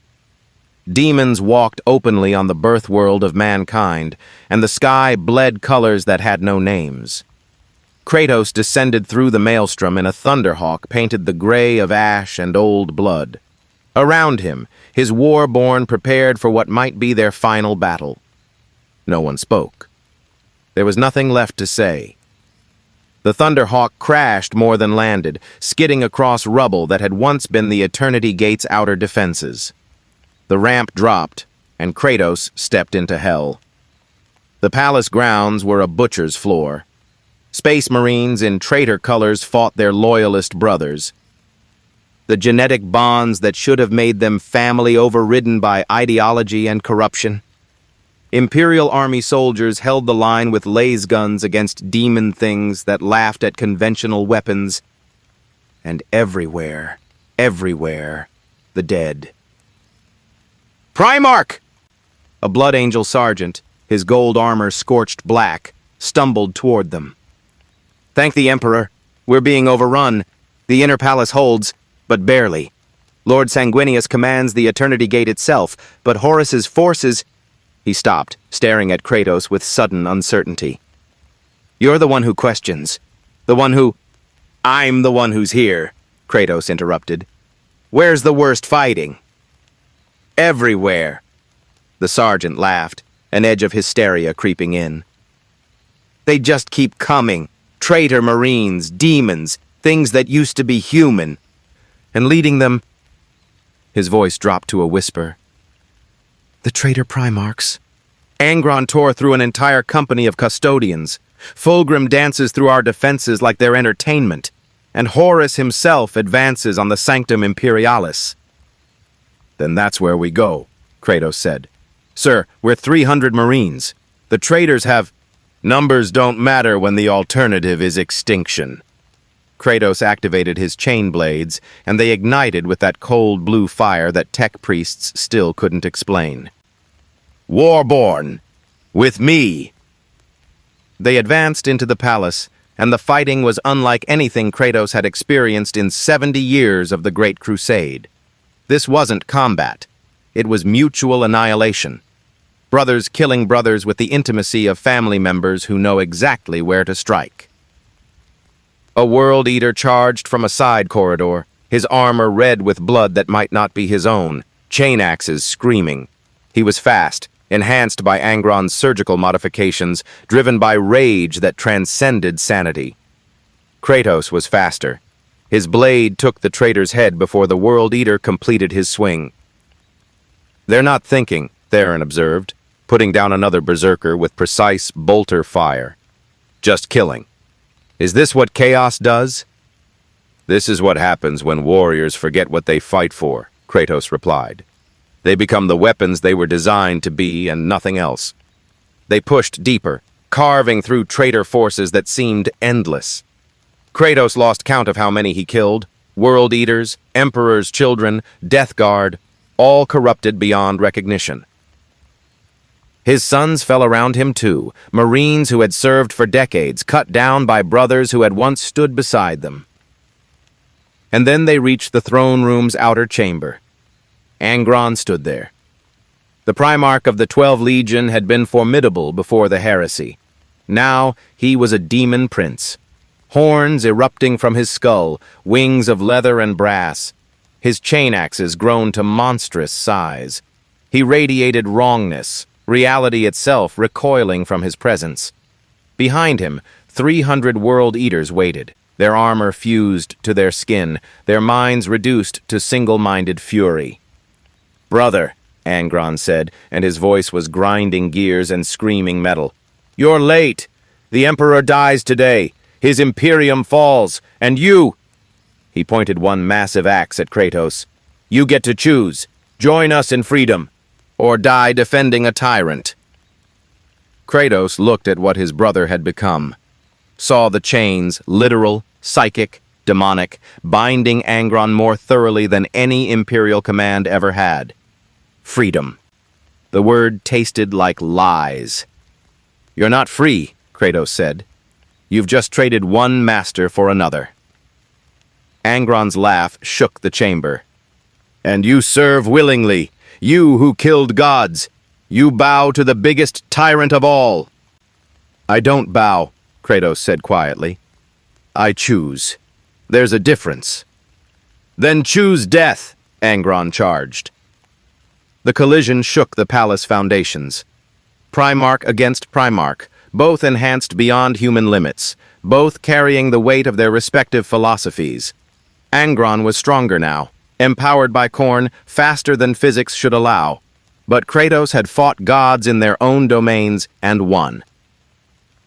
Demons walked openly on the birth world of mankind, and the sky bled colors that had no names. Kratos descended through the maelstrom in a thunderhawk painted the gray of ash and old blood. Around him, his war-born prepared for what might be their final battle. No one spoke. There was nothing left to say. The Thunderhawk crashed more than landed, skidding across rubble that had once been the Eternity Gate's outer defenses. The ramp dropped, and Kratos stepped into hell. The palace grounds were a butcher's floor. Space Marines in traitor colors fought their loyalist brothers. The genetic bonds that should have made them family overridden by ideology and corruption. Imperial Army soldiers held the line with laser guns against demon things that laughed at conventional weapons. And everywhere, the dead. Primarch! A Blood Angel sergeant, his gold armor scorched black, stumbled toward them. Thank the Emperor. We're being overrun. The inner palace holds, but barely. Lord Sanguinius commands the Eternity Gate itself, but Horus's forces... He stopped, staring at Kratos with sudden uncertainty. You're the one who questions. The one who... I'm the one who's here, Kratos interrupted. Where's the worst fighting? Everywhere. The sergeant laughed, an edge of hysteria creeping in. They just keep coming. Traitor Marines, demons, things that used to be human. And leading them... His voice dropped to a whisper. The traitor Primarchs. Angron tore through an entire company of custodians. Fulgrim dances through our defenses like they're entertainment. And Horus himself advances on the Sanctum Imperialis. Then that's where we go, Kratos said. Sir, we're 300 Marines. The traitors have... Numbers don't matter when the alternative is extinction. Kratos activated his chain blades, and they ignited with that cold blue fire that tech priests still couldn't explain. Warborn! With me! They advanced into the palace, and the fighting was unlike anything Kratos had experienced in 70 years of the Great Crusade. This wasn't combat. It was mutual annihilation. Brothers killing brothers with the intimacy of family members who know exactly where to strike. A World Eater charged from a side corridor, his armor red with blood that might not be his own, chain axes screaming. He was fast, enhanced by Angron's surgical modifications, driven by rage that transcended sanity. Kratos was faster. His blade took the traitor's head before the World Eater completed his swing. They're not thinking, Theron observed, putting down another berserker with precise bolter fire. Just killing. Is this what chaos does? This is what happens when warriors forget what they fight for, Kratos replied. They become the weapons they were designed to be and nothing else. They pushed deeper, carving through traitor forces that seemed endless. Kratos lost count of how many he killed. World Eaters, Emperor's children, Death Guard, all corrupted beyond recognition. His sons fell around him too, Marines who had served for decades, cut down by brothers who had once stood beside them. And then they reached the throne room's outer chamber. Angron stood there. The Primarch of the 12 Legion had been formidable before the heresy. Now he was a demon prince. Horns erupting from his skull, wings of leather and brass. His chain axes grown to monstrous size. He radiated wrongness, reality itself recoiling from his presence. Behind him, 300 World Eaters waited, their armor fused to their skin, their minds reduced to single-minded fury. "Brother," Angron said, and his voice was grinding gears and screaming metal. "You're late. The Emperor dies today. His Imperium falls, and you—" He pointed one massive axe at Kratos. "You get to choose. Join us in freedom, or die defending a tyrant." Kratos looked at what his brother had become, saw the chains, literal, psychic, demonic, binding Angron more thoroughly than any Imperial command ever had. Freedom. The word tasted like lies. "You're not free," Kratos said. "You've just traded one master for another." Angron's laugh shook the chamber. "And you serve willingly, you who killed gods. You bow to the biggest tyrant of all." "I don't bow," Kratos said quietly. "I choose. There's a difference." "Then choose death," Angron charged. The collision shook the palace foundations. Primarch against Primarch, both enhanced beyond human limits, both carrying the weight of their respective philosophies. Angron was stronger now, empowered by Khorne, faster than physics should allow. But Kratos had fought gods in their own domains and won.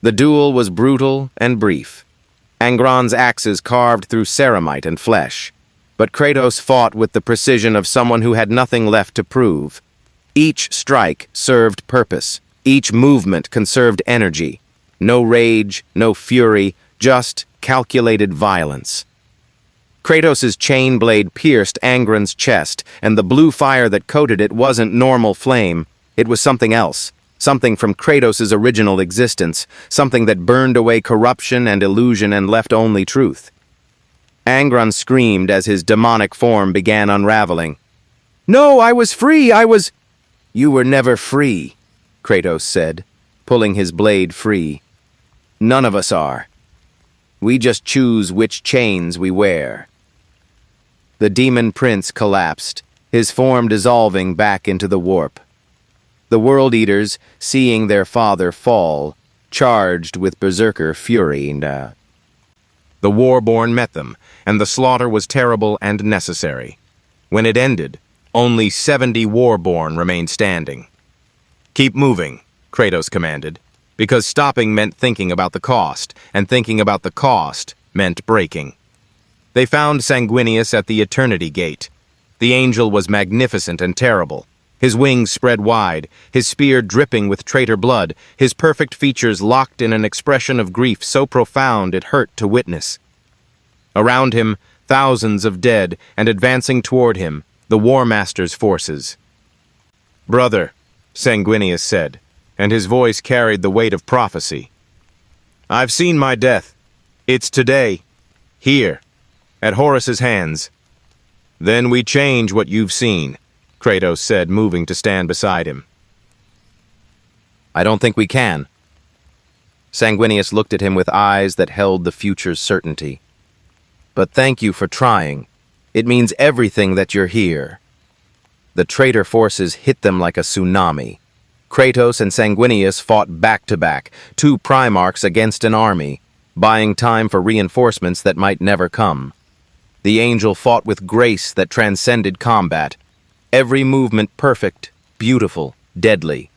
The duel was brutal and brief. Angron's axes carved through ceramite and flesh. But Kratos fought with the precision of someone who had nothing left to prove. Each strike served purpose. Each movement conserved energy. No rage, no fury, just calculated violence. Kratos' chain blade pierced Angron's chest, and the blue fire that coated it wasn't normal flame. It was something else, something from Kratos' original existence, something that burned away corruption and illusion and left only truth. Angron screamed as his demonic form began unraveling. "No, I was free, I was—" "You were never free," Kratos said, pulling his blade free. "None of us are. We just choose which chains we wear." The demon prince collapsed, his form dissolving back into the warp. The World Eaters, seeing their father fall, charged with berserker fury. The Warborn met them, and the slaughter was terrible and necessary. When it ended, only 70 Warborn remained standing. "Keep moving," Kratos commanded, because stopping meant thinking about the cost, and thinking about the cost meant breaking. They found Sanguinius at the Eternity Gate. The angel was magnificent and terrible. His wings spread wide, his spear dripping with traitor blood, his perfect features locked in an expression of grief so profound it hurt to witness. Around him, thousands of dead, and advancing toward him, the War Master's forces. "Brother," Sanguinius said, and his voice carried the weight of prophecy. "I've seen my death. It's today, here, at Horus's hands." "Then we change what you've seen," Kratos said, moving to stand beside him. "I don't think we can." Sanguinius looked at him with eyes that held the future's certainty. "But thank you for trying. It means everything that you're here." The traitor forces hit them like a tsunami. Kratos and Sanguinius fought back-to-back, two Primarchs against an army, buying time for reinforcements that might never come. The angel fought with grace that transcended combat, every movement perfect, beautiful, deadly.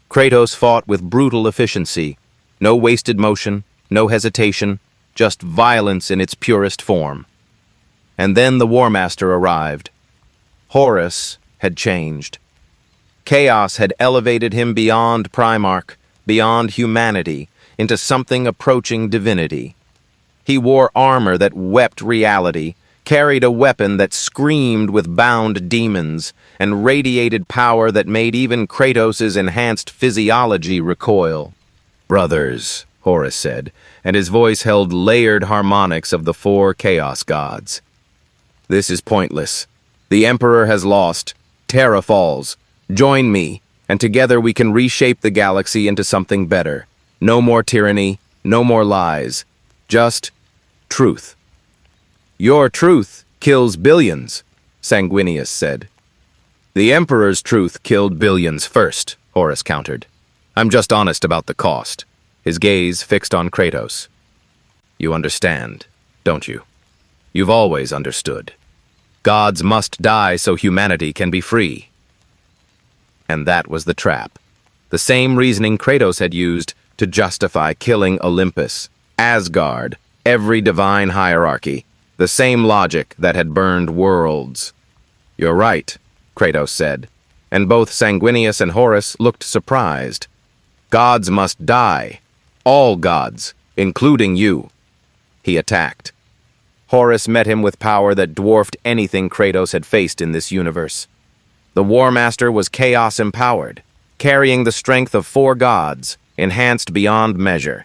Kratos fought with brutal efficiency, no wasted motion, no hesitation, just violence in its purest form. And then the War Master arrived. Horus had changed. Chaos had elevated him beyond Primarch, beyond humanity, into something approaching divinity. He wore armor that wept reality, carried a weapon that screamed with bound demons, and radiated power that made even Kratos' enhanced physiology recoil. "Brothers," Horus said, and his voice held layered harmonics of the four chaos gods. "This is pointless. The Emperor has lost. Terra falls. Join me, and together we can reshape the galaxy into something better. No more tyranny, no more lies. Just truth." "Your truth kills billions," Sanguinius said. "The Emperor's truth killed billions first," Horus countered. "I'm just honest about the cost." His gaze fixed on Kratos. "You understand, don't you? You've always understood. Gods must die so humanity can be free." And that was the trap. The same reasoning Kratos had used to justify killing Olympus, Asgard, every divine hierarchy. The same logic that had burned worlds. "You're right," Kratos said, and both Sanguinius and Horus looked surprised. "Gods must die. All gods, including you." He attacked. Horus met him with power that dwarfed anything Kratos had faced in this universe. The War Master was chaos-empowered, carrying the strength of four gods, enhanced beyond measure.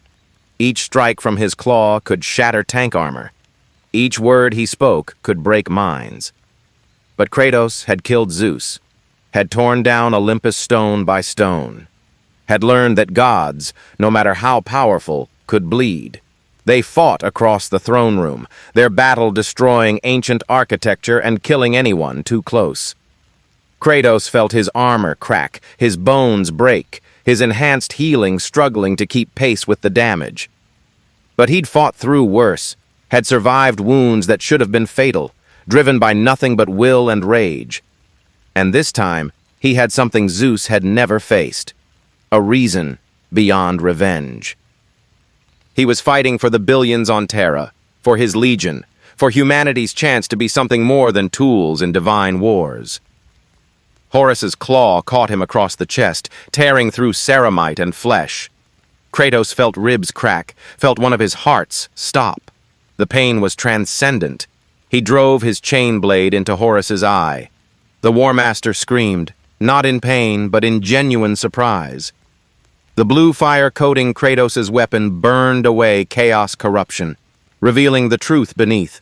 Each strike from his claw could shatter tank armor. Each word he spoke could break minds. But Kratos had killed Zeus, had torn down Olympus stone by stone, had learned that gods, no matter how powerful, could bleed. They fought across the throne room, their battle destroying ancient architecture and killing anyone too close. Kratos felt his armor crack, his bones break, his enhanced healing struggling to keep pace with the damage. But he'd fought through worse, had survived wounds that should have been fatal, driven by nothing but will and rage. And this time, he had something Zeus had never faced, a reason beyond revenge. He was fighting for the billions on Terra, for his legion, for humanity's chance to be something more than tools in divine wars. Horus's claw caught him across the chest, tearing through ceramite and flesh. Kratos felt ribs crack, felt one of his hearts stop. The pain was transcendent. He drove his chain blade into Horus's eye. The War Master screamed, not in pain, but in genuine surprise. The blue fire coating Kratos' weapon burned away chaos corruption, revealing the truth beneath.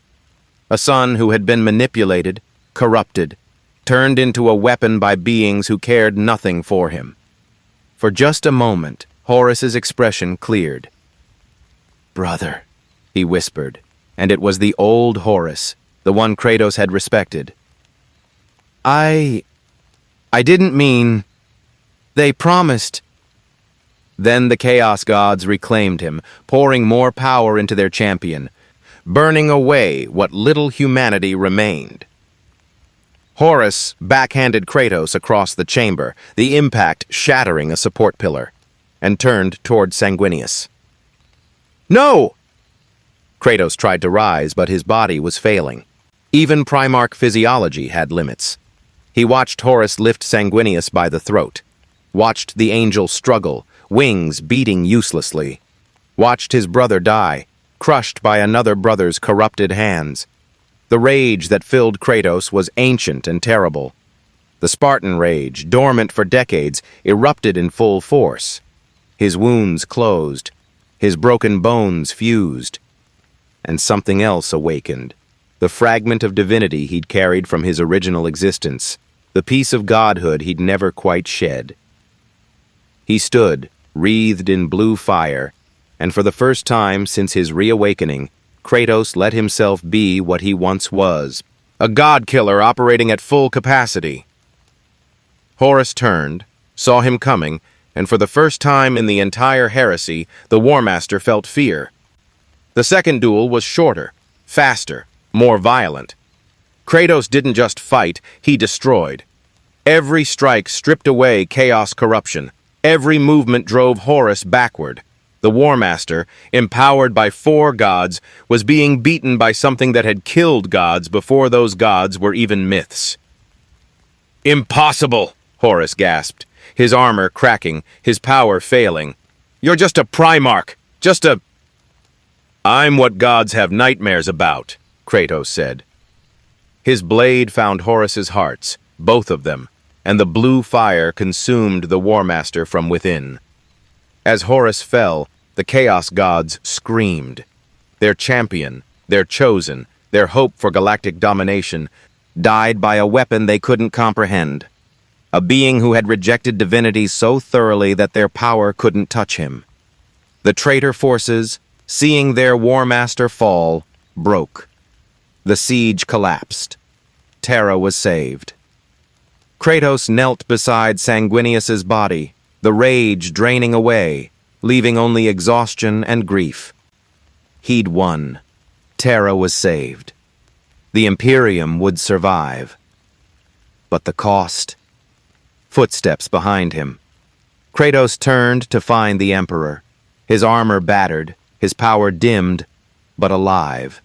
A son who had been manipulated, corrupted, turned into a weapon by beings who cared nothing for him. For just a moment, Horus's expression cleared. "Brother," he whispered, and it was the old Horus, the one Kratos had respected. I didn't mean... They promised..." Then the Chaos Gods reclaimed him, pouring more power into their champion, burning away what little humanity remained. Horus backhanded Kratos across the chamber, the impact shattering a support pillar, and turned toward Sanguinius. "No!" Kratos tried to rise, but his body was failing. Even Primarch physiology had limits. He watched Horus lift Sanguinius by the throat, watched the angel struggle, wings beating uselessly, watched his brother die, crushed by another brother's corrupted hands. The rage that filled Kratos was ancient and terrible. The Spartan rage, dormant for decades, erupted in full force. His wounds closed, his broken bones fused, and something else awakened. The fragment of divinity he'd carried from his original existence, the piece of godhood he'd never quite shed. He stood, wreathed in blue fire, and for the first time since his reawakening, Kratos let himself be what he once was, a god-killer operating at full capacity. Horus turned, saw him coming, and for the first time in the entire heresy, the War Master felt fear. The second duel was shorter, faster, more violent. Kratos didn't just fight, he destroyed. Every strike stripped away chaos corruption. Every movement drove Horus backward. The War Master, empowered by 4 gods, was being beaten by something that had killed gods before those gods were even myths. "Impossible!" Horus gasped, his armor cracking, his power failing. "You're just a Primarch, just a—" "I'm what gods have nightmares about," Kratos said. His blade found Horus's hearts, both of them, and the blue fire consumed the War Master from within. As Horus fell, the Chaos Gods screamed. Their champion, their chosen, their hope for galactic domination, died by a weapon they couldn't comprehend. A being who had rejected divinity so thoroughly that their power couldn't touch him. The traitor forces, seeing their War Master fall, broke. The siege collapsed. Terra was saved. Kratos knelt beside Sanguinius's body, the rage draining away, leaving only exhaustion and grief. He'd won. Terra was saved. The Imperium would survive. But the cost? Footsteps behind him. Kratos turned to find the Emperor, his armor battered, his power dimmed, but alive.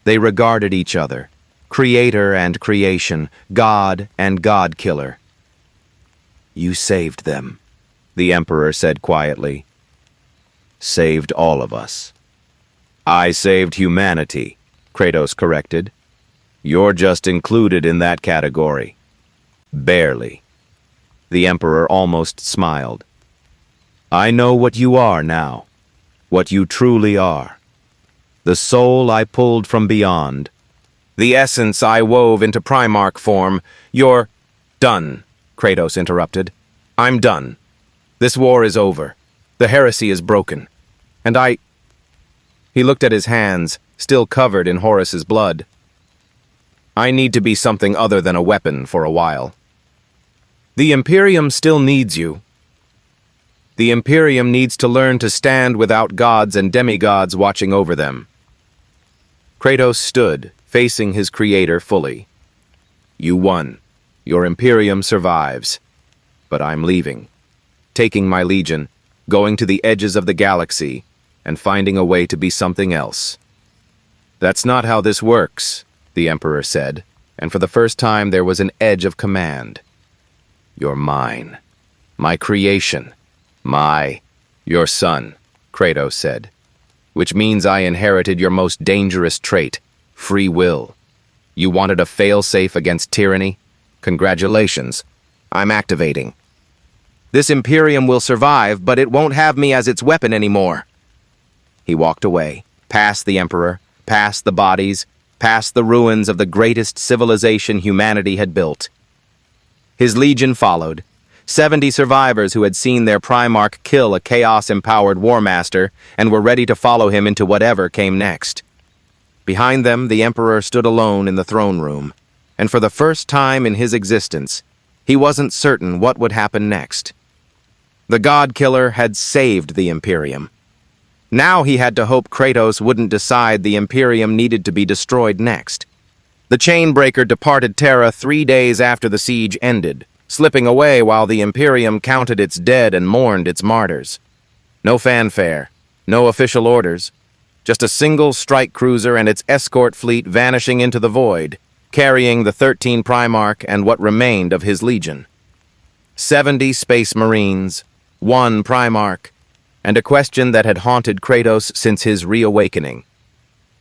They regarded each other, creator and creation, god and god-killer. "You saved them," the Emperor said quietly. "Saved all of us." "I saved humanity," Kratos corrected. "You're just included in that category. Barely." The Emperor almost smiled. "I know what you are now, what you truly are. The soul I pulled from beyond, the essence I wove into Primarch form. You're—" "Done," Kratos interrupted. "I'm done. This war is over. The heresy is broken. And I—" He looked at his hands, still covered in Horus's blood. "I need to be something other than a weapon for a while. The Imperium still needs you. The Imperium needs to learn to stand without gods and demigods watching over them." Kratos stood, facing his creator fully. "You won. Your Imperium survives. But I'm leaving. Taking my legion, going to the edges of the galaxy, and finding a way to be something else." "That's not how this works," the Emperor said, and for the first time there was an edge of command. "You're mine. My creation. Your son," Kratos said. "Which means I inherited your most dangerous trait, free will. You wanted a fail-safe against tyranny? Congratulations. I'm activating. This Imperium will survive, but it won't have me as its weapon anymore." He walked away, past the Emperor, past the bodies, past the ruins of the greatest civilization humanity had built. His legion followed, 70 survivors who had seen their Primarch kill a chaos-empowered War Master and were ready to follow him into whatever came next. Behind them, the Emperor stood alone in the throne room, and for the first time in his existence, he wasn't certain what would happen next. The God-Killer had saved the Imperium. Now he had to hope Kratos wouldn't decide the Imperium needed to be destroyed next. The Chainbreaker departed Terra 3 days after the siege ended, slipping away while the Imperium counted its dead and mourned its martyrs. No fanfare, no official orders, Just a single strike cruiser and its escort fleet vanishing into the void, carrying the 13 Primarch and what remained of his legion. 70 Space Marines, 1 Primarch, and a question that had haunted Kratos since his reawakening.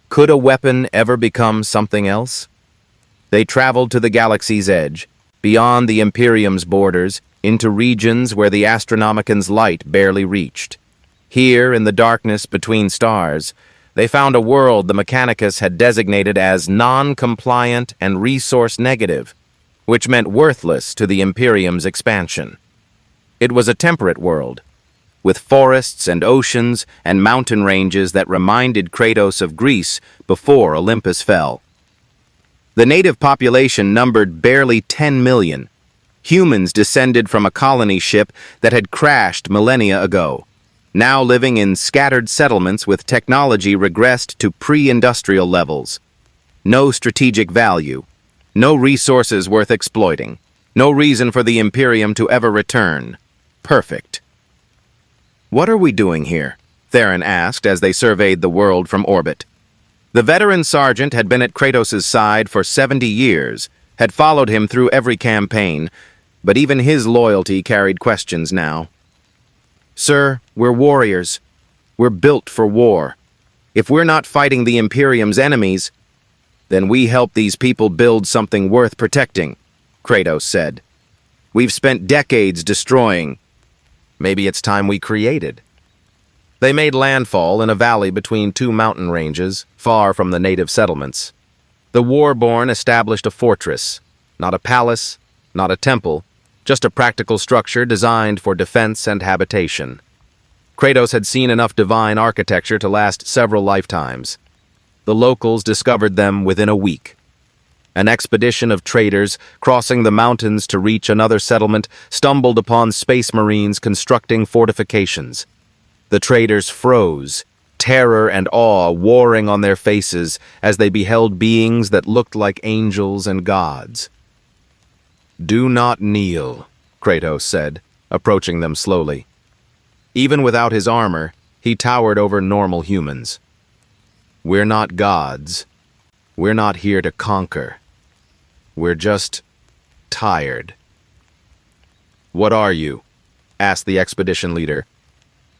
Could a weapon ever become something else? They traveled to the galaxy's edge, beyond the Imperium's borders, into regions where the Astronomican's light barely reached. Here, in the darkness between stars, they found a world the Mechanicus had designated as non-compliant and resource-negative, which meant worthless to the Imperium's expansion. It was a temperate world, with forests and oceans and mountain ranges that reminded Kratos of Greece before Olympus fell. The native population numbered barely 10 million. Humans descended from a colony ship that had crashed millennia ago, now living in scattered settlements with technology regressed to pre-industrial levels. No strategic value, no resources worth exploiting, no reason for the Imperium to ever return. Perfect. "What are we doing here?" Theron asked as they surveyed the world from orbit. The veteran sergeant had been at Kratos' side for 70 years, had followed him through every campaign, but even his loyalty carried questions now. "Sir, we're warriors. We're built for war. If we're not fighting the Imperium's enemies, then we help these people build something worth protecting," Kratos said. "We've spent decades destroying. Maybe it's time we created." They made landfall in a valley between 2 mountain ranges, far from the native settlements. The Warborn established a fortress, not a palace, not a temple, just a practical structure designed for defense and habitation. Kratos had seen enough divine architecture to last several lifetimes. The locals discovered them within a week. An expedition of traders crossing the mountains to reach another settlement stumbled upon Space Marines constructing fortifications. The traders froze, terror and awe warring on their faces as they beheld beings that looked like angels and gods. "Do not kneel," Kratos said, approaching them slowly. Even without his armor, he towered over normal humans. "We're not gods. We're not here to conquer. We're just tired." "What are you?" asked the expedition leader,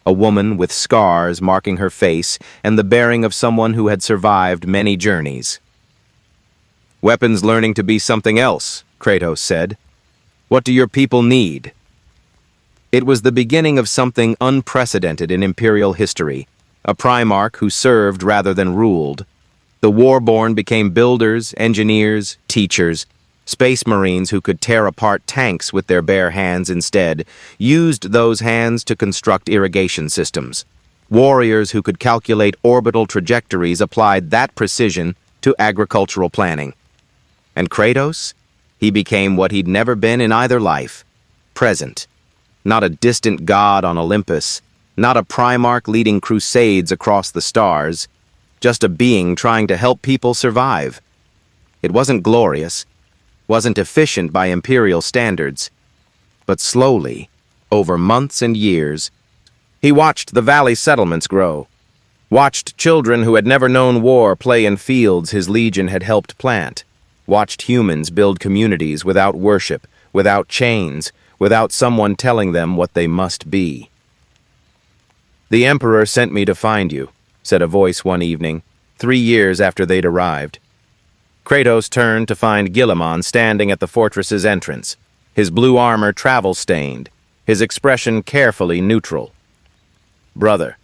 a woman with scars marking her face and the bearing of someone who had survived many journeys. "Weapons learning to be something else," Kratos said. "What do your people need?" It was the beginning of something unprecedented in Imperial history, a Primarch who served rather than ruled. The Warborn became builders, engineers, teachers. Space Marines who could tear apart tanks with their bare hands instead used those hands to construct irrigation systems. Warriors who could calculate orbital trajectories applied that precision to agricultural planning. And Kratos? He became what he'd never been in either life. Present. Not a distant god on Olympus, not a Primarch leading crusades across the stars, just a being trying to help people survive. It wasn't glorious, wasn't efficient by Imperial standards, but slowly, over months and years, he watched the valley settlements grow, watched children who had never known war play in fields his legion had helped plant, watched humans build communities without worship, without chains, without someone telling them what they must be. "The Emperor sent me to find you," said a voice one evening, 3 years after they'd arrived. Kratos turned to find Guilliman standing at the fortress's entrance, his blue armor travel-stained, his expression carefully neutral. "Brother."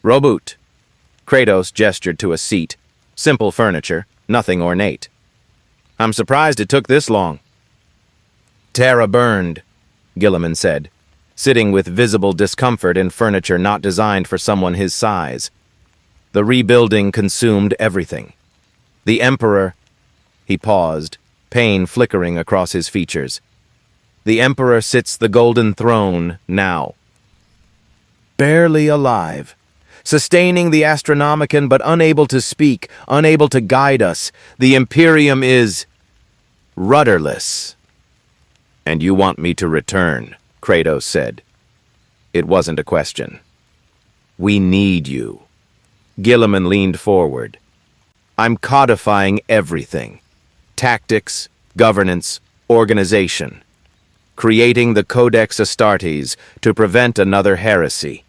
"Robut." Kratos gestured to a seat, simple furniture, nothing ornate. "I'm surprised it took this long." "Terra burned," Guilliman said, sitting with visible discomfort in furniture not designed for someone his size. "The rebuilding consumed everything. The Emperor—" He paused, pain flickering across his features. "The Emperor sits the golden throne now. Barely alive, sustaining the Astronomican but unable to speak, unable to guide us. The Imperium is rudderless." "And you want me to return," Kratos said. It wasn't a question. "We need you." Gilliman leaned forward. I'm codifying everything. Tactics, governance, organization. Creating the Codex Astartes to prevent another heresy.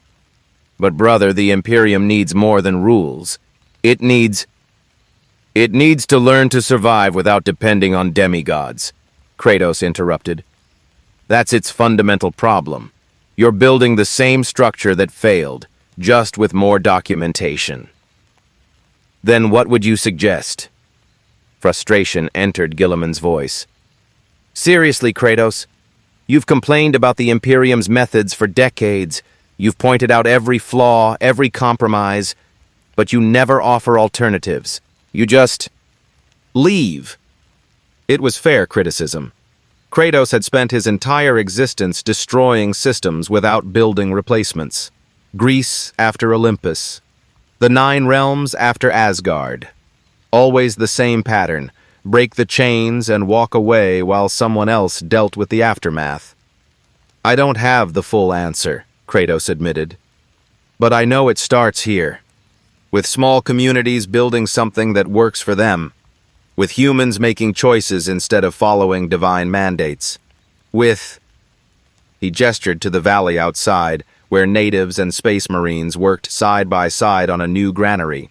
But brother, the Imperium needs more than rules. It needs to learn to survive without depending on demigods, Kratos interrupted. That's its fundamental problem. You're building the same structure that failed, just with more documentation. Then what would you suggest? Frustration entered Gilliman's voice. Seriously, Kratos, you've complained about the Imperium's methods for decades. You've pointed out every flaw, every compromise, but you never offer alternatives. You just leave. It was fair criticism. Kratos had spent his entire existence destroying systems without building replacements. Greece after Olympus. The 9 realms after Asgard. Always the same pattern. Break the chains and walk away while someone else dealt with the aftermath. I don't have the full answer, Kratos admitted. But I know it starts here. With small communities building something that works for them. With humans making choices instead of following divine mandates. He gestured to the valley outside, where natives and space marines worked side by side on a new granary.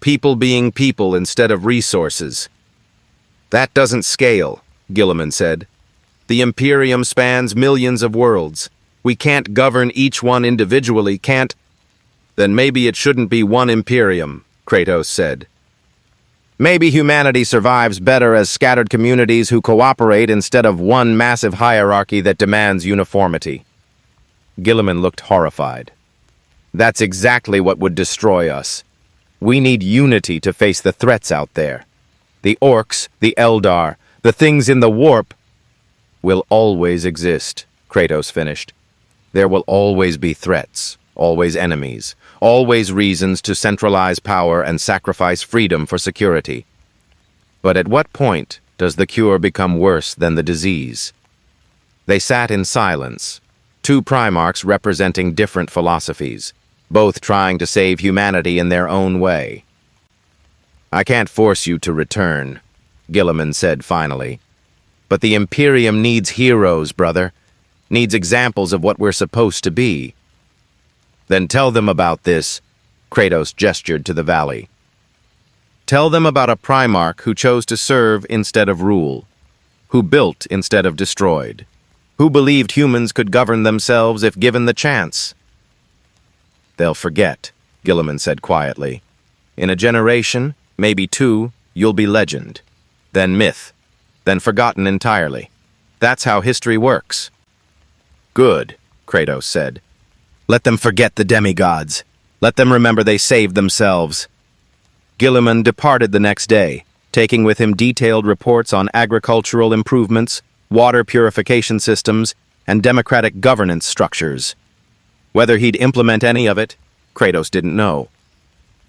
People being people instead of resources. That doesn't scale, Gilliman said. The Imperium spans millions of worlds. We can't govern each one individually, can't... Then maybe it shouldn't be one Imperium, Kratos said. Maybe humanity survives better as scattered communities who cooperate instead of one massive hierarchy that demands uniformity. Gilliman looked horrified. That's exactly what would destroy us. We need unity to face the threats out there. The orcs, the Eldar, the things in the warp will always exist, Kratos finished. There will always be threats, always enemies, always reasons to centralize power and sacrifice freedom for security. But at what point does the cure become worse than the disease? They sat in silence, 2 Primarchs representing different philosophies, both trying to save humanity in their own way. I can't force you to return, Gilliman said finally. But the Imperium needs heroes, brother. Needs examples of what we're supposed to be. Then tell them about this, Kratos gestured to the valley. Tell them about a Primarch who chose to serve instead of rule, who built instead of destroyed, who believed humans could govern themselves if given the chance. They'll forget, Gilliman said quietly. In a generation, maybe 2, you'll be legend, then myth, then forgotten entirely. That's how history works. Good, Kratos said. Let them forget the demigods. Let them remember they saved themselves. Gilliman departed the next day, taking with him detailed reports on agricultural improvements, water purification systems, and democratic governance structures. Whether he'd implement any of it, Kratos didn't know.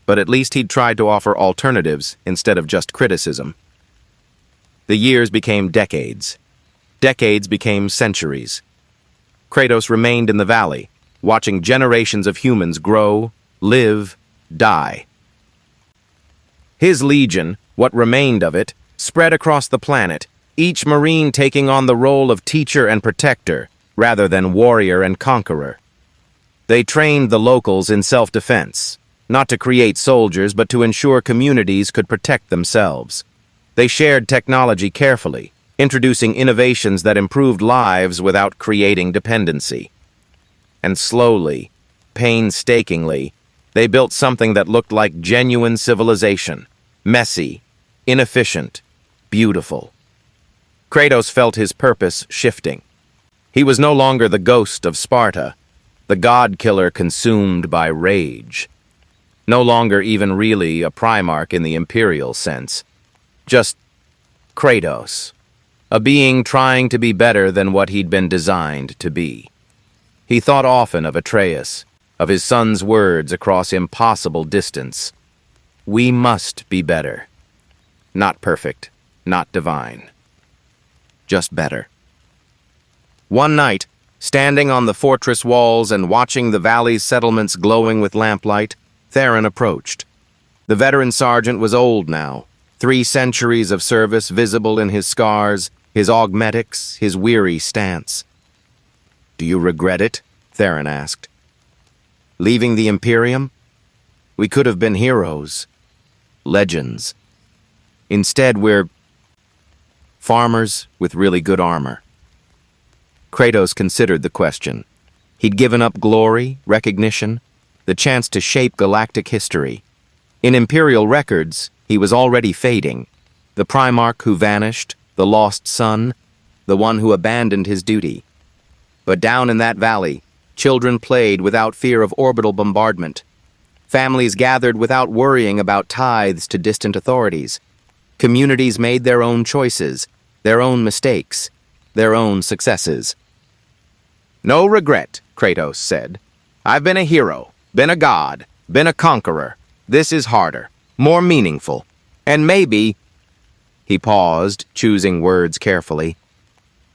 But at least he'd tried to offer alternatives instead of just criticism. The years became decades. Decades became centuries. Kratos remained in the valley, watching generations of humans grow, live, die. His legion, what remained of it, spread across the planet, each marine taking on the role of teacher and protector, rather than warrior and conqueror. They trained the locals in self-defense, not to create soldiers but to ensure communities could protect themselves. They shared technology carefully, introducing innovations that improved lives without creating dependency. And slowly, painstakingly, they built something that looked like genuine civilization, messy, inefficient, beautiful. Kratos felt his purpose shifting. He was no longer the Ghost of Sparta, the god-killer consumed by rage. No longer even really a Primarch in the Imperial sense. Just Kratos, a being trying to be better than what he'd been designed to be. He thought often of Atreus, of his son's words across impossible distance. We must be better. Not perfect, not divine. Just better. One night, standing on the fortress walls and watching the valley's settlements glowing with lamplight, Theron approached. The veteran sergeant was old now, 3 centuries of service visible in his scars, his augmetics, his weary stance. "Do you regret it?" Theron asked. "Leaving the Imperium? We could have been heroes, legends. Instead, we're farmers with really good armor." Kratos considered the question. He'd given up glory, recognition, the chance to shape galactic history. In Imperial records, he was already fading. The Primarch who vanished, the lost son, the one who abandoned his duty. But down in that valley, children played without fear of orbital bombardment. Families gathered without worrying about tithes to distant authorities. Communities made their own choices, their own mistakes, their own successes. "No regret," Kratos said. "I've been a hero, been a god, been a conqueror. This is harder, more meaningful, and maybe—" He paused, choosing words carefully.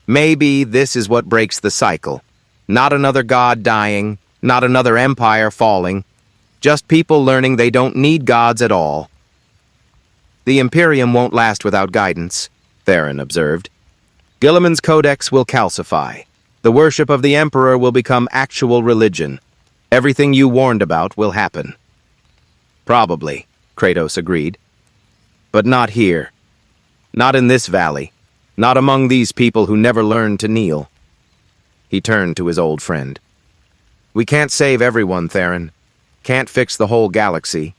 "Maybe this is what breaks the cycle. Not another god dying, not another empire falling. Just people learning they don't need gods at all." "The Imperium won't last without guidance," Theron observed. "Guilliman's codex will calcify. The worship of the Emperor will become actual religion. Everything you warned about will happen." "Probably," Kratos agreed. "But not here. Not in this valley. Not among these people who never learned to kneel." He turned to his old friend. "We can't save everyone, Theron. Can't fix the whole galaxy.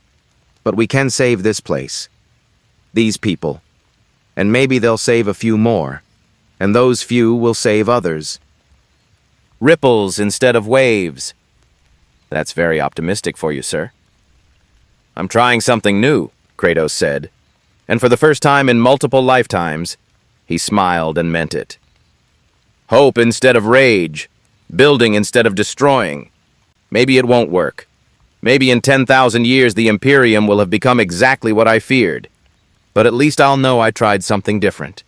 But we can save this place. These people. And maybe they'll save a few more. And those few will save others. Ripples instead of waves." "That's very optimistic for you, sir." "I'm trying something new," Kratos said. "And for the first time in multiple lifetimes," he smiled and meant it. "Hope instead of rage. Building instead of destroying. Maybe it won't work. Maybe in 10,000 years the Imperium will have become exactly what I feared. But at least I'll know I tried something different."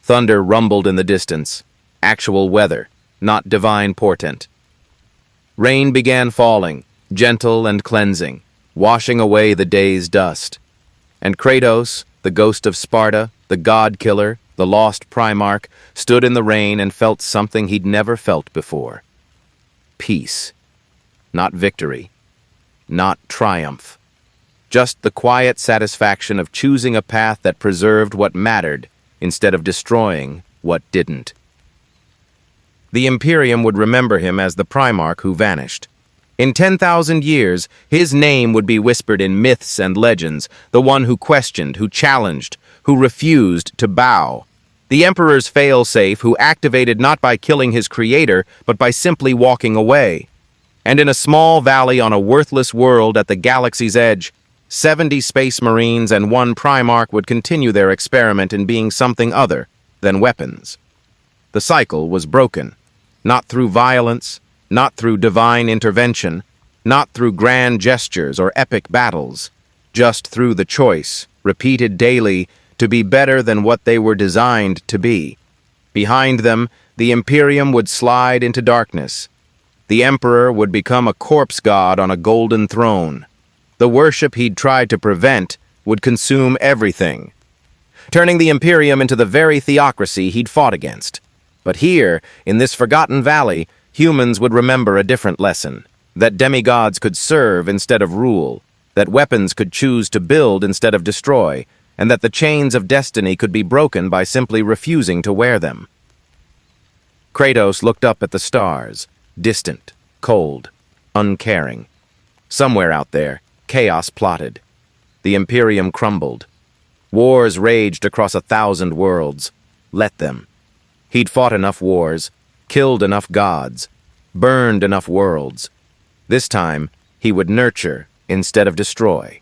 Thunder rumbled in the distance. Actual weather, not divine portent. Rain began falling, gentle and cleansing, washing away the day's dust. And Kratos, the Ghost of Sparta, the God-Killer, the lost Primarch, stood in the rain and felt something he'd never felt before. Peace. Not victory. Not triumph. Just the quiet satisfaction of choosing a path that preserved what mattered instead of destroying what didn't. The Imperium would remember him as the Primarch who vanished. In 10,000 years, his name would be whispered in myths and legends, the one who questioned, who challenged, who refused to bow. The Emperor's fail-safe who activated not by killing his creator, but by simply walking away. And in a small valley on a worthless world at the galaxy's edge, 70 Space Marines and 1 Primarch would continue their experiment in being something other than weapons. The cycle was broken, not through violence, not through divine intervention, not through grand gestures or epic battles, just through the choice, repeated daily, to be better than what they were designed to be. Behind them, the Imperium would slide into darkness. The Emperor would become a corpse god on a golden throne. The worship he'd tried to prevent would consume everything, turning the Imperium into the very theocracy he'd fought against. But here, in this forgotten valley, humans would remember a different lesson, that demigods could serve instead of rule, that weapons could choose to build instead of destroy, and that the chains of destiny could be broken by simply refusing to wear them. Kratos looked up at the stars, distant, cold, uncaring. Somewhere out there, chaos plotted. The Imperium crumbled. Wars raged across 1,000 worlds. Let them. He'd fought enough wars, killed enough gods, burned enough worlds. This time, he would nurture instead of destroy.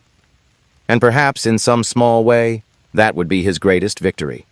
And perhaps in some small way, that would be his greatest victory.